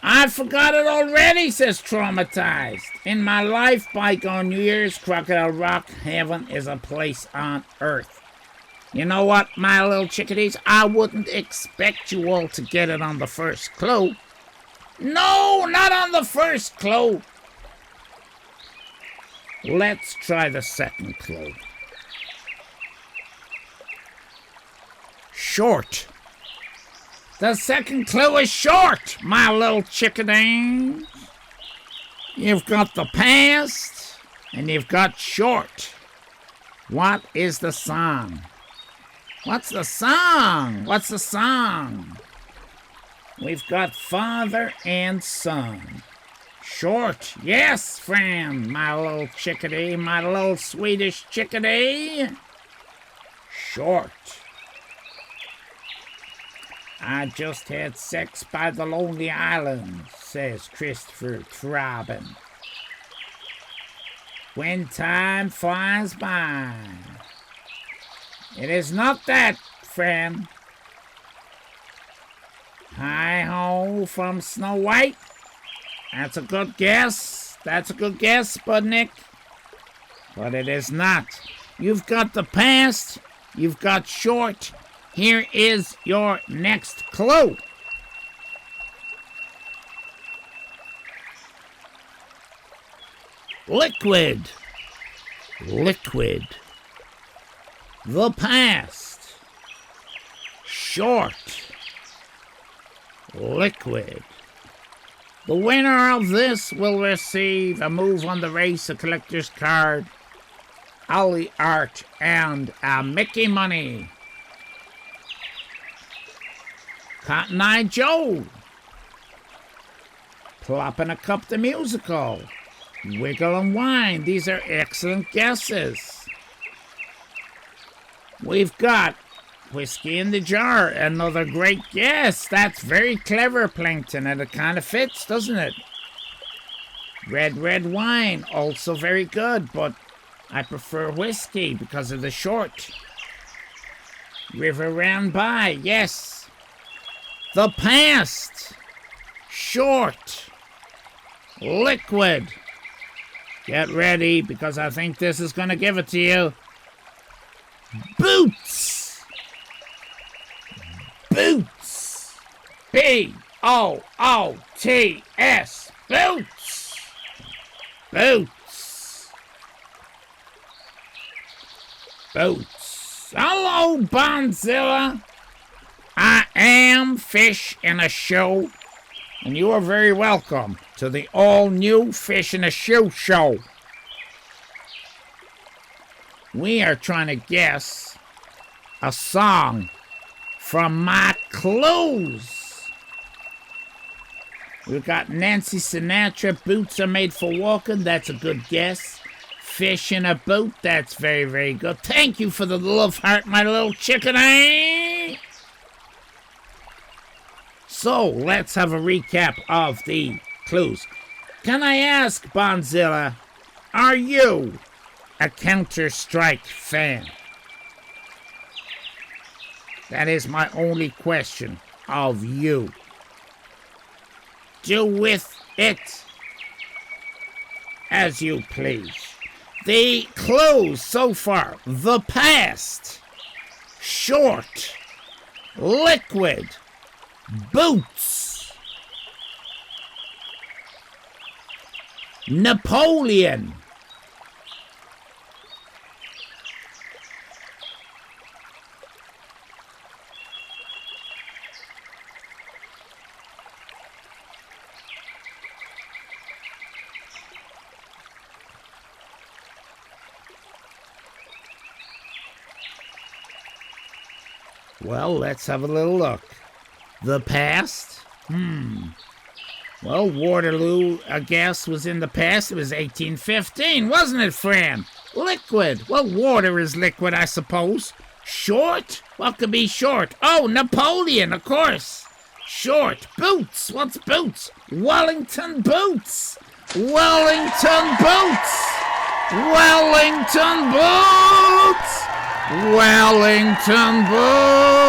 I forgot it already, says Traumatized. In my life, bygone years, Crocodile Rock, heaven is a place on earth. You know what, my little chickadees? I wouldn't expect you all to get it on the first clue. No, not on the first clue. Let's try the second clue. Short. The second clue is short, my little chickadees. You've got the past, and you've got short. What is the song? What's the song? What's the song? We've got father and son. Short. Yes, friend, my little chickadee, my little Swedish chickadee. Short. I just had sex by the lonely island, says Christopher Robin. When time flies by. It is not that, friend. Hi-ho from Snow White. That's a good guess. That's a good guess, Budnick. But it is not. You've got the past. You've got short. Here is your next clue. Liquid. Liquid. The past. Short. Liquid. The winner of this will receive a move on the race, a collector's card, Ollie art, and a Mickey money. Cotton Eye Joe. Plop in a Cup the Musical. Wiggle and Wine. These are excellent guesses. We've got Whiskey in the Jar, another great guess. That's very clever, Plankton, and it kind of fits, doesn't it? Red Wine, also very good, but I prefer whiskey because of the short. River Ran By, yes. The past. Short. Liquid. Get ready, because I think this is going to give it to you. Boots. Boots. B-O-O-T-S. Boots. Boots. Boots. Hello, Bonzilla. I am Fish in a Show, and you are very welcome to the all-new Fish in a Shoe show. We are trying to guess a song from my clues. We've got Nancy Sinatra, Boots Are Made for Walking. That's a good guess. Fish in a Boot. That's very, very good. Thank you for the love heart, my little chickadee. So, let's have a recap of the clues. Can I ask, Bonzilla, are you a Counter-Strike fan? That is my only question of you. Do with it as you please. The clues so far: the past, short, liquid, boots, Napoleon. Well, let's have a little look. The past? Well, Waterloo, I guess, was in the past. It was 1815, wasn't it, Fran? Liquid. Well, water is liquid, I suppose. Short? What could be short? Oh, Napoleon, of course. Short. Boots. What's boots? Wellington boots. Wellington boots. Wellington boots. Wellington boots.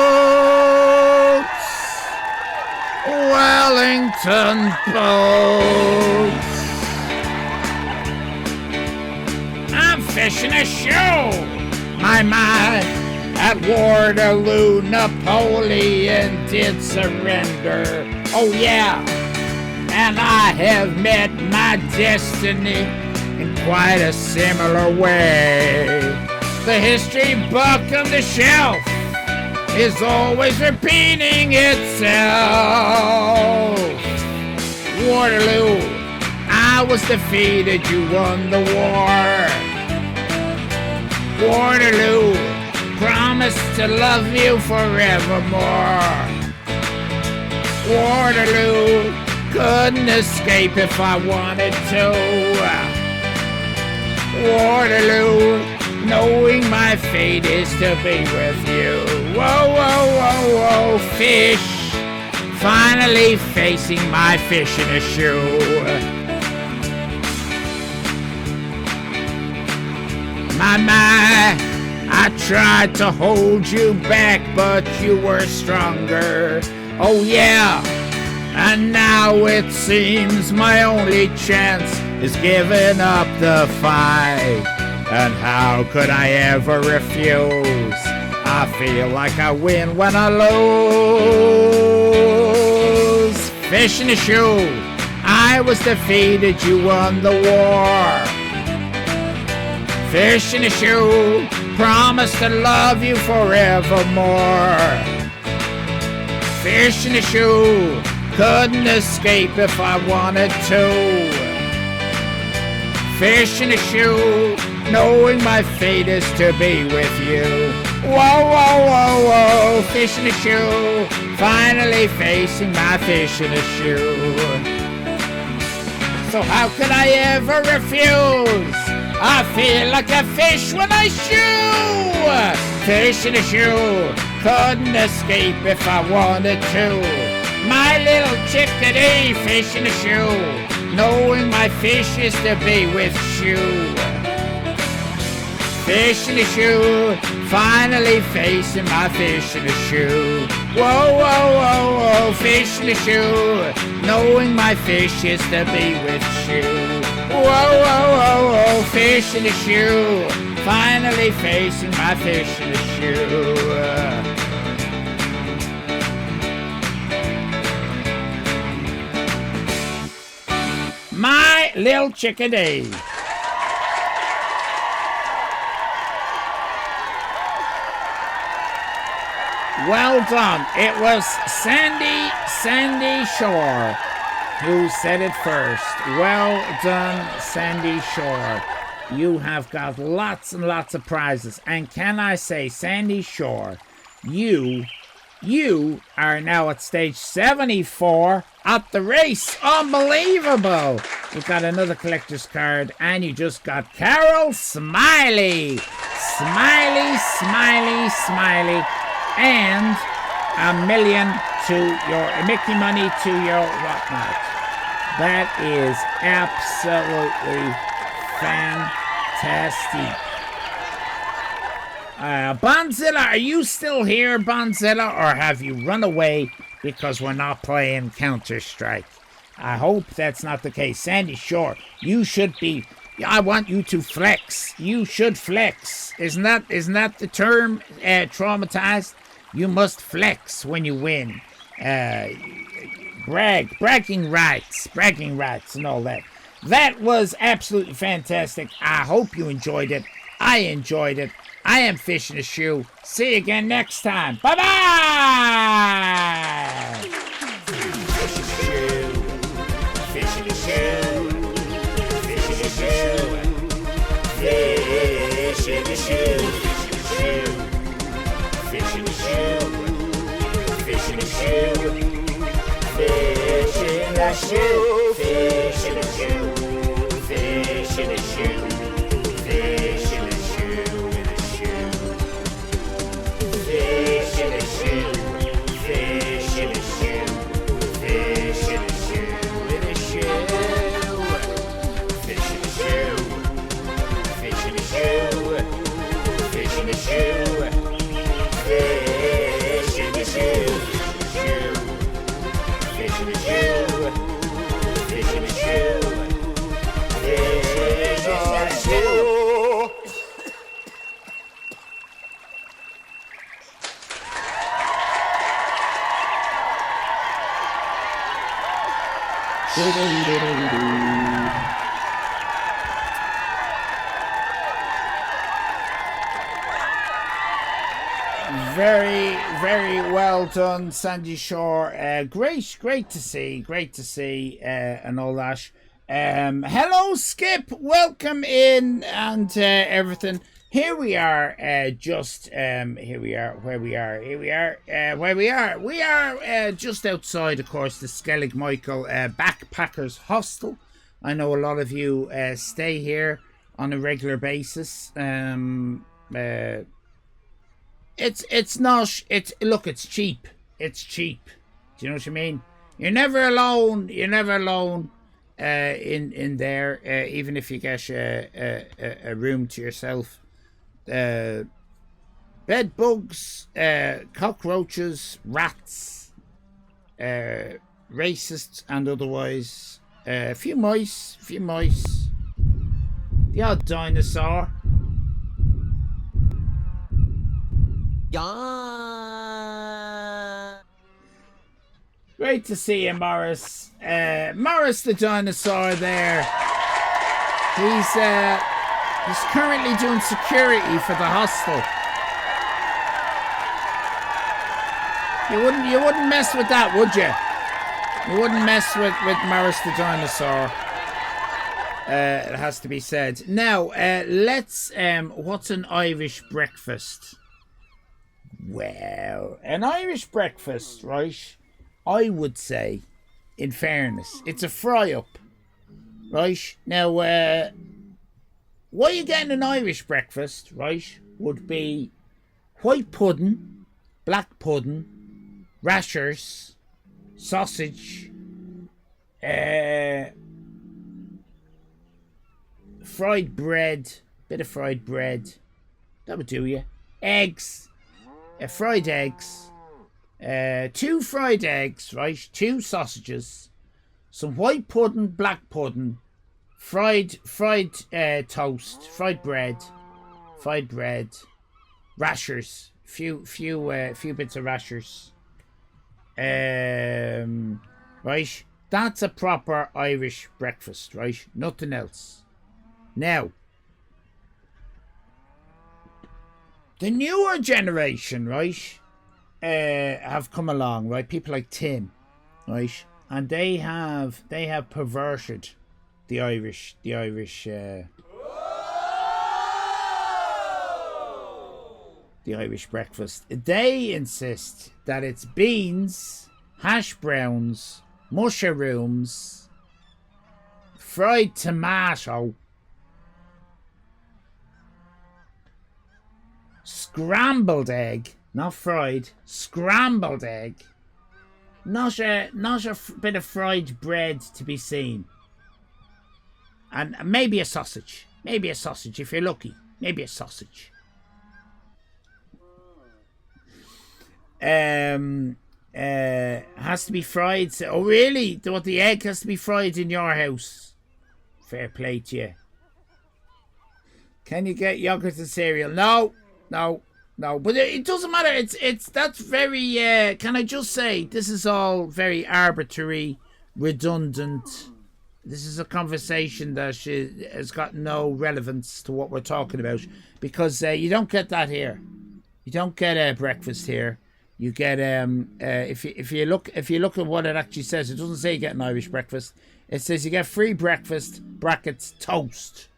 Wellington boots. I'm fishing a show. My, at Waterloo, Napoleon did surrender. Oh yeah, and I have met my destiny in quite a similar way. The history book on the shelf is always repeating itself. Waterloo, I was defeated, you won the war. Waterloo, promised to love you forevermore. Waterloo, couldn't escape if I wanted to. Waterloo, knowing my fate is to be with you. Whoa, whoa, whoa, whoa, fish. Finally facing my fish in a shoe. My, I tried to hold you back, but you were stronger. Oh yeah, and now it seems my only chance is giving up the fight. And how could I ever refuse? I feel like I win when I lose. Fish in a shoe, I was defeated, you won the war. Fish in a shoe, promise to love you forevermore. Fish in a shoe, couldn't escape if I wanted to. Fish in a shoe, knowing my fate is to be with you. Whoa, whoa, whoa, whoa, fish in a shoe, finally facing my fish in a shoe. So how could I ever refuse? I feel like a fish when I shoe. Fish in a shoe, couldn't escape if I wanted to. My little chickadee, fish in a shoe, knowing my fish is to be with you. Fish in a shoe, finally facing my fish in a shoe. Whoa, whoa, whoa, whoa, fish in a shoe, knowing my fish is to be with you. Whoa, whoa, whoa, whoa, fish in a shoe, finally facing my fish in a shoe. My little chickadee. Well done. It was Sandy Shore who said it first. Well done, Sandy Shore. You have got lots and lots of prizes. And can I say, Sandy Shore, you are now at stage 74 at the race. Unbelievable. You've got another collector's card, and you just got Carol Smiley. Smiley, smiley, smiley. And $1 million to your Mickey money to your whatnot. That is absolutely Fantastic. Bonzilla, are you still here, Bonzilla, or have you run away because we're not playing Counter-Strike? I hope that's not the case. Sandy Shore, you should be... I want you to flex. You should flex. Isn't that the term, traumatized? You must flex when you win. Bragging rights and all that. That was absolutely fantastic. I hope you enjoyed it. I enjoyed it. I am Fish in a Shoe. See you again next time. Bye-bye! Fish in a shoe. Fish in a shoe. Fish in a shoe. Fish in a shoe. Fish in a shoe. Fish in a shoe. Fish in a shoe. Fish in a shoe. Fish in a shoe. Fish in a shoe. Fish in a shoe. Fish in a shoe. In a shoe. Fish in a shoe. Fish in a shoe. Fish in a shoe. Fish in a shoe. Fish in a shoe. Fish in a shoe. Fish in a shoe. Very, very well done, Sandy Shore. Great to see, and all that. Hello, Skip. Welcome in and everything. Here we are. We are just outside, of course, the Skellig Michael Backpackers Hostel. I know a lot of you stay here on a regular basis. It's cheap. It's cheap. Do you know what I mean? You're never alone. In there, even if you get a room to yourself. Bed bugs, cockroaches, rats, racists and otherwise. A few mice. The odd dinosaur. Yeah. Great to see you, Morris. Morris the dinosaur there. He's currently doing security for the hostel. You wouldn't mess with that, would you? You wouldn't mess with Morris the dinosaur. It has to be said. Now, let's what's an Irish breakfast? Well, an Irish breakfast, right? I would say, in fairness, it's a fry-up, right? Now, what you get in an Irish breakfast, right, would be white pudding, black pudding, rashers, sausage, fried bread, bit of fried bread, that would do you, eggs, fried eggs, 2 fried eggs, right? 2 sausages, some white pudding, black pudding, fried toast, fried bread, rashers, few bits of rashers. Right? That's a proper Irish breakfast, right? Nothing else. Now, the newer generation, right? Have come along, right? People like Tim, right? And they have perverted the Irish breakfast. They insist that it's beans, hash browns, mushrooms, fried tomato, scrambled egg. Not fried, scrambled egg. Not a bit of fried bread to be seen. And maybe a sausage. Maybe a sausage if you're lucky. Maybe a sausage. Has to be fried. Oh, really? What, the egg has to be fried in your house? Fair play to you. Can you get yogurt and cereal? No. But it doesn't matter. That's very. Can I just say, this is all very arbitrary, redundant. This is a conversation that has got no relevance to what we're talking about, because you don't get that here. You don't get breakfast here. You get if you look at what it actually says, it doesn't say you get an Irish breakfast. It says you get free breakfast brackets toast.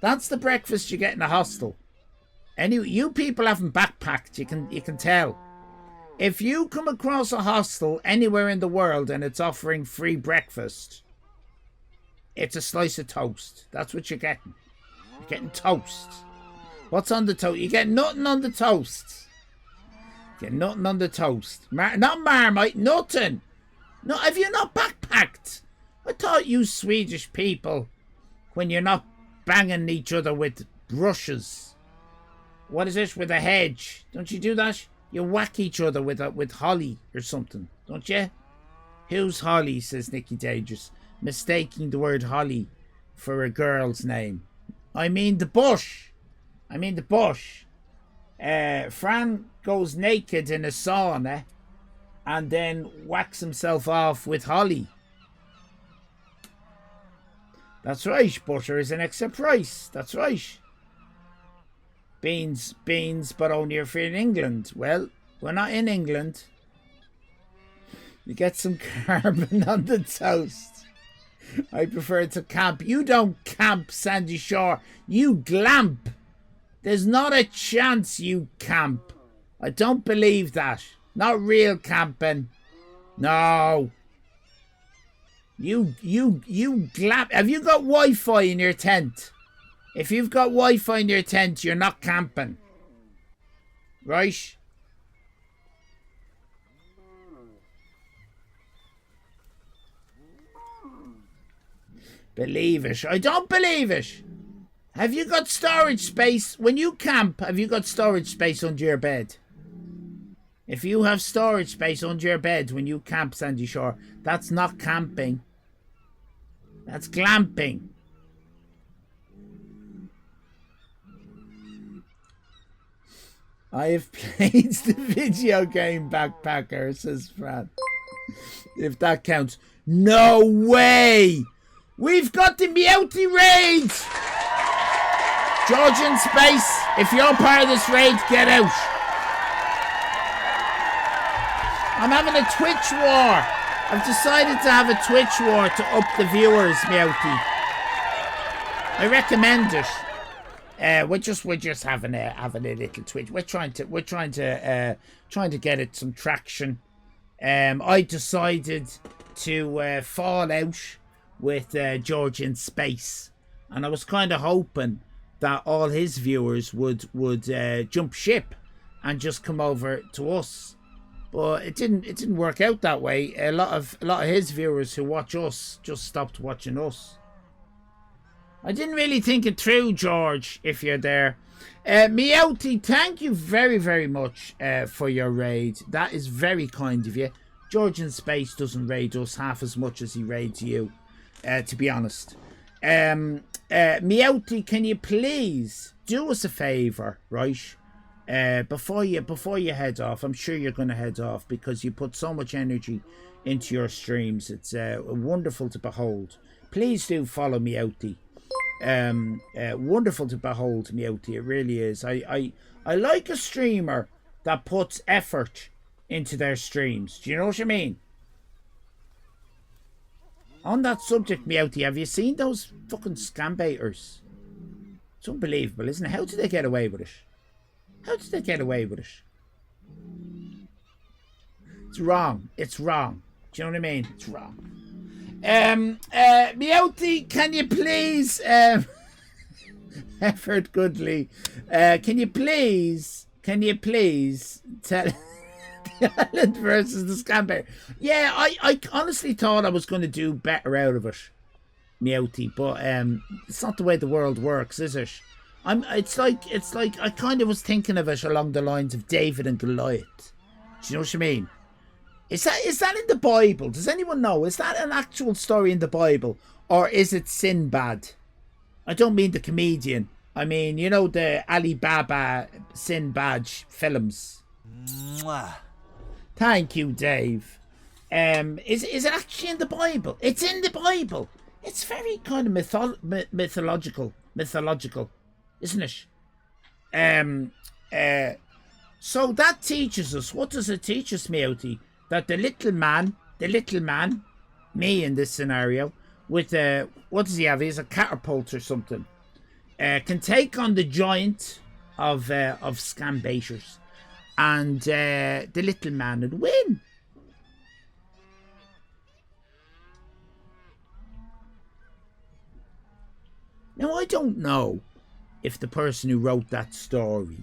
That's the breakfast you get in a hostel. Anyway, you people haven't backpacked. You can tell. If you come across a hostel anywhere in the world and it's offering free breakfast, it's a slice of toast. That's what you're getting. You're getting toast. What's on the toast? You get nothing on the toast. You get nothing on the toast. Not Marmite, nothing. No, have you not backpacked? I thought you Swedish people, when you're not banging each other with brushes. What is this with a hedge? Don't you do that? You whack each other with holly or something, don't you? Who's Holly, says Nicky Dangerous, mistaking the word holly for a girl's name. I mean the bush. Fran goes naked in a sauna and then whacks himself off with holly. That's right, butter is an extra price. That's right. Beans, but only if you're in England. Well, we're not in England. You get some carbon on the toast. I prefer to camp. You don't camp, Sandy Shore. You glamp. There's not a chance you camp. I don't believe that. Not real camping. No. You glamp. Have you got Wi-Fi in your tent? If you've got Wi-Fi in your tent, you're not camping. Right? Believe it. I don't believe it. Have you got storage space? When you camp, have you got storage space under your bed? If you have storage space under your bed when you camp, Sandy Shore, that's not camping. That's glamping. I have played the video game Backpacker, says Fran. If that counts. No way! We've got the Meowty raid! Georgian Space, if you're part of this raid, get out. I'm having a Twitch war. I've decided to have a Twitch war to up the viewers, Meowty. I recommend it. We're just having a little Twitch. We're trying to get it some traction. I decided to fall out with Georgian Space, and I was kind of hoping that all his viewers would jump ship and just come over to us, but it didn't work out that way. A lot of his viewers who watch us just stopped watching us. I didn't really think it through, George, if you're there. Meowty, thank you very, very much for your raid. That is very kind of you. Georgian Space doesn't raid us half as much as he raids you, to be honest. Meowty, can you please do us a favour, right? Before you head off, I'm sure you're going to head off because you put so much energy into your streams. It's wonderful to behold. Please do follow Meowty. Wonderful to behold, Meowty. It really is. I like a streamer that puts effort into their streams. Do you know what I mean? On that subject, Meowty, have you seen those fucking scam baiters? It's unbelievable, isn't it? How did they get away with it? How did they get away with it? It's wrong. It's wrong. Do you know what I mean? It's wrong. Meowty, can you please, Effort Goodley, can you please tell the island versus the scam bear? Yeah, I honestly thought I was going to do better out of it. Meowty, but it's not the way the world works, is it? It's like I kind of was thinking of it along the lines of David and Goliath. Do you know what I mean? Is that in the Bible? Does anyone know? Is that an actual story in the Bible, or is it Sinbad? I don't mean the comedian. I mean, you know, the Alibaba Sinbad films. Mwah. Thank you, Dave. Is it actually in the Bible? It's in the Bible. It's very kind of mythological, isn't it? So that teaches us. What does it teach us, Meowty? That the little man, me in this scenario, with what does he have? He has a catapult or something. Can take on the giant of scambaiters, and the little man would win. Now, I don't know if the person who wrote that story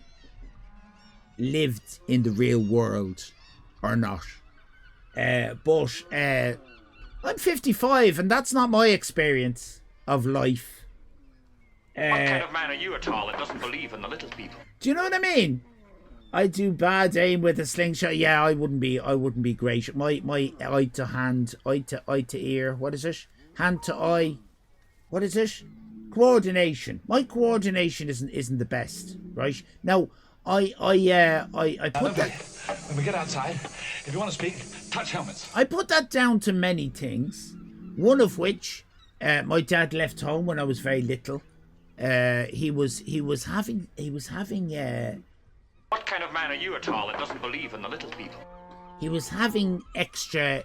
lived in the real world or not. But I'm 55 and that's not my experience of life. What kind of man are you at all that doesn't believe in the little people? Do you know what I mean? I do bad aim with a slingshot. Yeah, I wouldn't be great. My eye to hand, eye to ear. What is it? Hand to eye. What is it? Coordination. My coordination isn't the best, right? Now, I put that. When we get outside, if you want to speak, touch helmets. I put that down to many things. One of which, my dad left home when I was very little. He was having. What kind of man are you at all that doesn't believe in the little people? He was having extra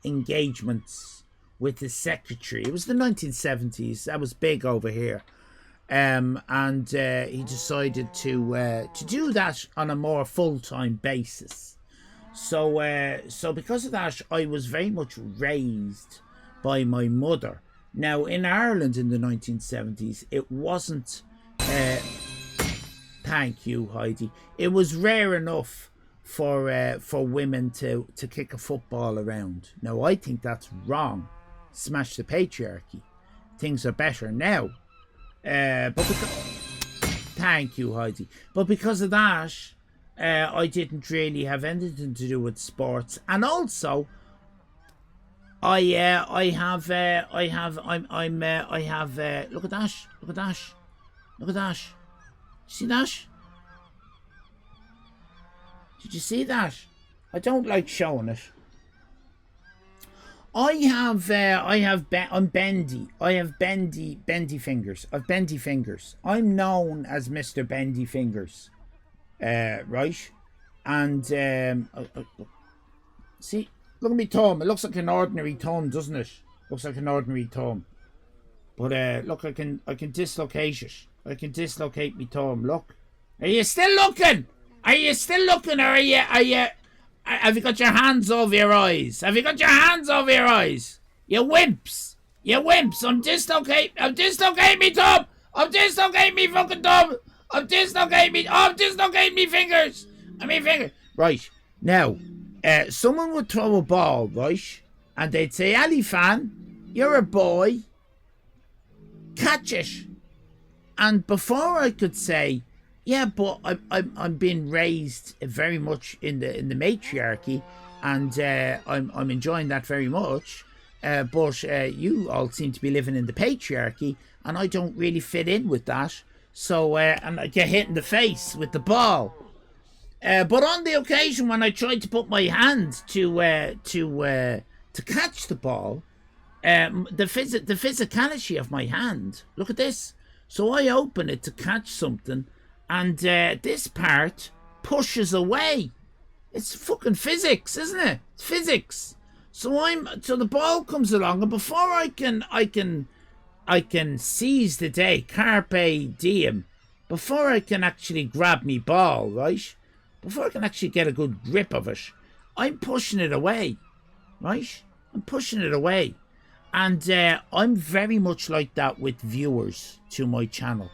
engagements with his secretary. It was the 1970s. That was big over here. And he decided to do that on a more full-time basis. So because of that, I was very much raised by my mother. Now, in Ireland in the 1970s, it wasn't... thank you, Heidi. It was rare enough for women to kick a football around. Now, I think that's wrong. Smash the patriarchy. Things are better now. Thank you, Heidi. But because of that, I didn't really have anything to do with sports. And also, I have. Look at that. Look at that. Look at that. See that? Did you see that? I don't like showing it. I'm bendy. I have bendy fingers. I've bendy fingers. I'm known as Mr. Bendy Fingers. Right? And, see, look at me thumb. It looks like an ordinary thumb, doesn't it? Looks like an ordinary thumb. But, look, I can dislocate it. I can dislocate me thumb, look. Are you still looking? Are you still looking, or are you... Have you got your hands over your eyes? Have you got your hands over your eyes? You wimps! You wimps! I'm dislocating me thumb! I'm dislocating me fucking thumb! I'm dislocating me fingers! Right, now, someone would throw a ball, right? And they'd say, Ali fan, you're a boy. Catch it. And before I could say, yeah, but I'm being raised very much in the matriarchy, and I'm enjoying that very much. But you all seem to be living in the patriarchy, and I don't really fit in with that. So and I get hit in the face with the ball. But on the occasion when I tried to put my hand to catch the ball, the physicality of my hand. Look at this. So I open it to catch something. And this part pushes away. It's fucking physics, isn't it? It's physics. So the ball comes along, and before I can seize the day, carpe diem. Before I can actually grab me ball, right? Before I can actually get a good grip of it, I'm pushing it away, right? I'm pushing it away, and I'm very much like that with viewers to my channel.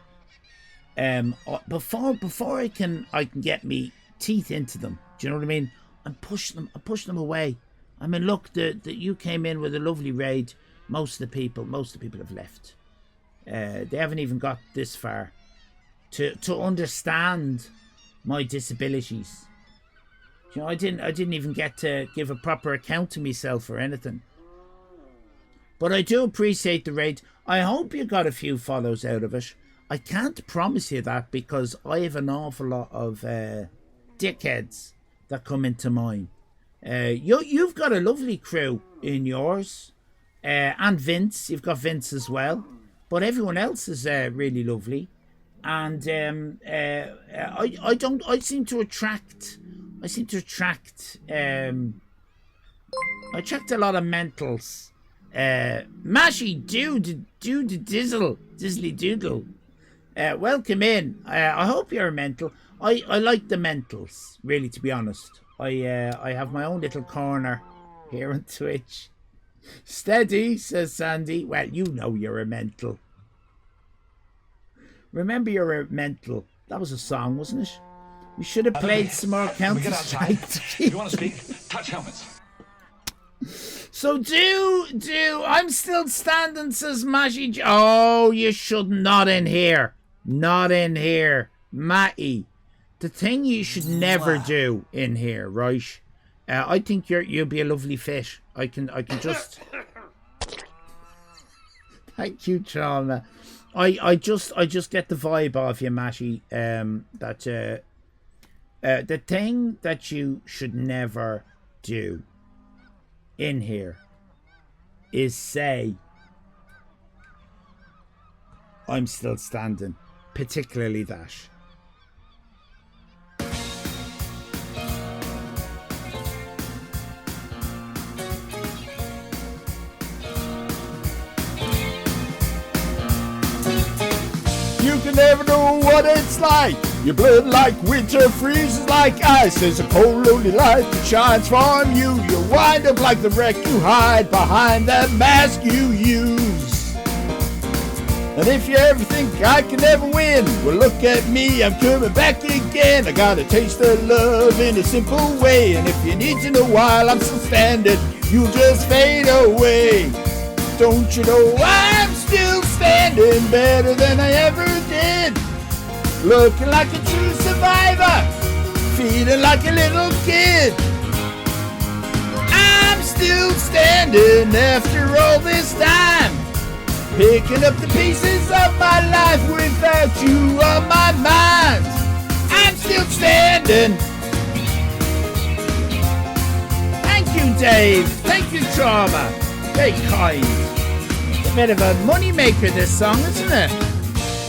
Before I can get me teeth into them, do you know what I mean? I'm pushing them away. I mean, look, that you came in with a lovely raid. Most of the people have left. They haven't even got this far to understand my disabilities. You know, I didn't even get to give a proper account to myself or anything. But I do appreciate the raid. I hope you got a few follows out of it. I can't promise you that because I have an awful lot of dickheads that come into mine. You've got a lovely crew in yours. And Vince, you've got Vince as well. But everyone else is really lovely. And I seem to attract a lot of mentals. Mashy dizzly doodle. Welcome in. I hope you're a mental. I like the mentals, really, to be honest. I have my own little corner here on Twitch. Steady, says Sandy. Well, you know you're a mental. Remember you're a mental. That was a song, wasn't it? We should have played some more Counter-Strike. If you want to speak, touch helmets. So do. I'm still standing, says Mashy. Oh, you should not in here. Not in here. Matty. The thing you should never do in here, right? I think you'll be a lovely fit. I can just... Thank you, Trauma. I just get the vibe off you, Mashy. That the thing that you should never do in here is say, I'm still standing. Particularly that. You can never know what it's like. Your blood like winter freezes like ice. There's a cold, lonely light that shines from you. You wind up like the wreck you hide behind that mask you use. And if you ever think I can never win, well, look at me, I'm coming back again. I got a taste of love in a simple way. And if you need to know why I'm still standing, you'll just fade away. Don't you know I'm still standing better than I ever did? Looking like a true survivor, feeling like a little kid. I'm still standing after all this time, picking up the pieces of my life without you on my mind. I'm still standing. Thank you, Dave. Thank you, Trauma. Very kind. A bit of a money maker, this song, isn't it?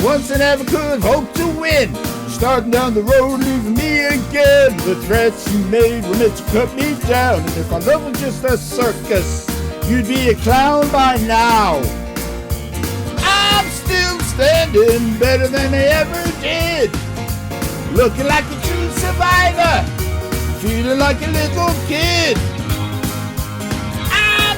Once I never could hope to win. Starting down the road, leaving me again. The threats you made were meant to cut me down. And if our love was just a circus, you'd be a clown by now. I'm still standing better than I ever did. Looking like a true survivor, feeling like a little kid.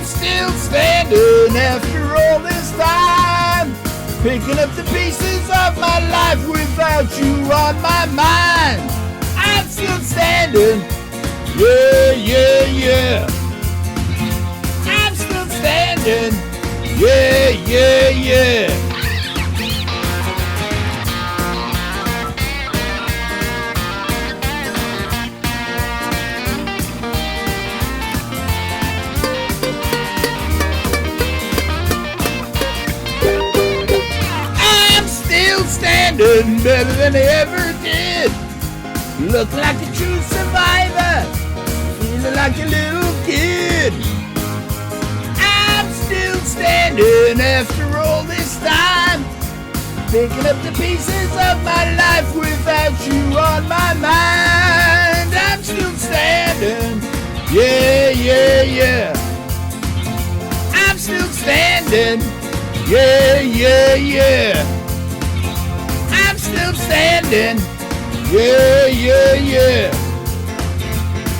Still standing after all this time, picking up the pieces of my life without you on my mind. I'm still standing, yeah. I'm still standing, yeah. Standing better than I ever did. Look like a true survivor, feeling like a little kid. I'm still standing after all this time, picking up the pieces of my life without you on my mind. I'm still standing, yeah. I'm still standing, yeah. I'm still standing, yeah.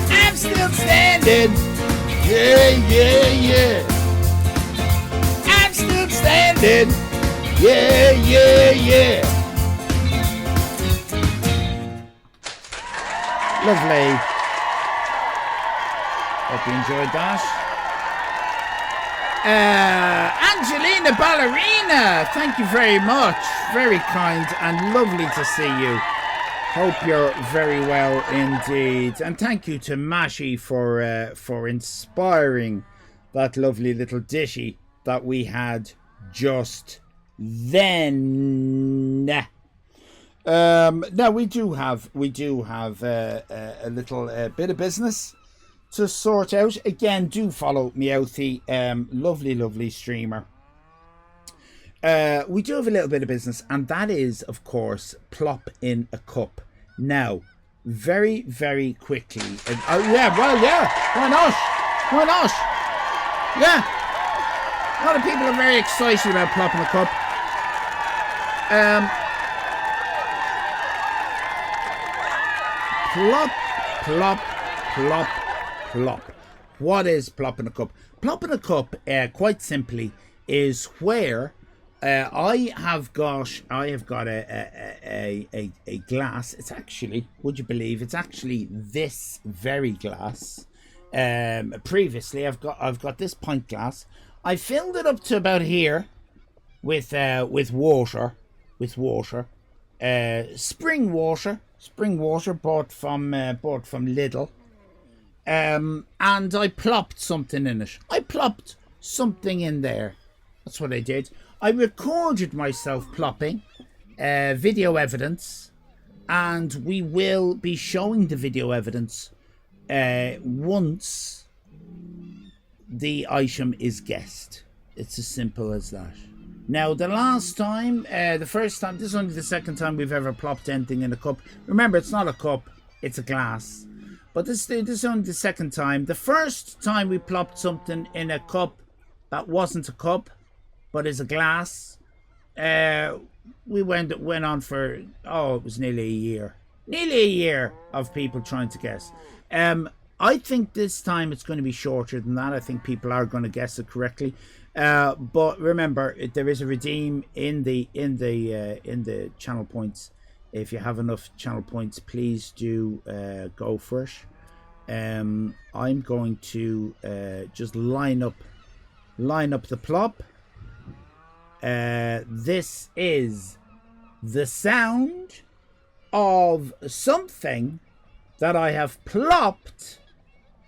I'm still standing, yeah. I'm still standing, yeah. Lovely. Hope you enjoyed that. Angelina Ballerina, thank you very much. Very kind and lovely to see you. Hope you're very well indeed. And thank you to Mashi for inspiring that lovely little ditty that we had just then. Now we do have a little bit of business to sort out. Again, do follow Meowthy, lovely streamer. We do have a little bit of business, and that is, of course, plop in a cup. Now, very quickly. Why not? Yeah, a lot of people are very excited about plopping a cup. Plop. What is plopping a cup? Plopping a cup, quite simply, is where I have got a glass. It's actually, would you believe, it's actually this very glass. Previously, I've got this pint glass. I filled it up to about here with water, spring water bought from Lidl. And I plopped something in it. I plopped something in there. That's what I did. I recorded myself plopping, video evidence, and we will be showing the video evidence once the item is guessed. It's as simple as that. Now, the last time, the first time, this is only the second time we've ever plopped anything in a cup. Remember, it's not a cup, it's a glass. But this is only the second time. The first time we plopped something in a cup that wasn't a cup, but is a glass, we went on for, it was nearly a year. Nearly a year of people trying to guess. I think this time it's going to be shorter than that. I think people are going to guess it correctly. But remember, there is a redeem in the channel points. If you have enough channel points, please do go for it. I'm going to just line up the plop. This is the sound of something that I have plopped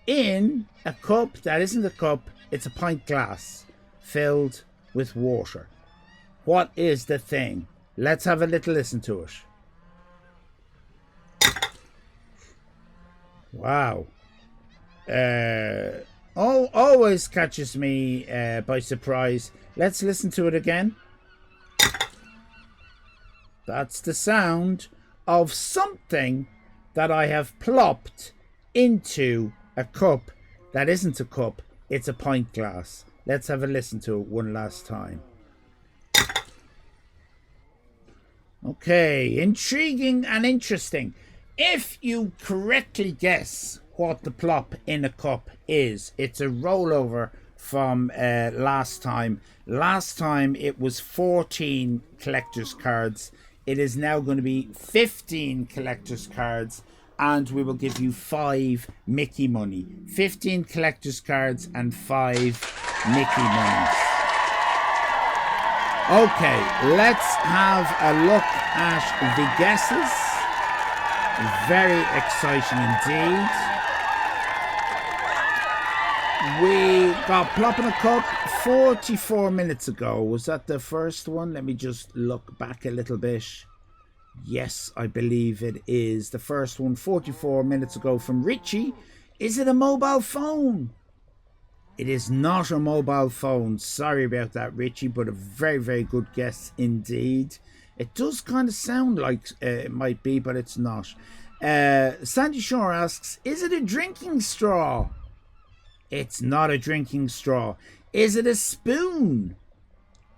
in a cup that isn't a cup. It's a pint glass filled with water. What is the thing? Let's have a little listen to it. Wow. Always catches me by surprise. Let's listen to it again. That's the sound of something that I have plopped into a cup that isn't a cup. It's a pint glass. Let's have a listen to it one last time. Okay, intriguing and interesting. If you correctly guess what the plop in a cup is, it's a rollover from last time. Last time it was 14 collector's cards. It is now going to be 15 collector's cards, and we will give you 5 Mickey money. 15 collector's cards and 5 Mickey monies. Okay, let's have a look at the guesses. Very exciting indeed. We got plop in a cup 44 minutes ago. Was that the first one? Let me just look back a little bit. Yes, I believe it is. The first one 44 minutes ago from Richie. Is it a mobile phone? It is not a mobile phone. Sorry about that, Richie, but a very, very good guess indeed. It does kind of sound like it might be, but it's not. Sandy Shore asks, is it a drinking straw? It's not a drinking straw. Is it a spoon?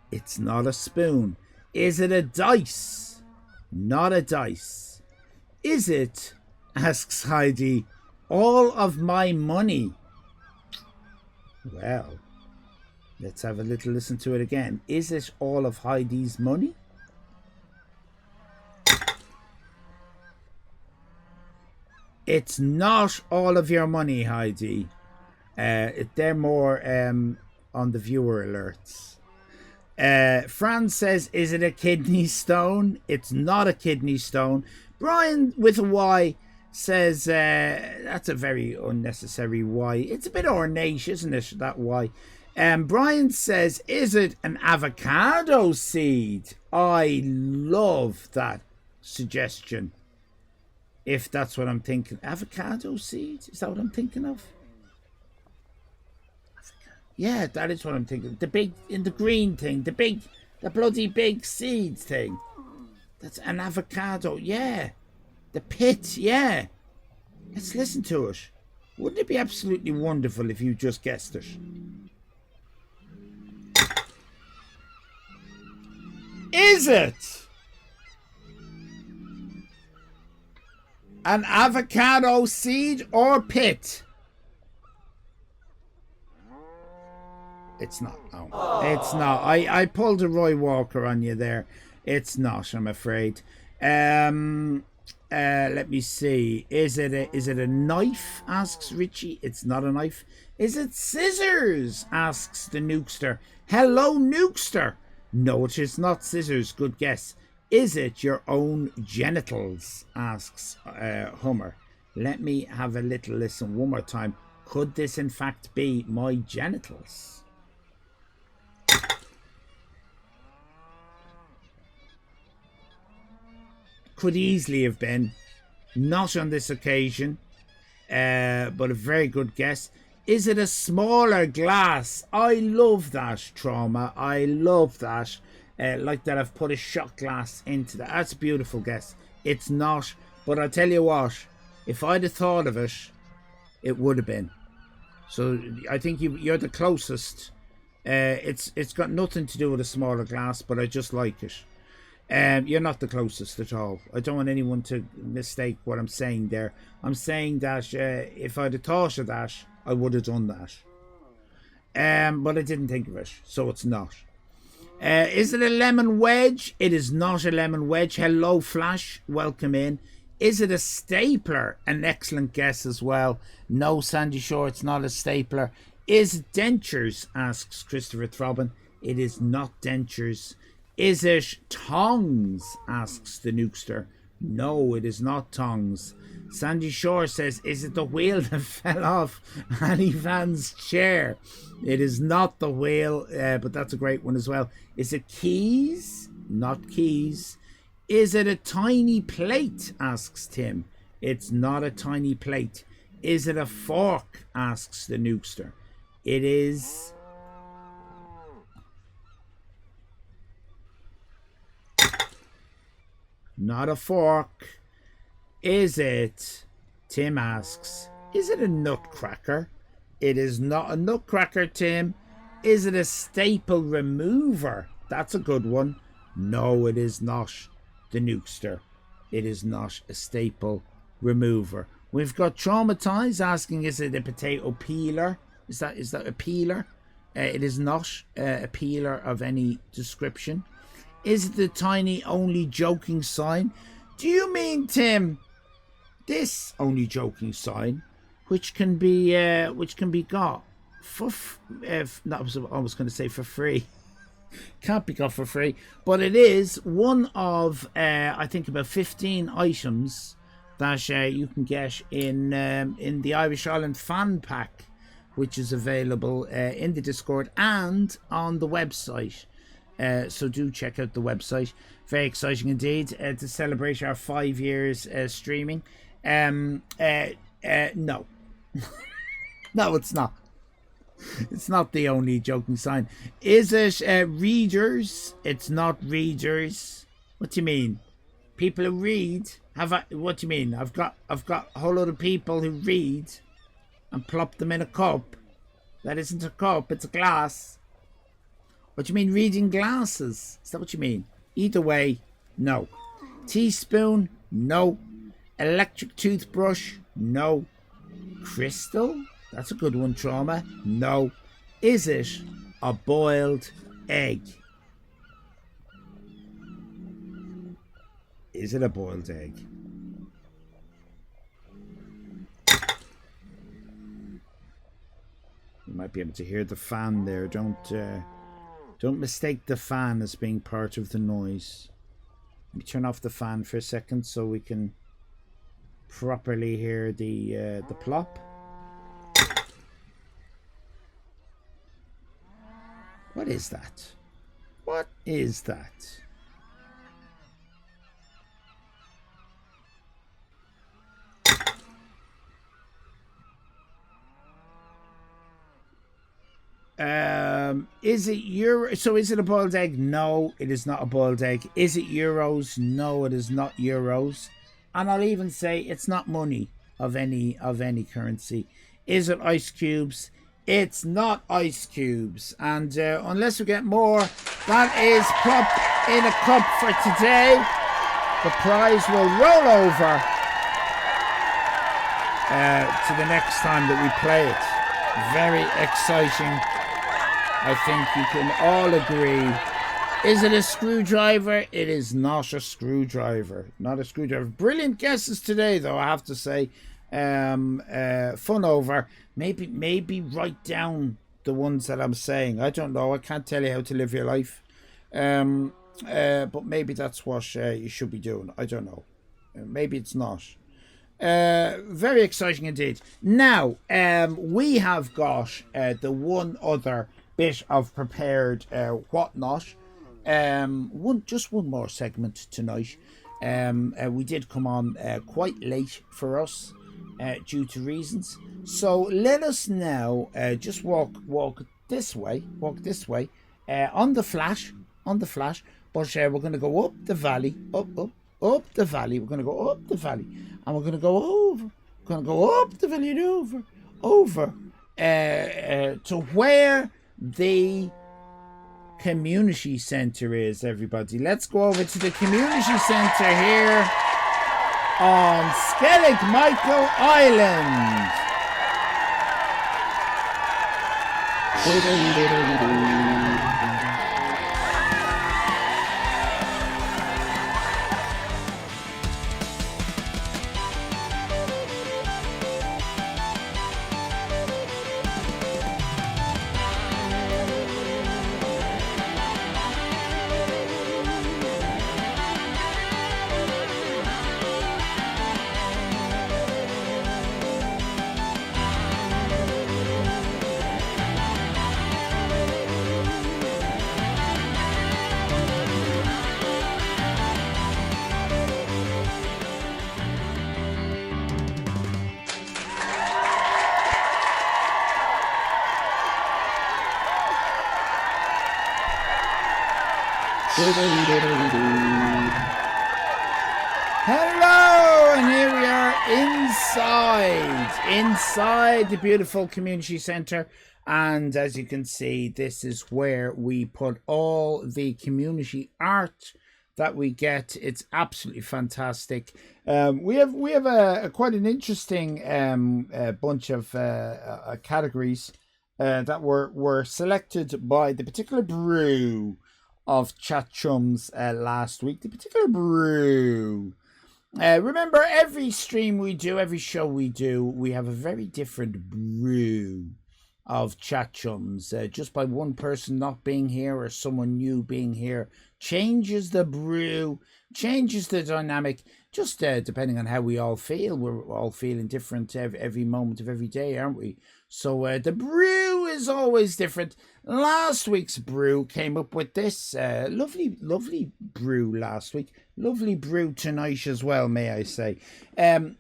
It's not a spoon. Is it a dice? Not a dice. Is it, asks Heidi, all of my money? Well, let's have a little listen to it again. Is it all of Heidi's money? It's not all of your money, Heidi. They're more on the viewer alerts. Fran says, is it a kidney stone? It's not a kidney stone. Brian with a Y says, that's a very unnecessary Y. It's a bit ornate, isn't it, that Y? Brian says, is it an avocado seed? I love that suggestion. If that's what I'm thinking. Avocado seed? Is that what I'm thinking of? Yeah, that is what I'm thinking. The big, in the green thing. The bloody big seeds thing. That's an avocado. Yeah. The pit. Yeah. Let's listen to it. Wouldn't it be absolutely wonderful if you just guessed it? Is it an avocado seed or pit? It's not. Oh, it's not. I pulled a Roy Walker on you there. It's not, I'm afraid. Let me see. Is it a knife? Asks Richie. It's not a knife. Is it scissors? Asks the Nukester. Hello, Nukester. No, it is not scissors. Good guess. Is it your own genitals? Asks Hummer. Let me have a little listen one more time. Could this in fact be my genitals? Could easily have been. Not on this occasion. But a very good guess. Is it a smaller glass? I love that, Trauma. I love that. Like that I've put a shot glass into that. That's a beautiful guess. It's not. But I'll tell you what. If I'd have thought of it, it would have been. So I think you're the closest. It's got nothing to do with a smaller glass, but I just like it. You're not the closest at all. I don't want anyone to mistake what I'm saying there. I'm saying that if I'd have thought of that, I would have done that. But I didn't think of it, so it's not. Is it a lemon wedge? It is not a lemon wedge. Hello, Flash. Welcome in. Is it a stapler? An excellent guess as well. No, Sandy Shore, it's not a stapler. Is it dentures? Asks Christopher Throbbin. It is not dentures. Is it tongs? Asks the Nukester. No, it is not tongs. Sandy Shore says, is it the wheel that fell off Annie Van's chair? It is not the wheel, but that's a great one as well. Is it keys? Not keys. Is it a tiny plate? Asks Tim. It's not a tiny plate. Is it a fork? Asks the Nukester. It is... not a fork. Is it, Tim asks, is it a nutcracker? It is not a nutcracker, Tim. Is it a staple remover? That's a good one. No, it is not, the Nukester. It is not a staple remover. We've got Traumatized asking, is it a potato peeler? Is that a peeler? It is not a peeler of any description. Is it the tiny only joking sign? Do you mean, Tim, this only joking sign, which can be got for I was almost going to say for free. Can't be got for free, but it is one of I think about 15 items that you can get in the Irish Island fan pack, which is available in the Discord and on the website. So do check out the website. Very exciting indeed to celebrate our 5 years streaming. No. No, it's not. It's not the only joking sign. Is it readers? It's not readers. What do you mean? People who read? What do you mean? I've got a whole lot of people who read and plop them in a cup. That isn't a cup, it's a glass. What do you mean, reading glasses? Is that what you mean? Either way, no. Teaspoon? No. Electric toothbrush? No. Crystal? That's a good one, Trauma. No. Is it a boiled egg? Is it a boiled egg? might be able to hear the fan there. Don't mistake the fan as being part of the noise. Let me turn off the fan for a second so we can properly hear the plop. What is that? What is that? Is it euro? So is it a boiled egg? No, it is not a boiled egg. Is it euros? No, it is not euros. And I'll even say it's not money of any currency. Is it ice cubes? It's not ice cubes. And unless we get more, that is Pop in a Cup for today. The prize will roll over to the next time that we play it. Very exciting. I think you can all agree. Is it a screwdriver? It is not a screwdriver. Not a screwdriver. Brilliant guesses today, though, I have to say. Fun over. Maybe write down the ones that I'm saying. I don't know. I can't tell you how to live your life. But maybe that's what you should be doing. I don't know. Maybe it's not. Very exciting indeed. Now, we have got the one other bit of prepared whatnot. Just one more segment tonight. We did come on quite late for us due to reasons. So let us now just walk this way. Walk this way on the flash. But we're going to go up the valley, up the valley. We're going to go up the valley, and we're going to go over. We're going to go up the valley and over to where the community centre is, everybody. Let's go over to the community centre here on Skellig Michael Island. Hello, and here we are inside the beautiful community centre, and as you can see, this is where we put all the community art that we get. It's absolutely fantastic. We have a quite an interesting bunch of categories that were selected by the particular brew of Chat Chums last week. The particular brew. Remember, every stream we do, every show we do, we have a very different brew of Chat Chums. Just by one person not being here or someone new being here changes the brew, changes the dynamic, just depending on how we all feel. We're all feeling different every moment of every day, aren't we? So the brew is always different. Last week's brew came up with this lovely brew last week. Lovely brew tonight as well, may I say.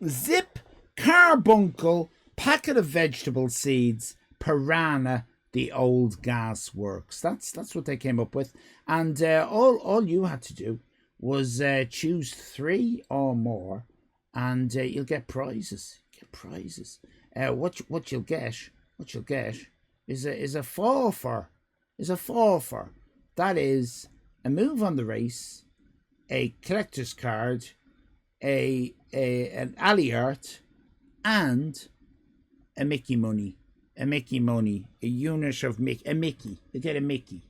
Zip, Carbuncle, Packet of Vegetable Seeds, Piranha, The Old Gas Works. That's what they came up with. And all you had to do was choose 3 or more, and you'll get prizes. What you'll get is a forfeit. That is a move on the race, a collector's card, an alley art, and a Mickey money. A unit of a Mickey. You get a Mickey.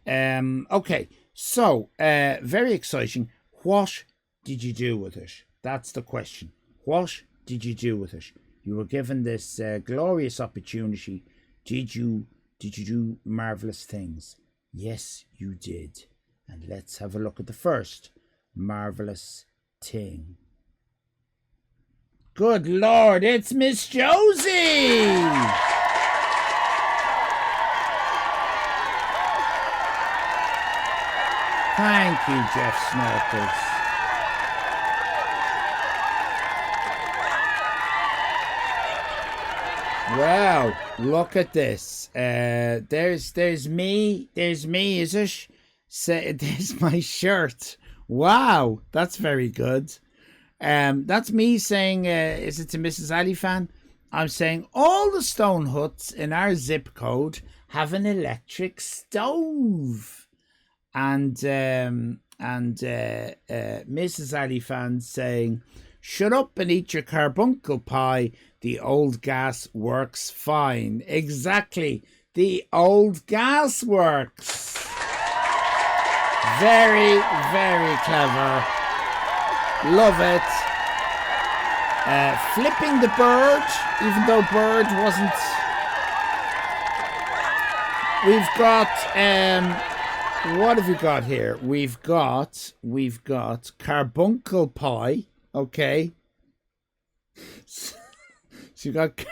Okay, so very exciting. What did you do with it? That's the question. What did you do with it? You were given this glorious opportunity Did you do marvelous things? Yes, you did. And let's have a look at the first marvelous thing. Good Lord, it's Miss Josie! Thank you, Jeff Snorkels. Wow, look at this. There's me, is it? There's my shirt. Wow, that's very good. That's me saying, is it to Mrs. Alifan? I'm saying all the stone huts in our zip code have an electric stove. And Mrs. Alifan saying, shut up and eat your carbuncle pie. The old gas works fine. Exactly. The old gas works. Very, very clever. Love it. Flipping the bird, even though bird wasn't. We've got, what have we got here? We've got carbuncle pie. Okay. So you got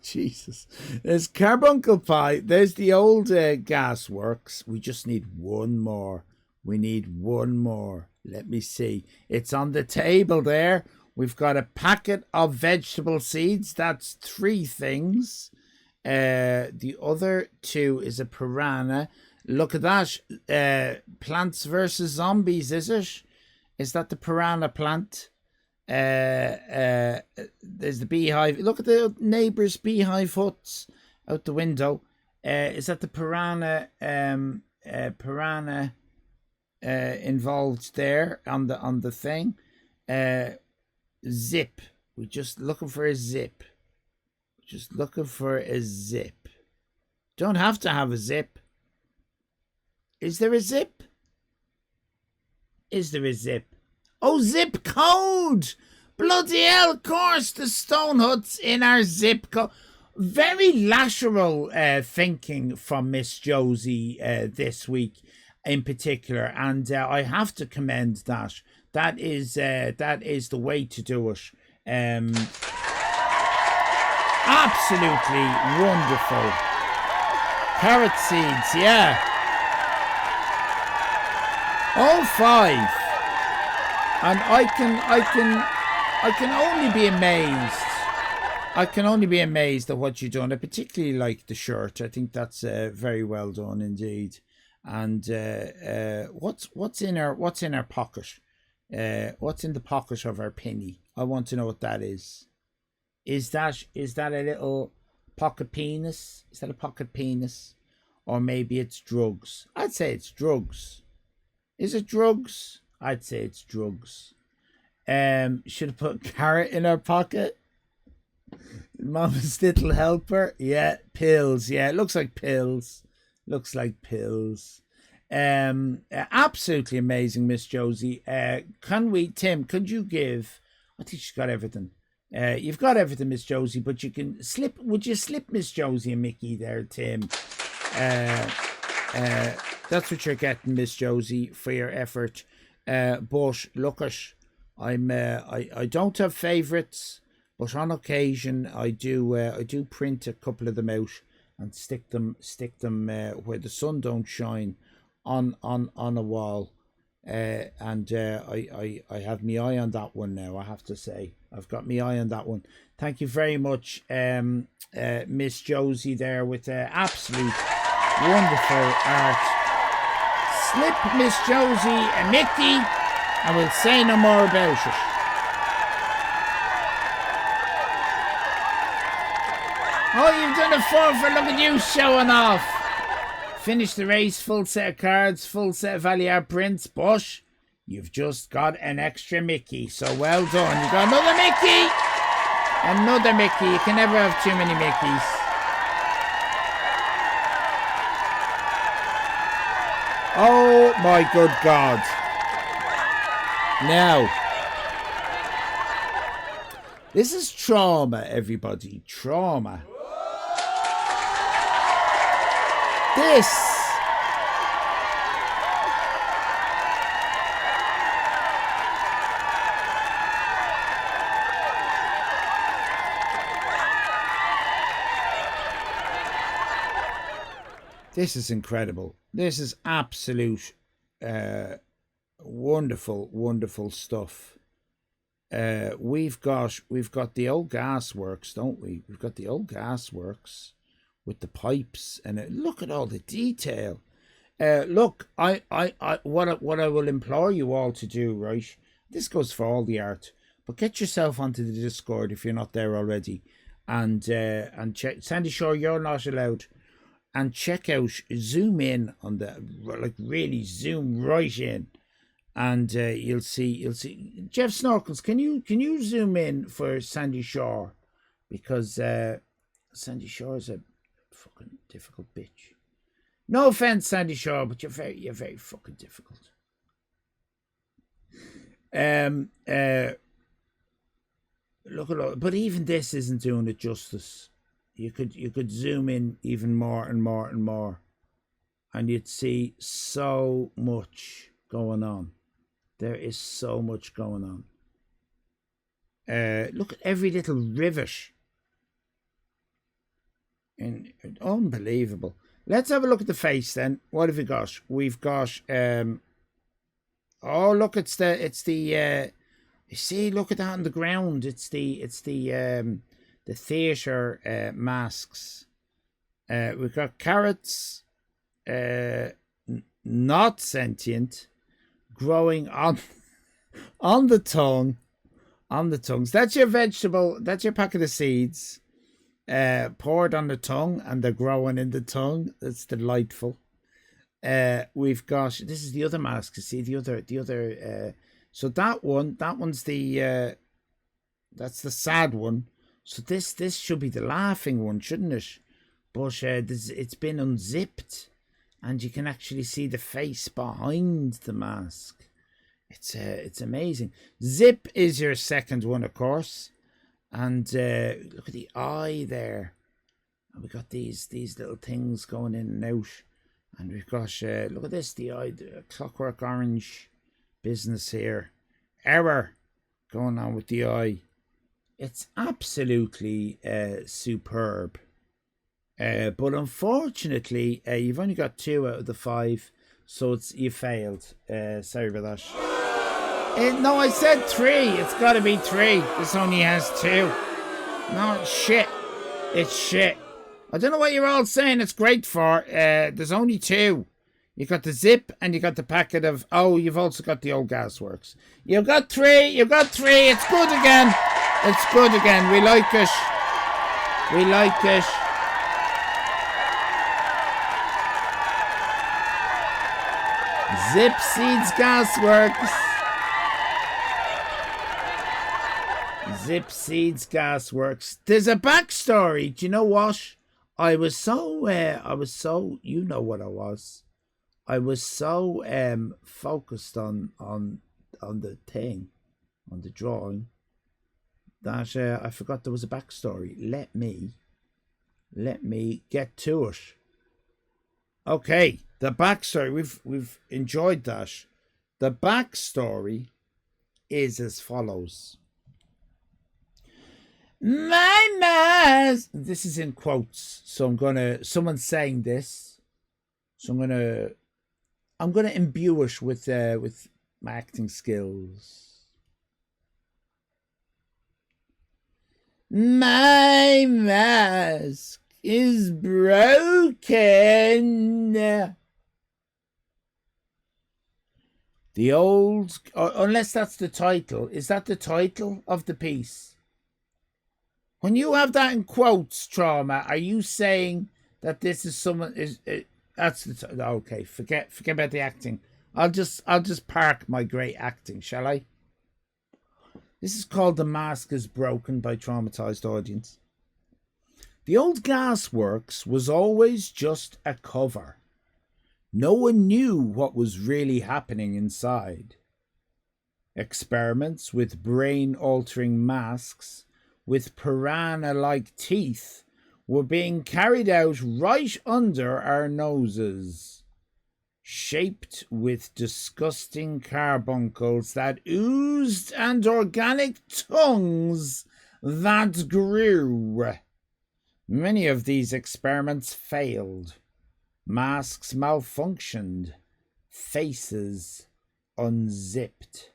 Jesus. There's carbuncle pie. There's the old gas works. We just need one more. We need one more. Let me see. It's on the table there. We've got a packet of vegetable seeds. That's 3 things. The other 2 is a piranha. Look at that. Plants versus Zombies, is it? Is that the piranha plant? There's the beehive. Look at the neighbours' beehive huts out the window. Is that the piranha? Piranha involved there on the thing. Zip. We're just looking for a zip. Just looking for a zip. Don't have to have a zip. Is there a zip? Is there a zip? Oh, zip code! Bloody hell, of course, the stone huts in our zip code. Very lateral thinking from Miss Josie this week in particular, and I have to commend that. That is the way to do it. Absolutely wonderful. Carrot seeds, yeah. All 5. And I can only be amazed. I can only be amazed at what you've done. I particularly like the shirt. I think that's very well done indeed. And what's in our pocket? What's in the pocket of our penny? I want to know what that is. Is that a little pocket penis? Is that a pocket penis? Or maybe it's drugs. I'd say it's drugs. Is it drugs? I'd say it's drugs. Should have put carrot in our pocket. Mama's little helper. Yeah, pills. Yeah, it looks like pills. Looks like pills. Absolutely amazing, Miss Josie. Tim, could you give? I think she's got everything. You've got everything, Miss Josie, but you can slip. Would you slip Miss Josie and Mickey there, Tim? That's what you're getting, Miss Josie, for your effort. But look at, I don't have favourites, but on occasion I do print a couple of them out and stick them where the sun don't shine on a wall. And I have my eye on that one now. I have to say, I've got my eye on that one. Thank you very much, Miss Josie, there with absolute wonderful art. Slip Miss Josie and Mickey, and we'll say no more about it. Oh, you've done a 4 for, look at you showing off. Finish the race, full set of cards, full set of Valiant prints, but you've just got an extra Mickey, so well done. You got another Mickey! Another Mickey. You can never have too many Mickeys. Oh my good God. Now, this is trauma, everybody. Trauma. this. This is incredible. This is absolute wonderful, wonderful stuff. We've got the old gasworks, don't we? We've got the old gasworks with the pipes, and look at all the detail. Look, what I will implore you all to do, right? This goes for all the art, but get yourself onto the Discord if you're not there already, and check. Sandy Shore, you're not allowed. And check out, zoom in on the, like really zoom right in, and you'll see Jeff Snorkels. Can you zoom in for Sandy Shore, because Sandy Shore is a fucking difficult bitch. No offense, Sandy Shore, but you're very fucking difficult. Look at all, but even this isn't doing it justice. You could zoom in even more and more and more, and you'd see so much going on. There is so much going on. Look at every little rivet. And unbelievable. Let's have a look at the face then. What have we got? We've got oh look, it's the you see, look at that on the ground. It's the theatre masks. We've got carrots, not sentient, growing on the tongue, on the tongues. That's your vegetable. That's your packet of seeds, poured on the tongue, and they're growing in the tongue. That's delightful. We've got, this is the other mask. You see the other. So that's the sad one. So this should be the laughing one, shouldn't it? But it's been unzipped, and you can actually see the face behind the mask. It's amazing. Zip is your second one, of course, and look at the eye there. And we got these little things going in and out, and we've got look at this, the eye, the clockwork orange business here. Error going on with the eye. It's absolutely superb. But unfortunately, you've only got 2 out of the 5, so you failed. Sorry about that. No, I said 3. It's got to be 3. This only has 2. No, it's shit. It's shit. I don't know what you're all saying it's great for. There's only 2. You got the zip, and you got the packet of... Oh, you've also got the old gasworks. You've got 3. You've got 3. It's good again. It's good again. We like it. We like it. Zip Seeds Gasworks. Zip Seeds Gasworks. There's a backstory. Do you know what? I was so, you know what I was. I was so focused on the thing, on the drawing, that I forgot there was a backstory. Let me get to it. Okay, the backstory, we've enjoyed that. The backstory is as follows. My mask. This is in quotes, so someone's saying this, so I'm gonna imbue it with my acting skills. My mask is broken. The old, unless that's the title. Is that the title of the piece? When you have that in quotes, Trauma, are you saying that this is someone that's the okay? Forget about the acting. I'll just park my great acting, shall I? This is called The Mask is Broken by Traumatized Audience. The old gasworks was always just a cover. No one knew what was really happening inside. Experiments with brain-altering masks with piranha-like teeth were being carried out right under our noses, shaped with disgusting carbuncles that oozed and organic tongues that grew. Many of these experiments failed. Masks malfunctioned, faces unzipped,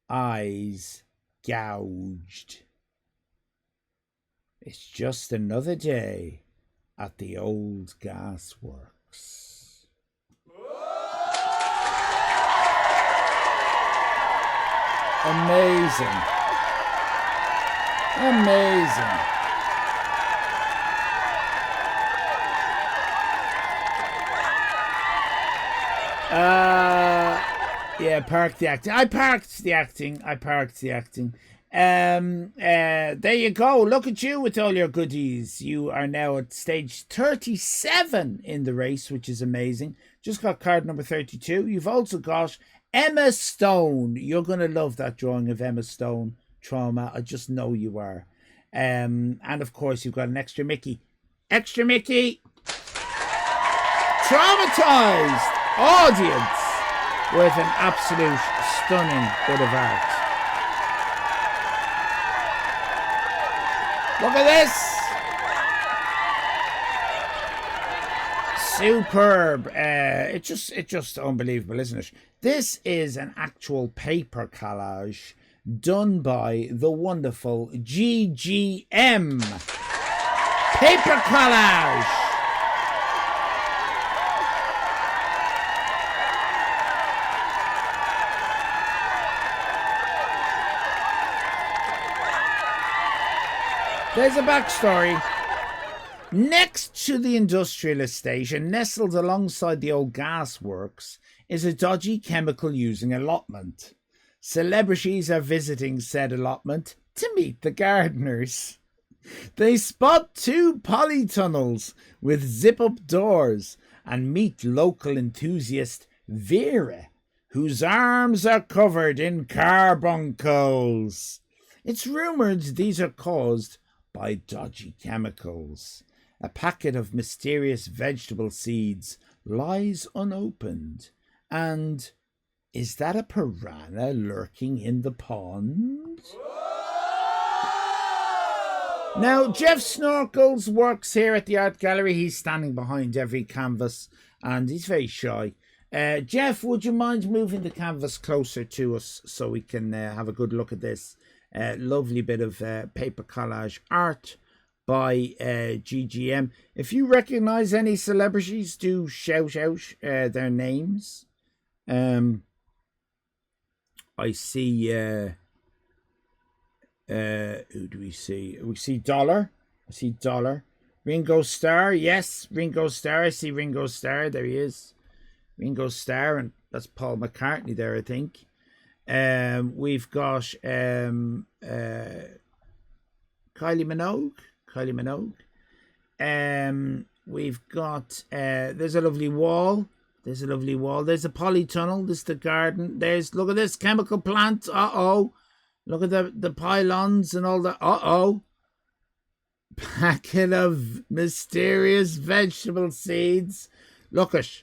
eyes gouged. It's just another day at the old gasworks. Amazing. Amazing. Yeah, park the acting. I parked the acting. There you go. Look at you with all your goodies. You are now at stage 37 in the race, which is amazing. Just got card number 32. You've also got Emma Stone. You're going to love that drawing of Emma Stone. Trauma. I just know you are. And of course, you've got an extra Mickey. Extra Mickey. Traumatized audience with an absolute stunning bit of art. Look at this. Superb. It's just unbelievable, isn't it? This is an actual paper collage done by the wonderful GGM. Paper collage. There's a backstory. Next to the industrial estate and nestled alongside the old gasworks is a dodgy chemical-using allotment. Celebrities are visiting said allotment to meet the gardeners. They spot 2 polytunnels with zip-up doors and meet local enthusiast Vera, whose arms are covered in carbuncles. It's rumoured these are caused by dodgy chemicals. A packet of mysterious vegetable seeds lies unopened. And is that a piranha lurking in the pond? Now, Jeff Snorkels works here at the art gallery. He's standing behind every canvas and he's very shy. Jeff, would you mind moving the canvas closer to us so we can have a good look at this? Lovely bit of paper collage art by GGM. If you recognize any celebrities, do shout out their names. I see who do we see? We see Dollar. I see Dollar. Ringo Starr. Yes, Ringo Starr. I see Ringo Starr. There he is. Ringo Starr, and that's Paul McCartney there, I think. We've got Kylie Minogue. We've got there's a lovely wall. There's a polytunnel. This is the garden. Look at this chemical plant. Look at the pylons and all that. Packet of mysterious vegetable seeds. Look at,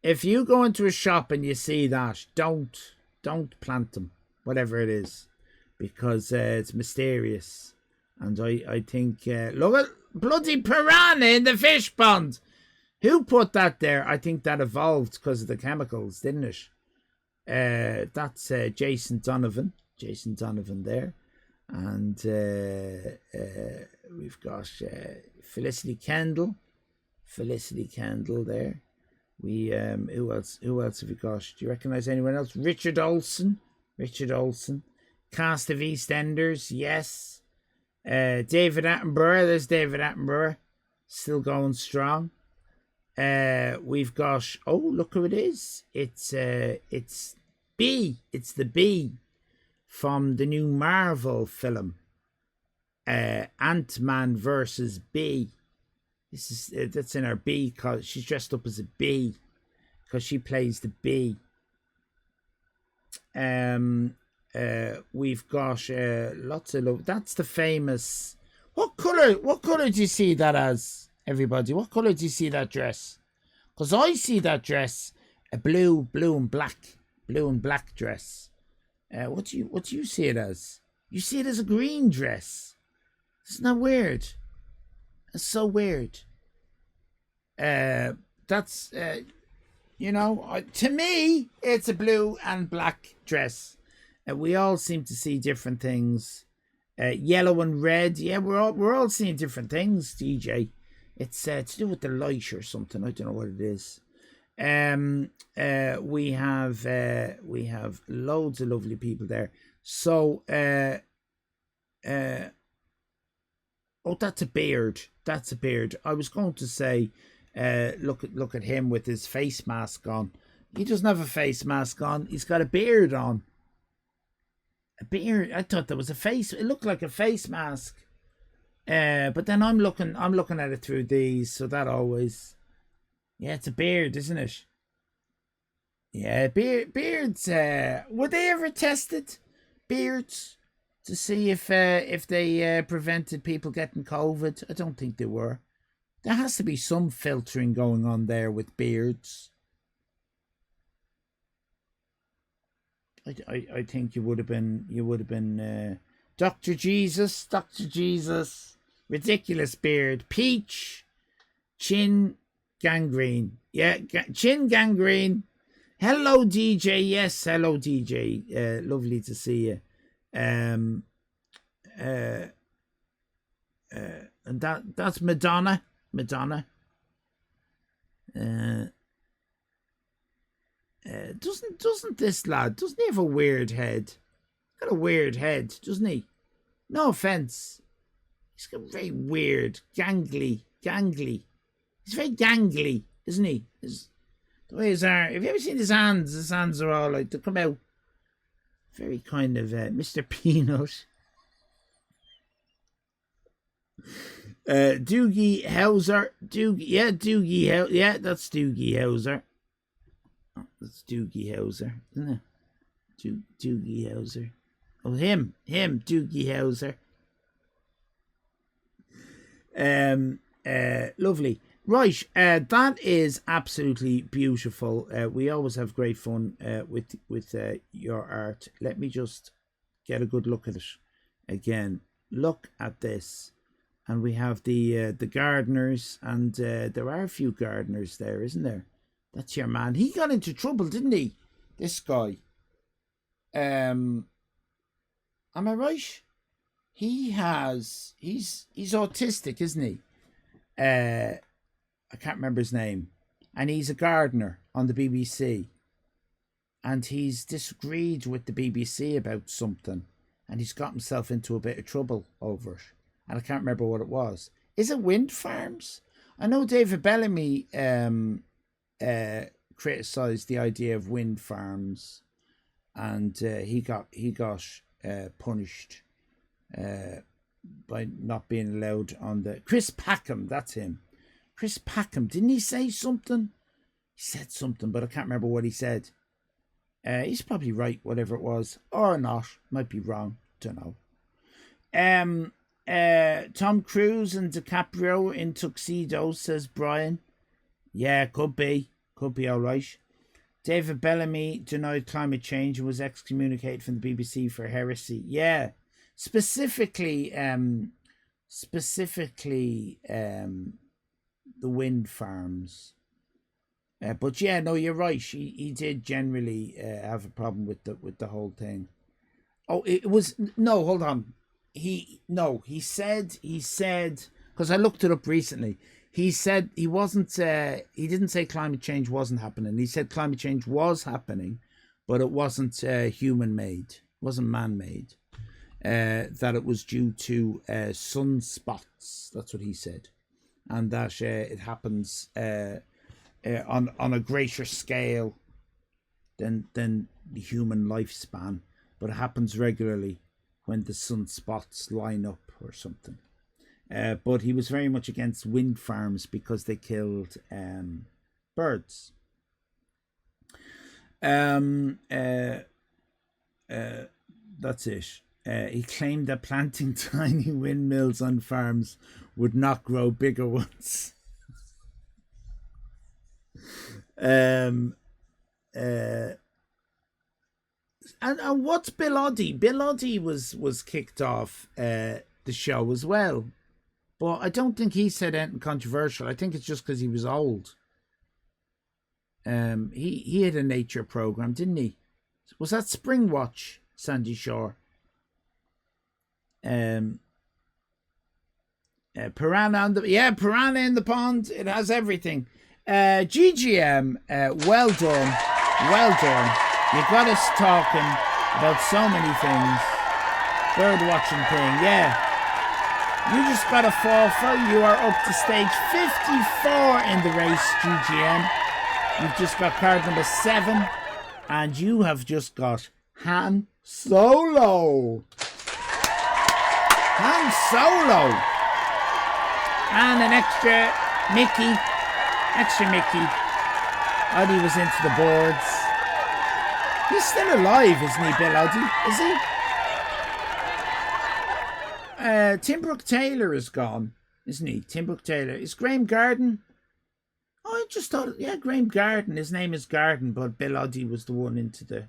if you go into a shop and you see that, don't plant them, whatever it is, because it's mysterious. And I think, look at bloody piranha in the fish pond. Who put that there? I think that evolved because of the chemicals, didn't it? That's Jason Donovan. Jason Donovan there. And we've got Felicity Kendall there. We who else have we got? Do you recognize anyone else? Richard Olsen. Cast of EastEnders, yes. David Attenborough. There's David Attenborough, still going strong. We've got, look who it is. It's B. It's the B from the new Marvel film, Ant-Man versus B. That's in her B, because she's dressed up as a bee because she plays the bee. We've got lots of love. That's the famous What colour do you see that as, everybody? What colour do you see that dress? Because I see that dress a blue and black dress. What do you see it as? You see it as a green dress. Isn't that weird? That's so weird. That's to me, it's a blue and black dress. We all seem to see different things. Yellow and red. Yeah, we're all seeing different things, DJ. It's to do with the light or something. I don't know what it is. We have loads of lovely people there. So oh, that's a beard. That's a beard. I was going to say, look at him with his face mask on. He doesn't have a face mask on. He's got a beard on. A beard. I thought there was a face. It looked like a face mask. But then I'm looking at it through these, so that always. Yeah, it's a beard, isn't it? Yeah, beards. Were they ever tested? Beards to see if they prevented people getting COVID? I don't think they were. There has to be some filtering going on there with beards. I think you would have been Dr. Jesus, ridiculous beard, peach, chin gangrene. Yeah, chin gangrene. Hello, DJ. Yes, hello, DJ. Lovely to see you. And that's Madonna. Doesn't this lad? Doesn't he have a weird head? Got a weird head, doesn't he? No offense. He's got very weird, gangly. He's very gangly, isn't he? The way his arm. Have you ever seen his hands? His hands are all like, they come out very kind of Mr. Peanut. Doogie Howser. Doogie. Yeah, that's Doogie Howser. Oh, that's Doogie Howser, isn't it? Doogie Howser. Oh, him, Doogie Howser. Lovely. Right, that is absolutely beautiful. We always have great fun with your art. Let me just get a good look at it again. Look at this. And we have the gardeners, and there are a few gardeners there, isn't there? That's your man. He got into trouble, didn't he? This guy. Am I right? He's autistic, isn't he? I can't remember his name. And he's a gardener on the BBC. And he's disagreed with the BBC about something. And he's got himself into a bit of trouble over it. And I can't remember what it was. Is it wind farms? I know David Bellamy criticised the idea of wind farms. And he got punished by not being allowed on the... Chris Packham, that's him. Chris Packham, didn't he say something? He said something, but I can't remember what he said. He's probably right, whatever it was. Or not. Might be wrong. Don't know. Tom Cruise and DiCaprio in tuxedos, says Brian. Yeah, could be. Could be all right. David Bellamy denied climate change and was excommunicated from the BBC for heresy. Yeah. Specifically, the wind farms. But yeah, no, you're right. He did generally have a problem with the whole thing. Oh, it was no. Hold on. He said because I looked it up recently. He said he wasn't. He didn't say climate change wasn't happening. He said climate change was happening, but it wasn't human made. Wasn't man made. That it was due to sunspots. That's what he said, and that it happens on a greater scale than the human lifespan, but it happens regularly when the sunspots line up or something. But he was very much against wind farms because they killed birds. That's it. He claimed that planting tiny windmills on farms would not grow bigger ones. And what's Bill Oddie? Bill Oddie was kicked off the show as well, but I don't think he said anything controversial. I think it's just because he was old. He had a nature program, didn't he? Was that Spring Watch, Sandy Shore? Piranha Piranha in the Pond. It has everything. GGM, well done. You got us talking about so many things. Bird watching thing, yeah. You just got a fall for. You are up to stage 54 in the race, GGM. You've just got card number 7, and you have just got Han Solo. Han Solo. And an extra Mickey. Oddie was into the boards. He's still alive, isn't he, Bill Oddie? Is he? Tim Brooke Taylor is gone, isn't he? Tim Brooke Taylor. Is Graham Garden? Oh, I just thought, yeah, Graham Garden. His name is Garden, but Bill Oddie was the one into the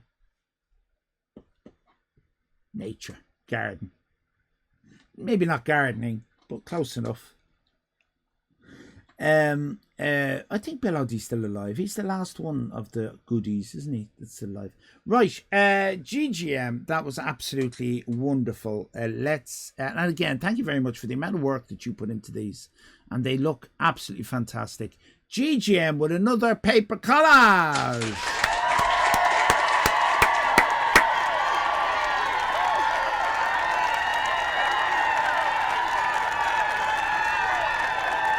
nature garden. Maybe not gardening, but close enough. I think Bill Oddie's still alive. He's the last one of the goodies, isn't he? That's still alive. Right, GGM, that was absolutely wonderful. And again, thank you very much for the amount of work that you put into these. And they look absolutely fantastic. GGM with another paper collage.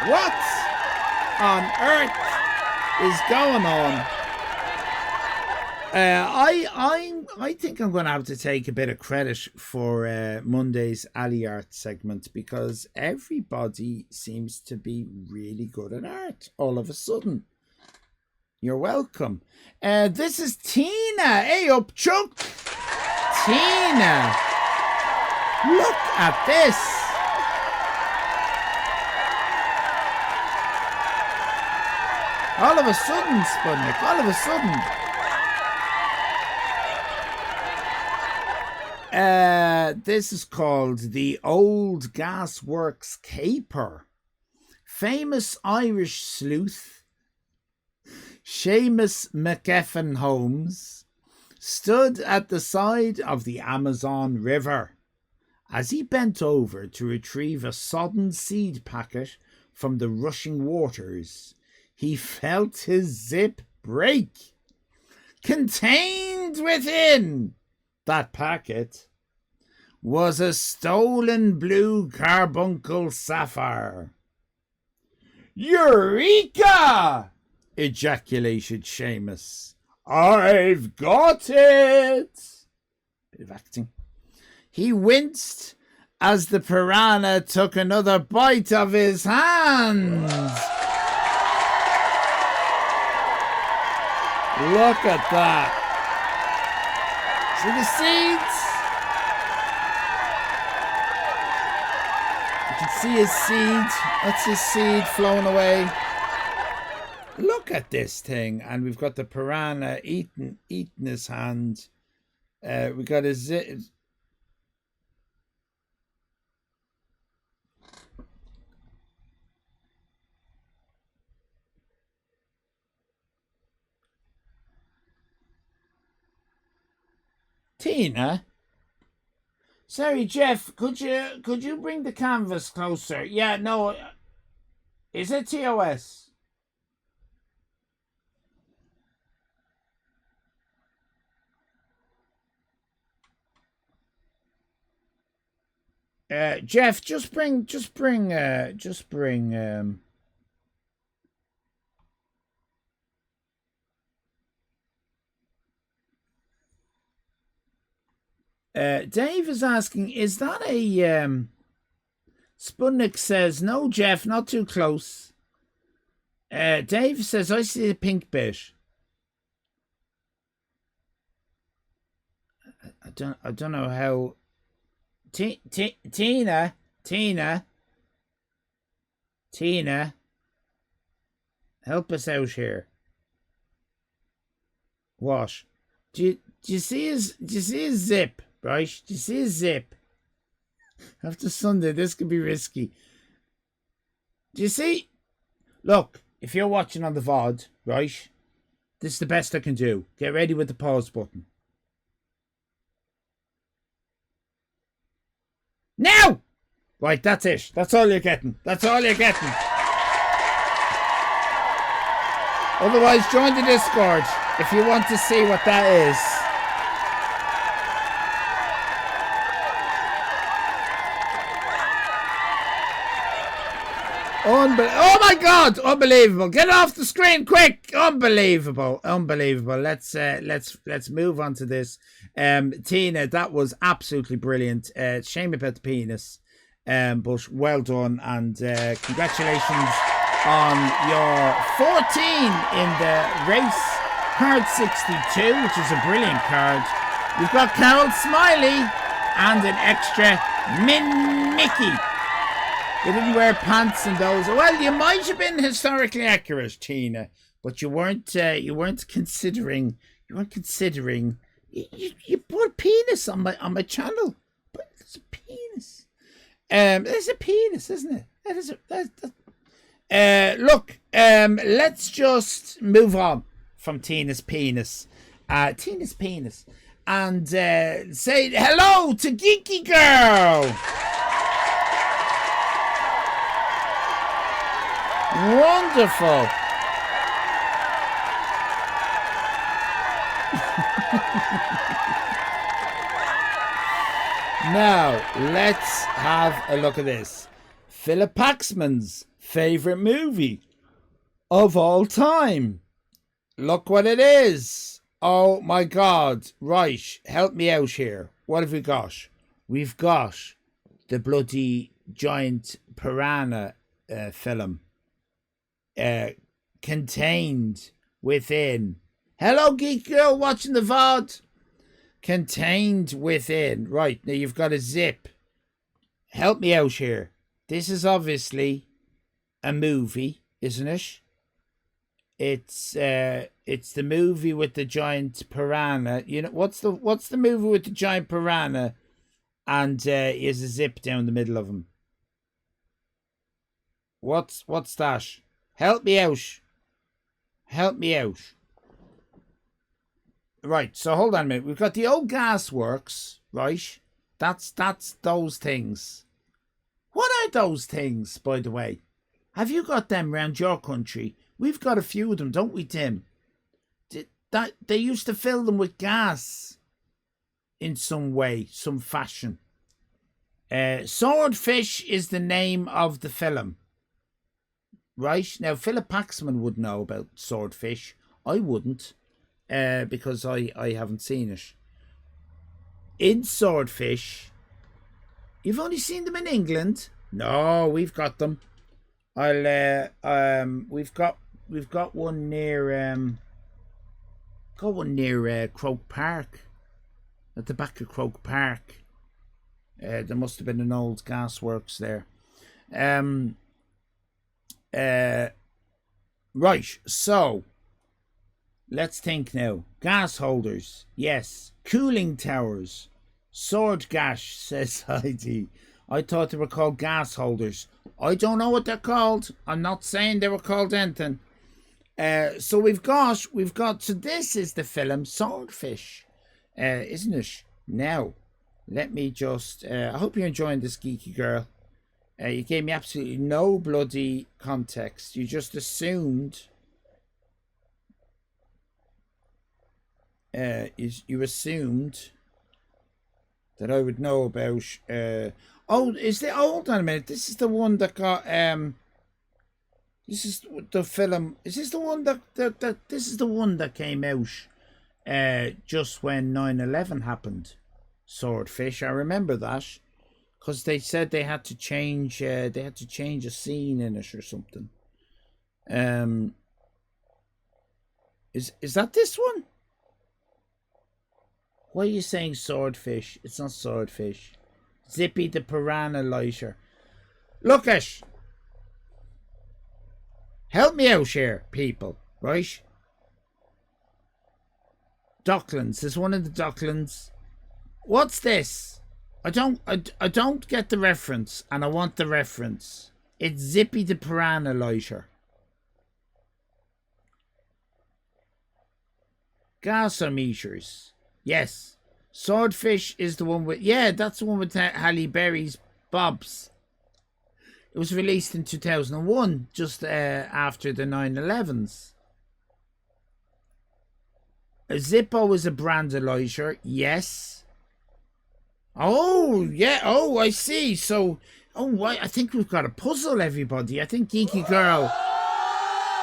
What on earth is going on? I think I'm going to have to take a bit of credit for Monday's Ali Art segment, because everybody seems to be really good at art all of a sudden. You're welcome. This is Tina. Hey up, Chuck. Tina. Look at this. All of a sudden, Sputnik, all of a sudden. This is called The Old Gasworks Caper. Famous Irish sleuth Seamus McEffen Holmes stood at the side of the Amazon River as he bent over to retrieve a sodden seed packet from the rushing waters. He felt his zip break. Contained within that packet was a stolen blue carbuncle sapphire. Eureka! Ejaculated Seamus. I've got it! Bit of acting. He winced as the piranha took another bite of his hand. Look at that. See the seeds? You can see his seed. That's his seed flowing away. Look at this thing. And we've got the piranha eating his hand. We got his... Tina? Sorry, Jeff, could you bring the canvas closer? Yeah, no. Is it TOS? Jeff, just bring Dave is asking, is that a Sputnik says, no, Jeff, not too close. Dave says, I see a pink bit. I don't know how Tina, help us out here. What? Do you see his zip, right? Do you see his zip? After Sunday, this could be risky. Do you see? Look, if you're watching on the VOD, right? This is the best I can do. Get ready with the pause button. Now! Right, that's it. That's all you're getting. That's all you're getting. Otherwise, join the Discord if you want to see what that is. Oh my God! Unbelievable! Get off the screen quick! Unbelievable! Let's move on to this. Tina, that was absolutely brilliant. Shame about the penis, but well done, and congratulations on your 14 in the race card 62, which is a brilliant card. You've got Carol Smiley and an extra Mickey. You didn't wear pants in those. Well, you might have been historically accurate, Tina, but you weren't considering. You weren't considering. You put penis on my channel, but it's a penis. It's a penis, isn't it? That is look. Let's just move on from Tina's penis. Tina's penis, and say hello to Geeky Girl. Wonderful. Now, let's have a look at this. Philip Paxman's favorite movie of all time. Look what it is. Oh my God. Right, help me out here. What have we got? We've got the bloody giant piranha film. Contained within. Hello, Geek Girl, watching the VOD. Contained within. Right, now you've got a zip. Help me out here. This is obviously a movie, isn't it? It's the movie with the giant piranha. You know what's the movie with the giant piranha, and is a zip down the middle of him. What's that? Help me out. Help me out. Right, so hold on a minute. We've got the old gasworks, right? That's those things. What are those things, by the way? Have you got them around your country? We've got a few of them, don't we, Tim? They used to fill them with gas in some way, some fashion. Swordfish is the name of the film. Right, now Philip Paxman would know about Swordfish. I wouldn't, because I haven't seen it. In Swordfish, you've only seen them in England. No, we've got them. We've got one near Croke Park, at the back of Croke Park. There must have been an old gasworks there. Right, so let's think now. Gas holders, yes. Cooling towers. Sword gash, says Heidi. I thought they were called gas holders. I don't know what they're called. I'm not saying they were called anything. So we've got, so this is the film Swordfish, isn't it? Now, let me just, I hope you're enjoying this, Geeky Girl. You gave me absolutely no bloody context. You just assumed. You assumed that I would know about. Oh, is the hold on a minute? This is the one that got. This is the film. Is this the one that this is the one that came out just when 9/11 happened? Swordfish. I remember that. Because they said they had to change a scene in it or something. Is that this one? Why are you saying Swordfish? It's not Swordfish. Zippy the piranha lighter. Look at. Help me out here, people, right? Docklands. There's one of the Docklands. What's this? I don't get the reference, and I want the reference. It's Zippy the piranha lighter. Gasometers. Yes. Swordfish is the one with... Yeah, that's the one with Halle Berry's Bobs. It was released in 2001, just after the 9/11s. A Zippo is a brand of lighter. Yes. Oh, yeah. Oh, I see. So, I think we've got a puzzle, everybody. I think Geeky Girl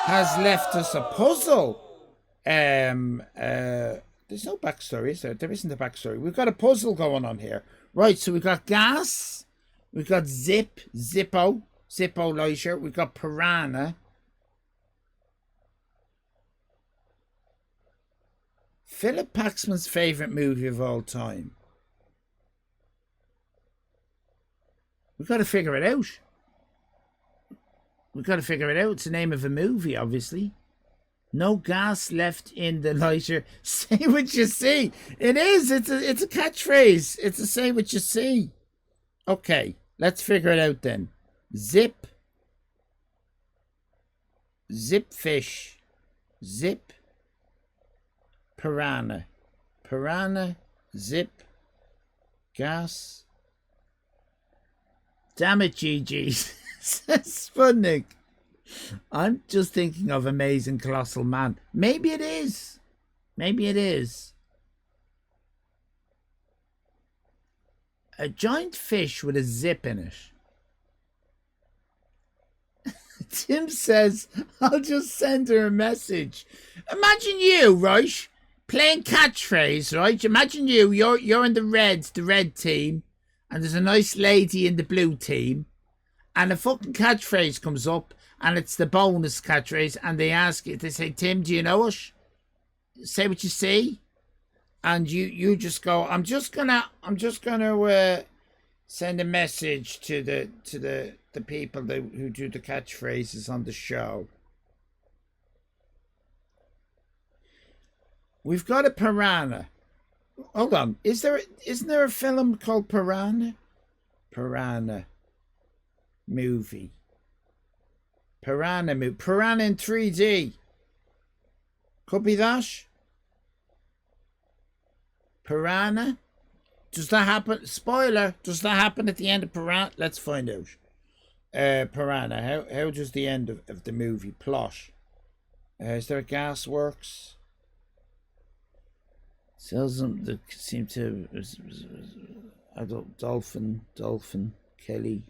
has left us a puzzle. There's no backstory, is there? There isn't a backstory. We've got a puzzle going on here. Right, so we've got gas. We've got Zippo lighter. We've got piranha. Philip Paxman's favourite movie of all time. We've got to figure it out. It's the name of a movie, obviously. No gas left in the lighter. Say what you see. It is. It's a catchphrase. It's a say what you see. Okay, let's figure it out then. Zip fish. Zip. Piranha. Zip. Gas. Damn it, GG. Sputnik. I'm just thinking of Amazing Colossal Man. Maybe it is. A giant fish with a zip in it. Tim says, I'll just send her a message. Imagine you, right? Playing catchphrase, right? Imagine you're in the red team, and there's a nice lady in the blue team, and a fucking catchphrase comes up, and it's the bonus catchphrase, and they ask you, they say, Tim, do you know it? Say what you see. And you just go, I'm just gonna send a message to the people who do the catchphrases on the show. We've got a piranha. Hold on. Isn't there a film called Piranha? Piranha movie. Piranha in 3D. Could be that. Piranha. Does that happen? Spoiler. Does that happen at the end of Piranha? Let's find out. Piranha. How does the end of the movie plot? Is there a Gasworks? Sells them that seem to adult dolphin Kelly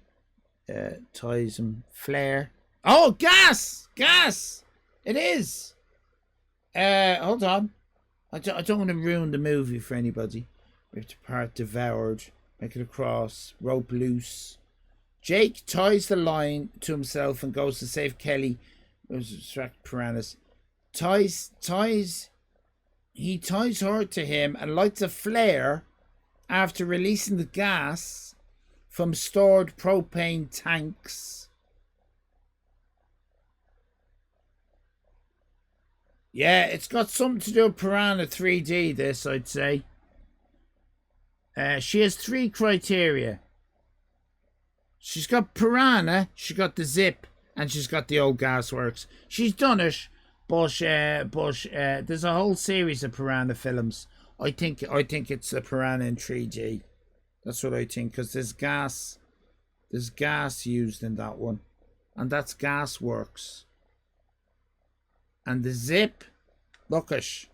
ties him flare. Oh, gas. It is. Hold on. I don't want to ruin the movie for anybody. We have to part devoured, make it across, rope loose. Jake ties the line to himself and goes to save Kelly. Distract piranhas. He ties her to him and lights a flare after releasing the gas from stored propane tanks. Yeah, it's got something to do with Piranha 3D, this, I'd say. She has 3 criteria. She's got Piranha, she's got the zip, and she's got the old Gasworks. She's done it, but there's a whole series of Piranha films. I think it's a Piranha in 3D. That's what I think, because there's gas used in that one, and that's Gasworks. And the zip, lookish.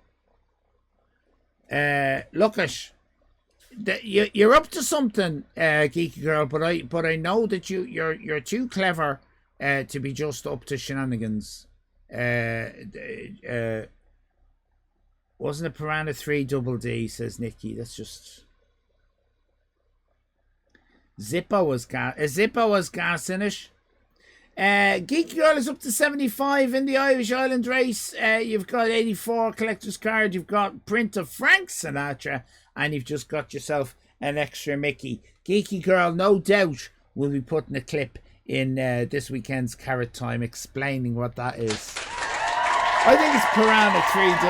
You're up to something, Geeky Girl. But I know that you're too clever to be just up to shenanigans. Wasn't it Piranha 3 Double D? Says Nikki. That's just Zippo was gas. Zippo was gas in it. Geeky Girl is up to 75 in the Irish Island race. You've got 84 collector's card. You've got print of Frank Sinatra, and you've just got yourself an extra Mickey. Geeky Girl, no doubt, will be putting a clip in this weekend's Carrot Time explaining what that is. I think it's Piranha 3D.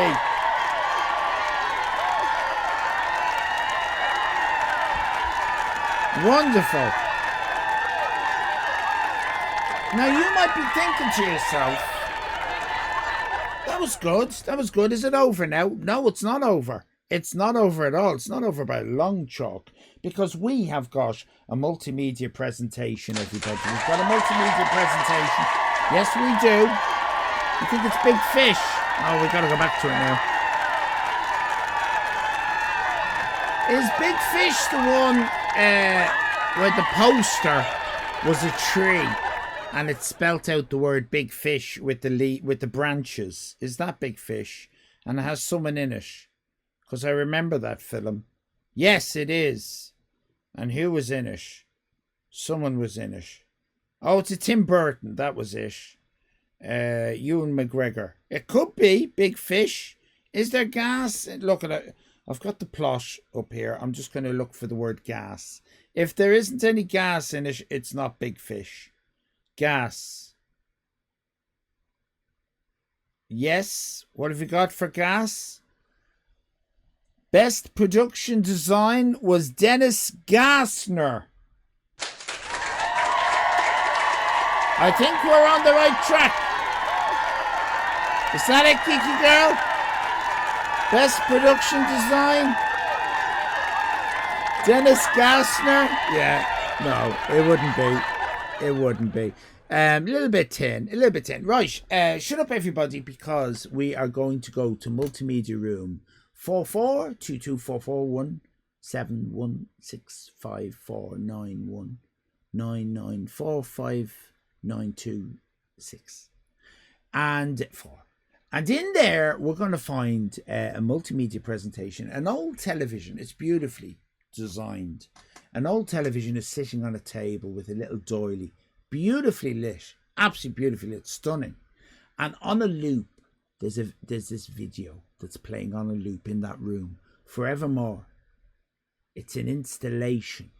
Wonderful. Now you might be thinking to yourself, that was good. That was good. Is it over now? No, it's not over. It's not over at all. It's not over by a long chalk, because we have got a multimedia presentation, everybody. We've got a multimedia presentation. Yes, we do. You think it's Big Fish? Oh, we've got to go back to it now. Is Big Fish the one where the poster was a tree and it spelt out the word Big Fish with the branches? Is that Big Fish? And it has someone in it. Because I remember that film. Yes, it is. And who was in it? Someone was in it. Oh, it's a Tim Burton. That was it. Ewan McGregor. It could be Big Fish. Is there gas? Look at it. I've got the plot up here. I'm just going to look for the word gas. If there isn't any gas in it, it's not Big Fish. Gas. Yes. What have you got for gas? Best production design was Dennis Gassner. I think we're on the right track. Is that it, Kiki Girl? Best production design? Dennis Gassner? Yeah, no, it wouldn't be. It wouldn't be. A little bit tin. Right, shut up everybody, because we are going to go to multimedia room 442244171919459926 and 4. And in there, we're going to find a multimedia presentation, an old television. It's beautifully designed. An old television is sitting on a table with a little doily, beautifully lit, absolutely beautifully lit, stunning. And on a loop, there's this video that's playing on a loop in that room forevermore. It's an installation.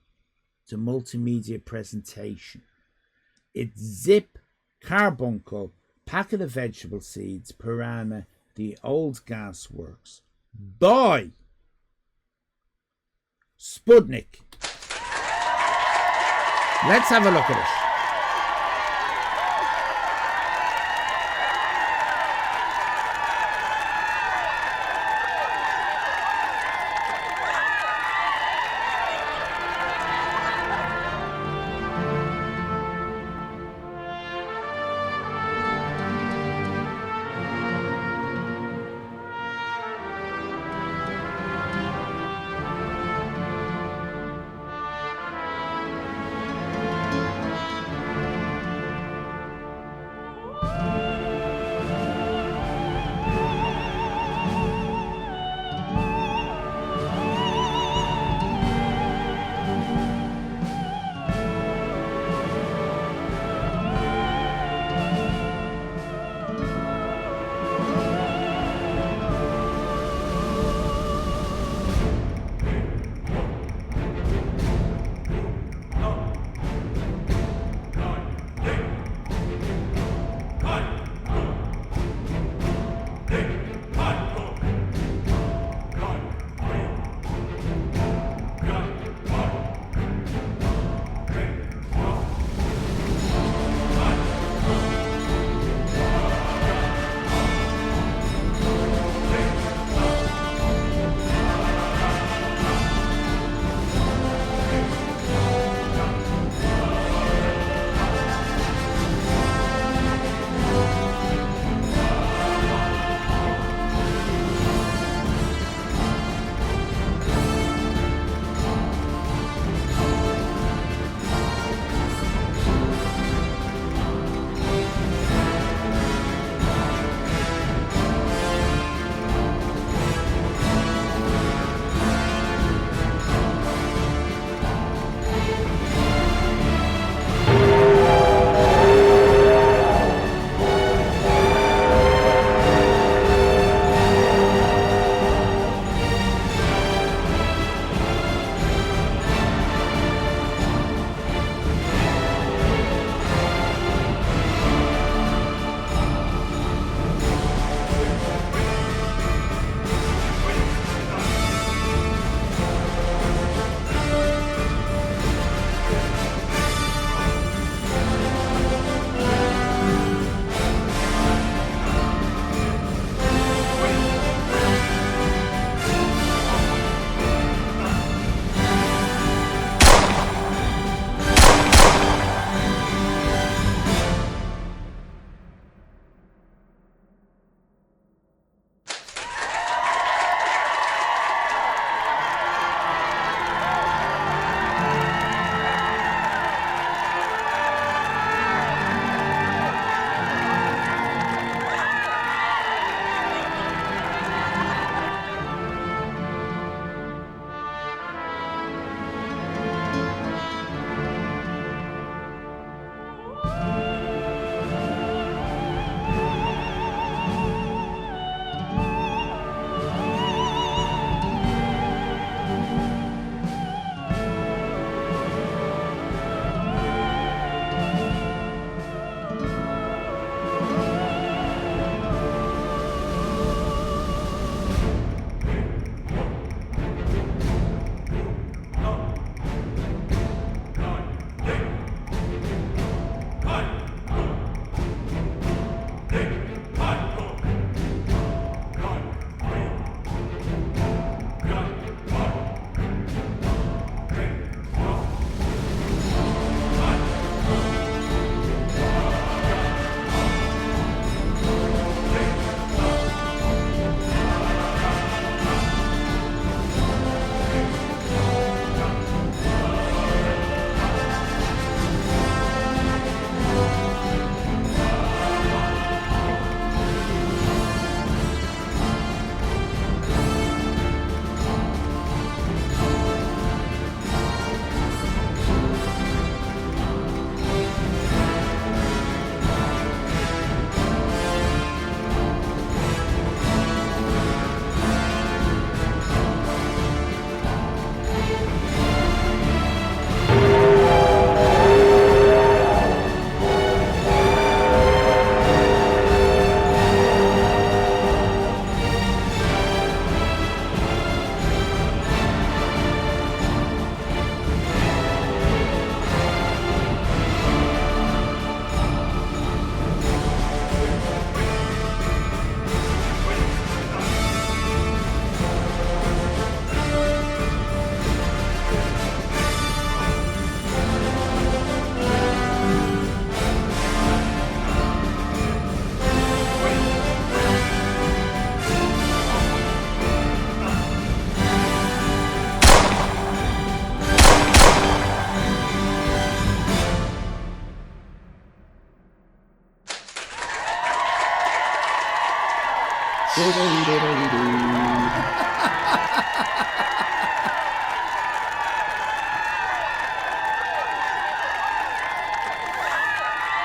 It's a multimedia presentation. It's Zip, Carbuncle, Packet of Vegetable Seeds, Piranha, The Old Gas Works, by Sputnik. Let's have a look at it.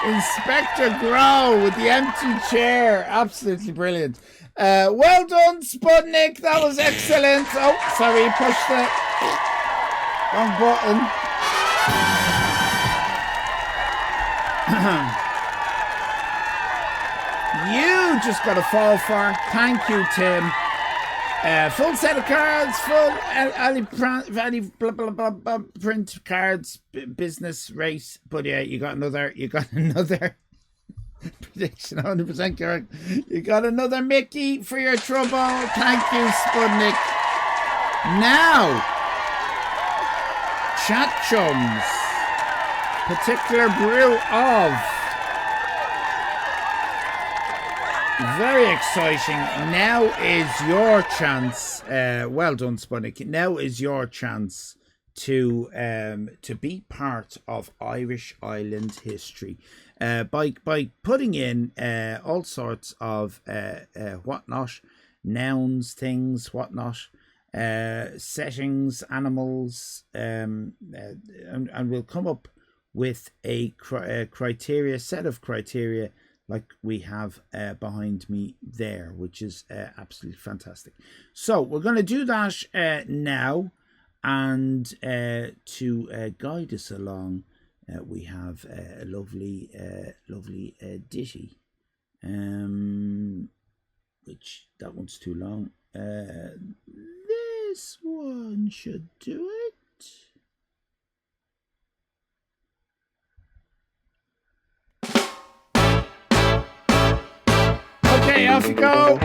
Inspector Grow with the empty chair. Absolutely brilliant. Well done, Sputnik. That was excellent. Oh, sorry, pushed the wrong button. You just got a fall for. Thank you, Tim. Full set of cards, full any blah, blah, blah, blah, print cards, business race. But yeah, you got another prediction, 100% correct. You got another Mickey for your trouble. Thank you, Sputnik. Now, Chat Chums, particular brew of. Very exciting. Now is your chance. Well done, Sputnik. Now is your chance to be part of Irish Island history by putting in all sorts of whatnot, nouns, things, whatnot, settings, animals, and we'll come up with a set of criteria like we have behind me there, which is absolutely fantastic. So we're going to do that now, and to guide us along, we have a lovely ditty, which that one's too long. This one should do it. Okay, off you go.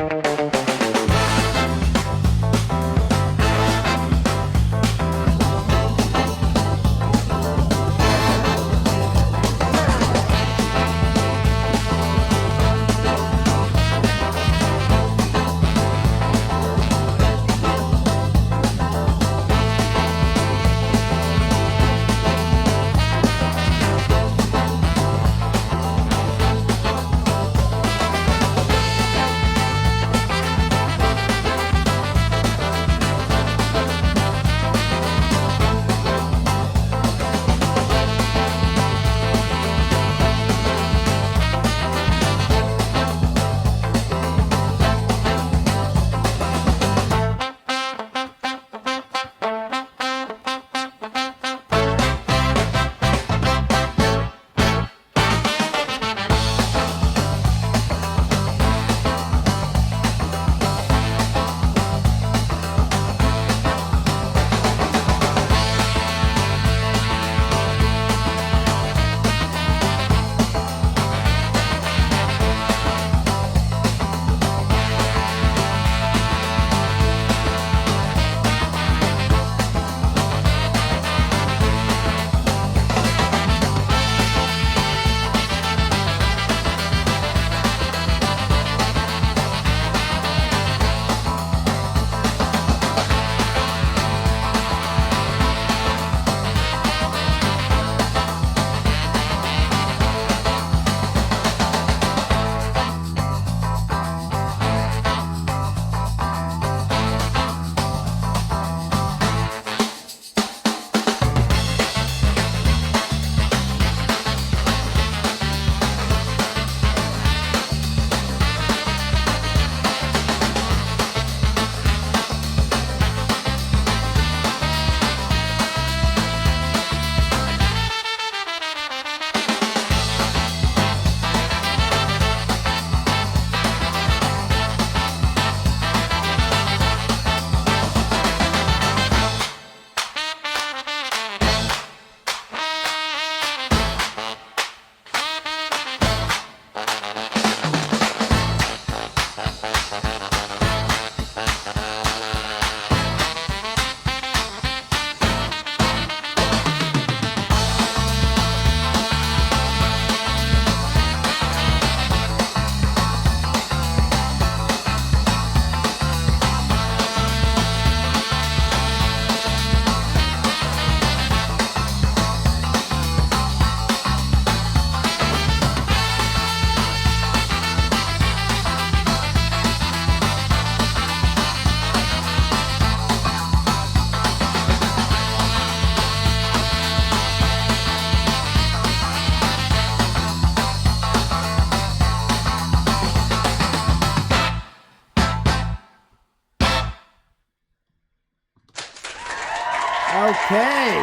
Okay.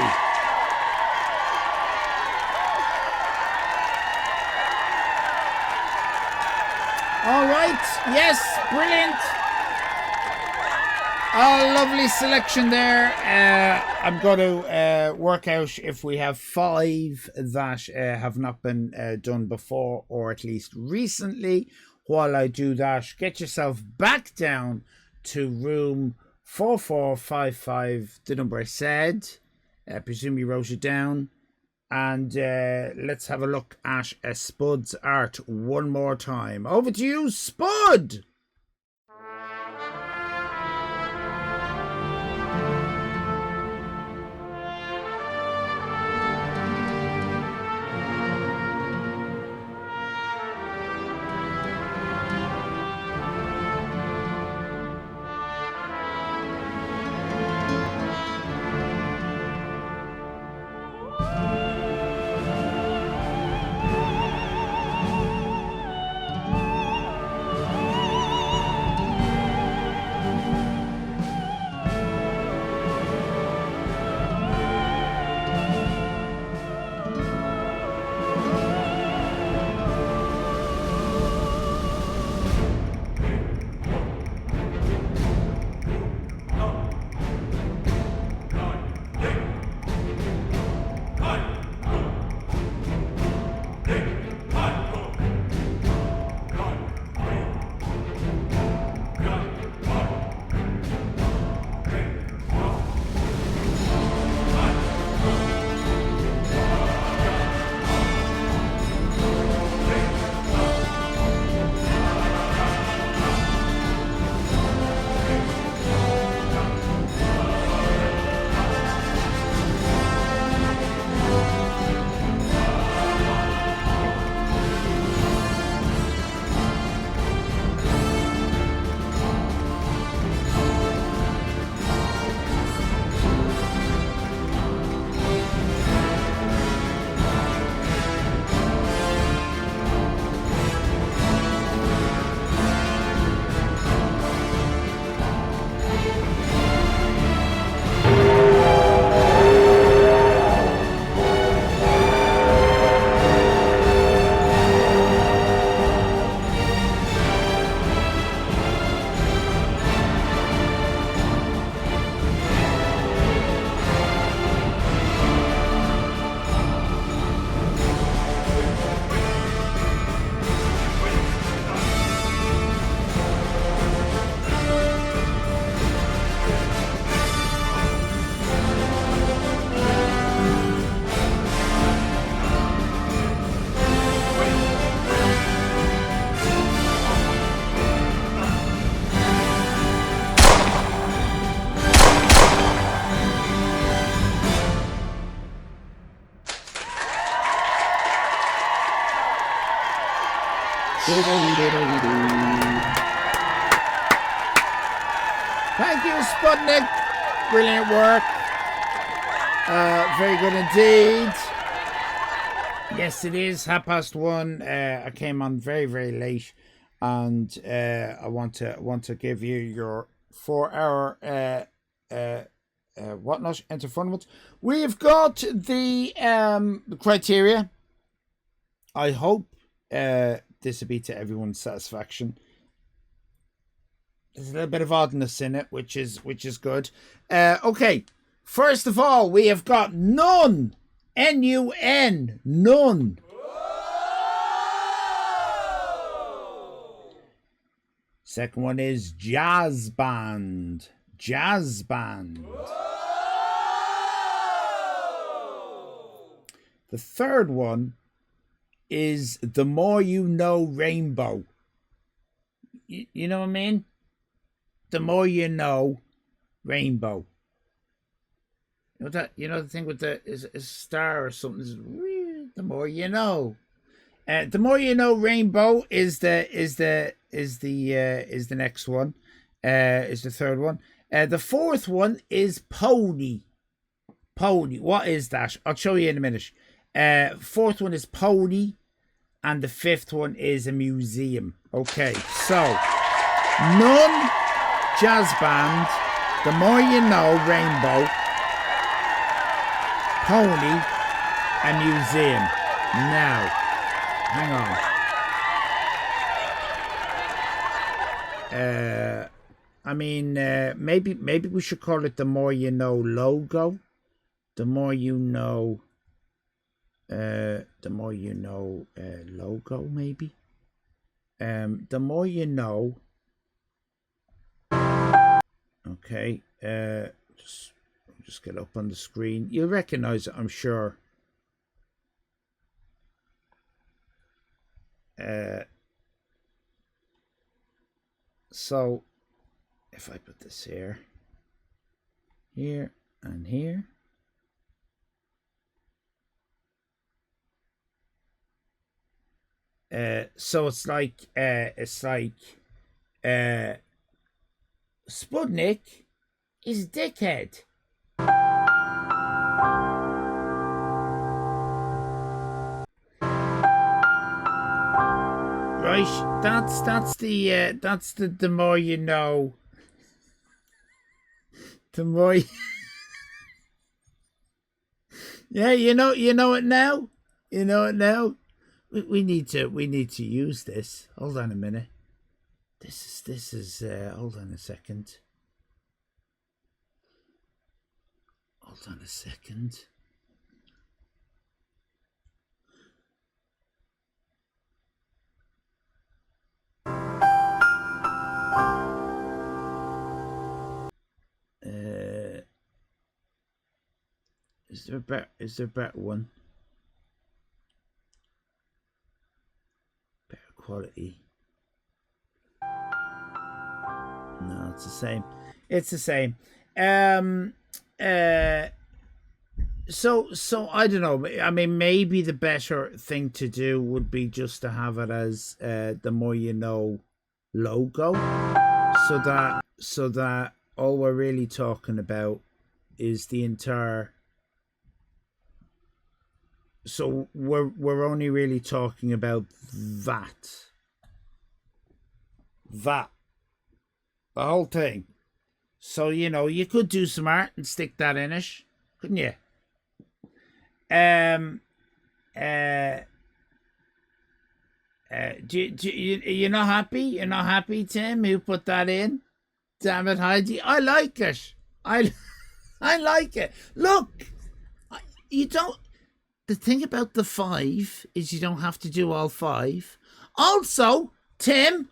All right. Yes, brilliant. Oh, lovely selection there. I'm going to work out if we have 5 that have not been done before, or at least recently. While I do that, get yourself back down to room 4455, the number I said. I presume you wrote it down. And let's have a look at Spud's art one more time. Over to you, Spud! Thank you, Sputnik. Brilliant work. Very good indeed. Yes, it is 1:30. I came on very, very late, and I want to give you your 4-hour whatnot enter tournament. We've got the criteria. I hope this will be to everyone's satisfaction. There's a little bit of oddness in it, which is good. Okay, first of all, we have got none. N-U-N, none. Second one is jazz band. Jazz band. The third one is The More You Know Rainbow. You know what I mean? The More You Know Rainbow. You know that? You know the thing with the is a star or something. The more you know. The More You Know Rainbow is the next one. Is the third one. The fourth one is Pony. Pony. What is that? I'll show you in a minute. Fourth one is Pony, and the fifth one is a museum. Okay, so none, jazz band, The More You Know Rainbow, pony a museum. Now, hang on. I mean, maybe we should call it the More You Know logo. The More You Know. The More You Know logo, maybe. The More You Know. Okay. Just get up on the screen. You'll recognize it, I'm sure. So if I put this here, and here, so it's like Sputnik is dickhead. Right, that's the More You Know. The more yeah, you know it now. You know it now. We need to use this. Hold on a minute. This is hold on a second. Hold on a second. Is there a better one? Better quality. No, it's the same. It's the same. So I don't know. I mean, maybe the better thing to do would be just to have it as the More You Know logo, so that all we're really talking about is the entire. So we're only really talking about that. The whole thing. So, you know, you could do some art and stick that in it, couldn't you? You're not happy? You're not happy, Tim? Who put that in? Damn it, Heidi. I like it. I like it. Look, you don't. The thing about the 5 is you don't have to do all 5. Also, Tim,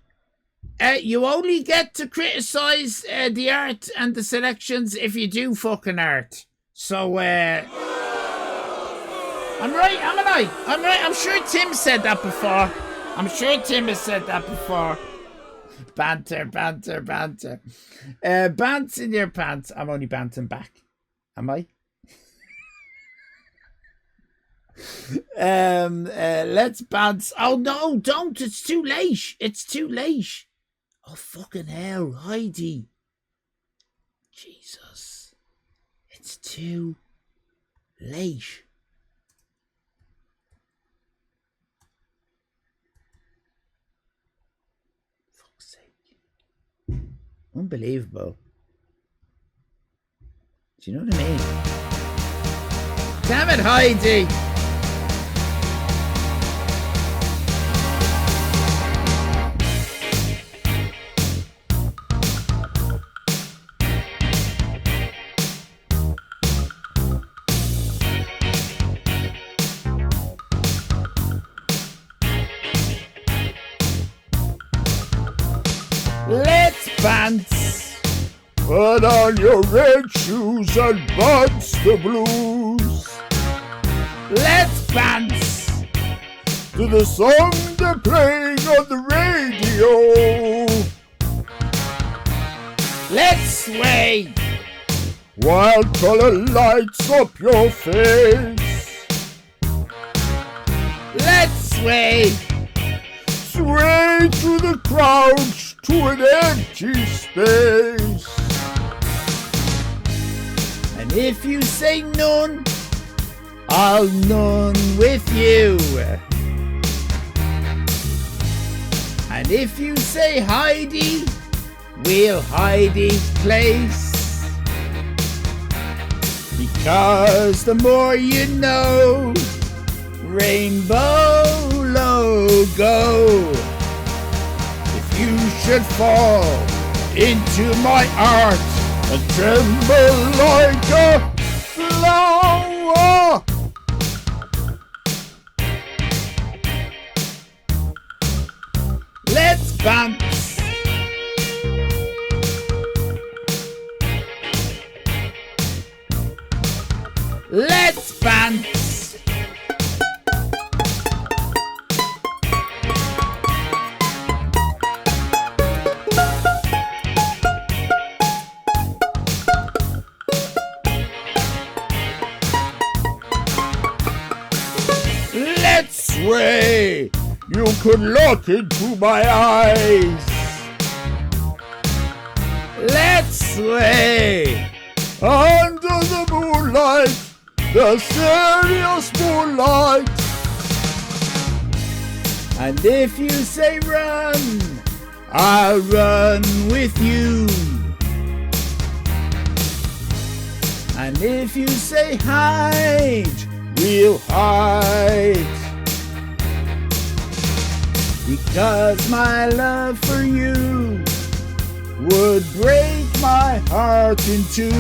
you only get to criticize the art and the selections if you do fucking art. So, I'm right, haven't I? I'm right. I'm sure Tim said that before. I'm sure Tim has said that before. Banter. Bants in your pants. I'm only banting back. Am I? Let's bounce. Oh no, don't. It's too late. It's too late. Oh fucking hell, Heidi. Jesus. It's too late. Fuck's sake. Unbelievable. Do you know what I mean? Damn it, Heidi. Let's bounce. Put on your red shoes and bounce the blues. Let's bounce to the song they're playing on the radio. Let's sway while color lights up your face. Let's sway through the crowds to an empty space. And if you say none, I'll none with you. And if you say Heidi, we'll Heidi place. 'Cause the more you know, Rainbow Logo. If you should fall into my arms and tremble like a flower, let's bounce. Let's bounce. Let's sway. You could look into my eyes. Let's sway under the moonlight, the serious moonlight. And if you say run, I'll run with you. And if you say hide, we'll hide. Because my love for you would break my heart in two.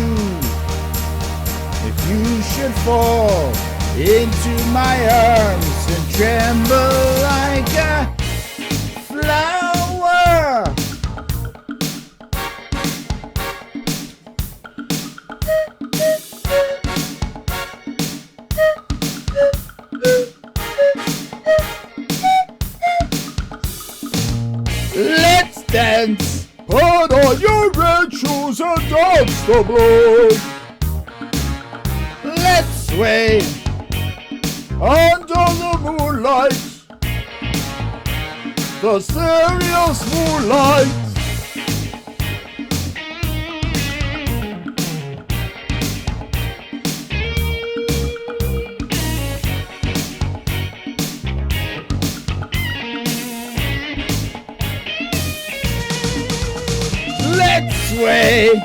If you should fall into my arms and tremble like a flower, let's dance. Put on your red shoes and dance the blues. Let's sway under the moonlight, the serious moonlight. Let's sway.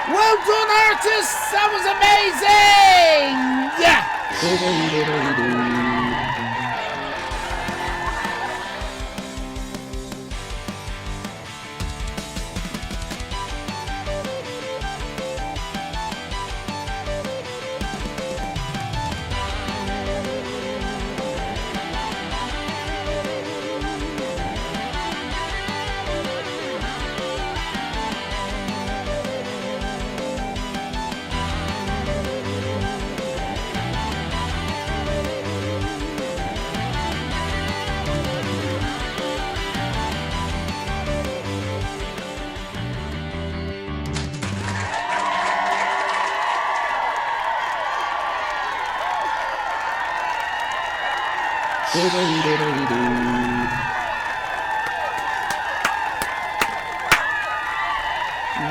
Well done, artists! That was amazing!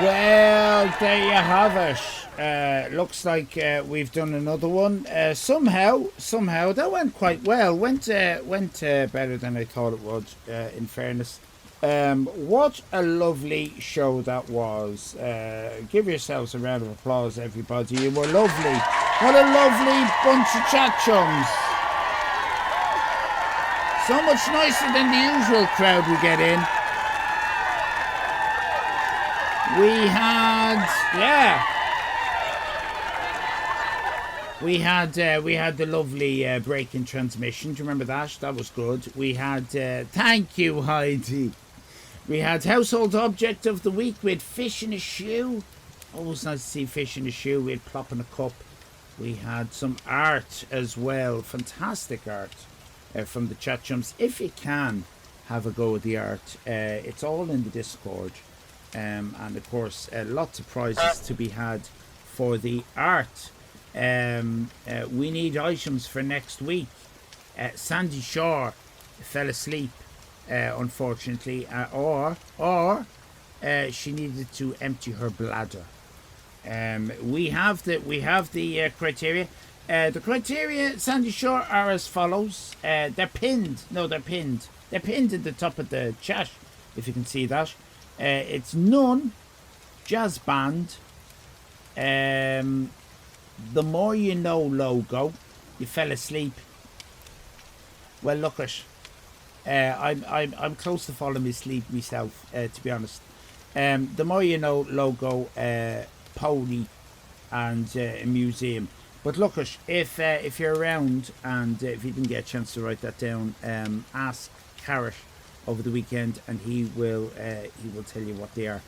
Well, there you have it. Looks like we've done another one. Somehow that went quite well. Went better than I thought it would. In fairness, what a lovely show that was. Give yourselves a round of applause, everybody. You were lovely. What a lovely bunch of chat chums. So much nicer than the usual crowd we get in. We had the lovely break in transmission. Do you remember that? That was good. We had thank you, Heidi. We had household object of the week with fish in a shoe. Always nice to see fish in a shoe. We had plop in a cup. We had some art as well. Fantastic art. from the chat chums. If you can have a go at the art, it's all in the Discord, and of course lots of prizes to be had for the art. We need items for next week. Sandy Shaw fell asleep, unfortunately, or she needed to empty her bladder. We have the criteria. The criteria, Sandy Shaw, are as follows. They're pinned. No, they're pinned. They're pinned at the top of the chat, if you can see that. It's none, jazz band, the more you know logo. You fell asleep. Well, look at. I'm close to falling asleep myself, to be honest. The more you know logo, pony, and a museum. But look at, if you're around and if you didn't get a chance to write that down, ask Carrot over the weekend, and he will tell you what they are.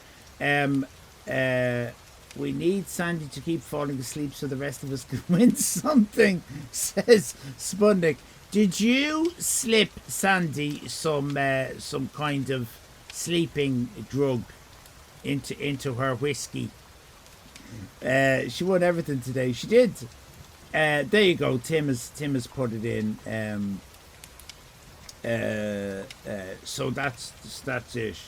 We need Sandy to keep falling asleep so the rest of us can win something, says Sputnik. Did you slip Sandy some kind of sleeping drug into her whiskey? She won everything today. She did. There you go. Tim has put it in. So that's it.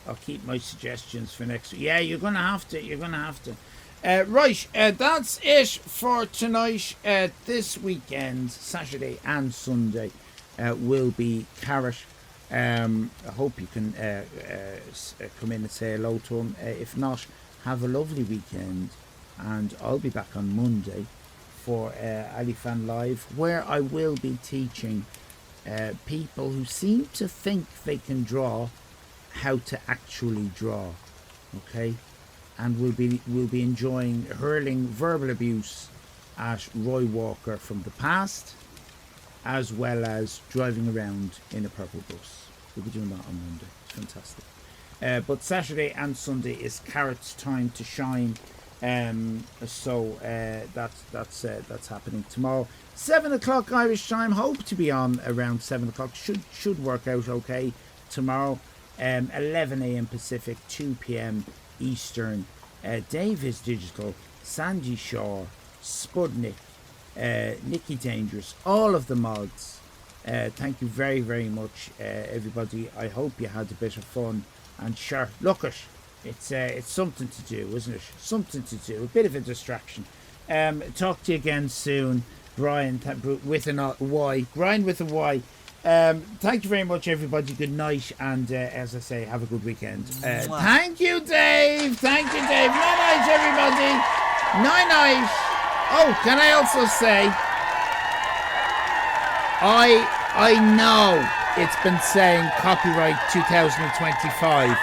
I'll keep my suggestions for next week. Yeah, you're gonna have to. Right, that's it for tonight. This weekend, Saturday and Sunday, will be Carrot. I hope you can come in and say hello to him. If not, have a lovely weekend, and I'll be back on Monday for Alifan Live, where I will be teaching people who seem to think they can draw how to actually draw. Okay, and we'll be enjoying hurling verbal abuse at Roy Walker from the past, as well as driving around in a purple bus. We'll be doing that on Monday. It's fantastic. But Saturday and Sunday is Carrot's time to shine. So that's happening tomorrow. 7 o'clock Irish time. Hope to be on around 7 o'clock. Should work out okay tomorrow. 11 a.m. Pacific, 2 p.m. Eastern. Dave is Digital, Sandy Shaw, Sputnik, Nikki Dangerous, all of the mods. Thank you very, very much, everybody. I hope you had a bit of fun. And sure, look it. It's something to do, isn't it? Something to do. A bit of a distraction. Talk to you again soon. Brian with a Y. Brian with a Y. Thank you very much, everybody. Good night, and as I say, have a good weekend. Thank you, Dave. Thank you, Dave. Night night, everybody. Night night. Oh, can I also say, I know it's been saying copyright 2025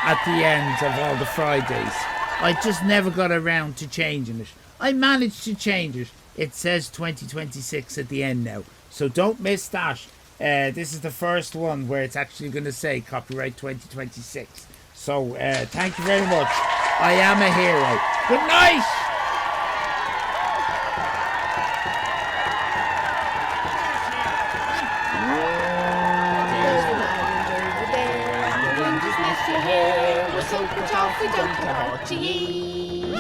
at the end of all the Fridays. I just never got around to changing it. I managed to change it. It says 2026 at the end now, so don't miss that. This is the first one where it's actually going to say copyright 2026. So thank you very much. I am a hero. Good night. We don't have RTE,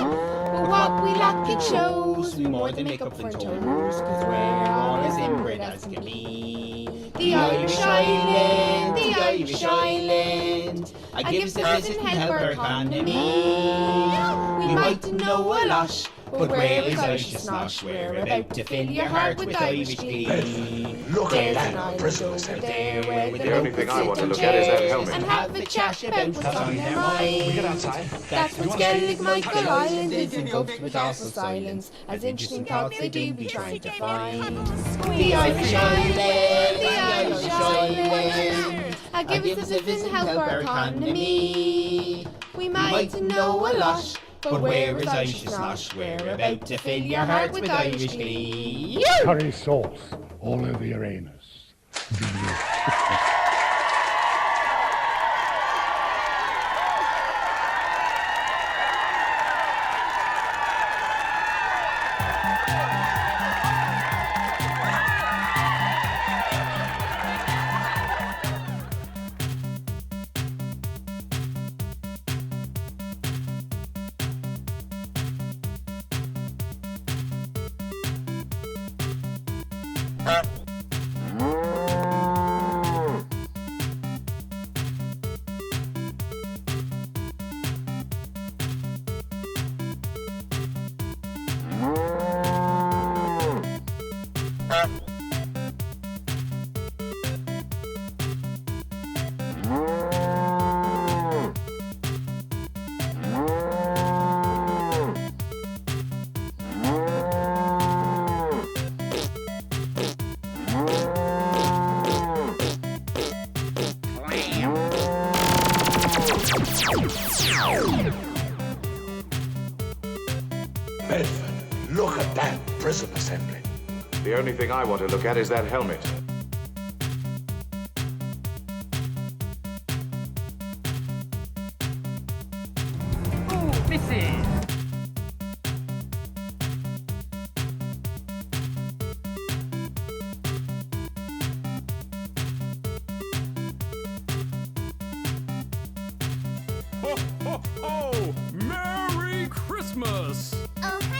but what we lack it shows. We more than make up for toes, cause we're all as inbred as can be. The Irish Island, the Irish Island, I give us a visit and help our economy. We might know a lot, but where is Irish snosh? We're about to fill your heart with Irish glee. Look There's at an that island Christmas over helmet. there where The only thing I want to look at is that helmet. and have a chat about what's on their mind. We get outside. That's what Skellig Michael Island is, in hopes with also silence, as interesting thoughts they do be trying to find. The Irish Island, the Irish Island, I give us a visit and help our economy. We might know a lot, but where is Irish snosh? We're about to fill your heart with Irish glee. Curry sauce all over your anus. Medford, look at that prison assembly. The only thing I want to look at is that helmet. Ooh, misses. Ho, ho, ho! Merry Christmas! Oh,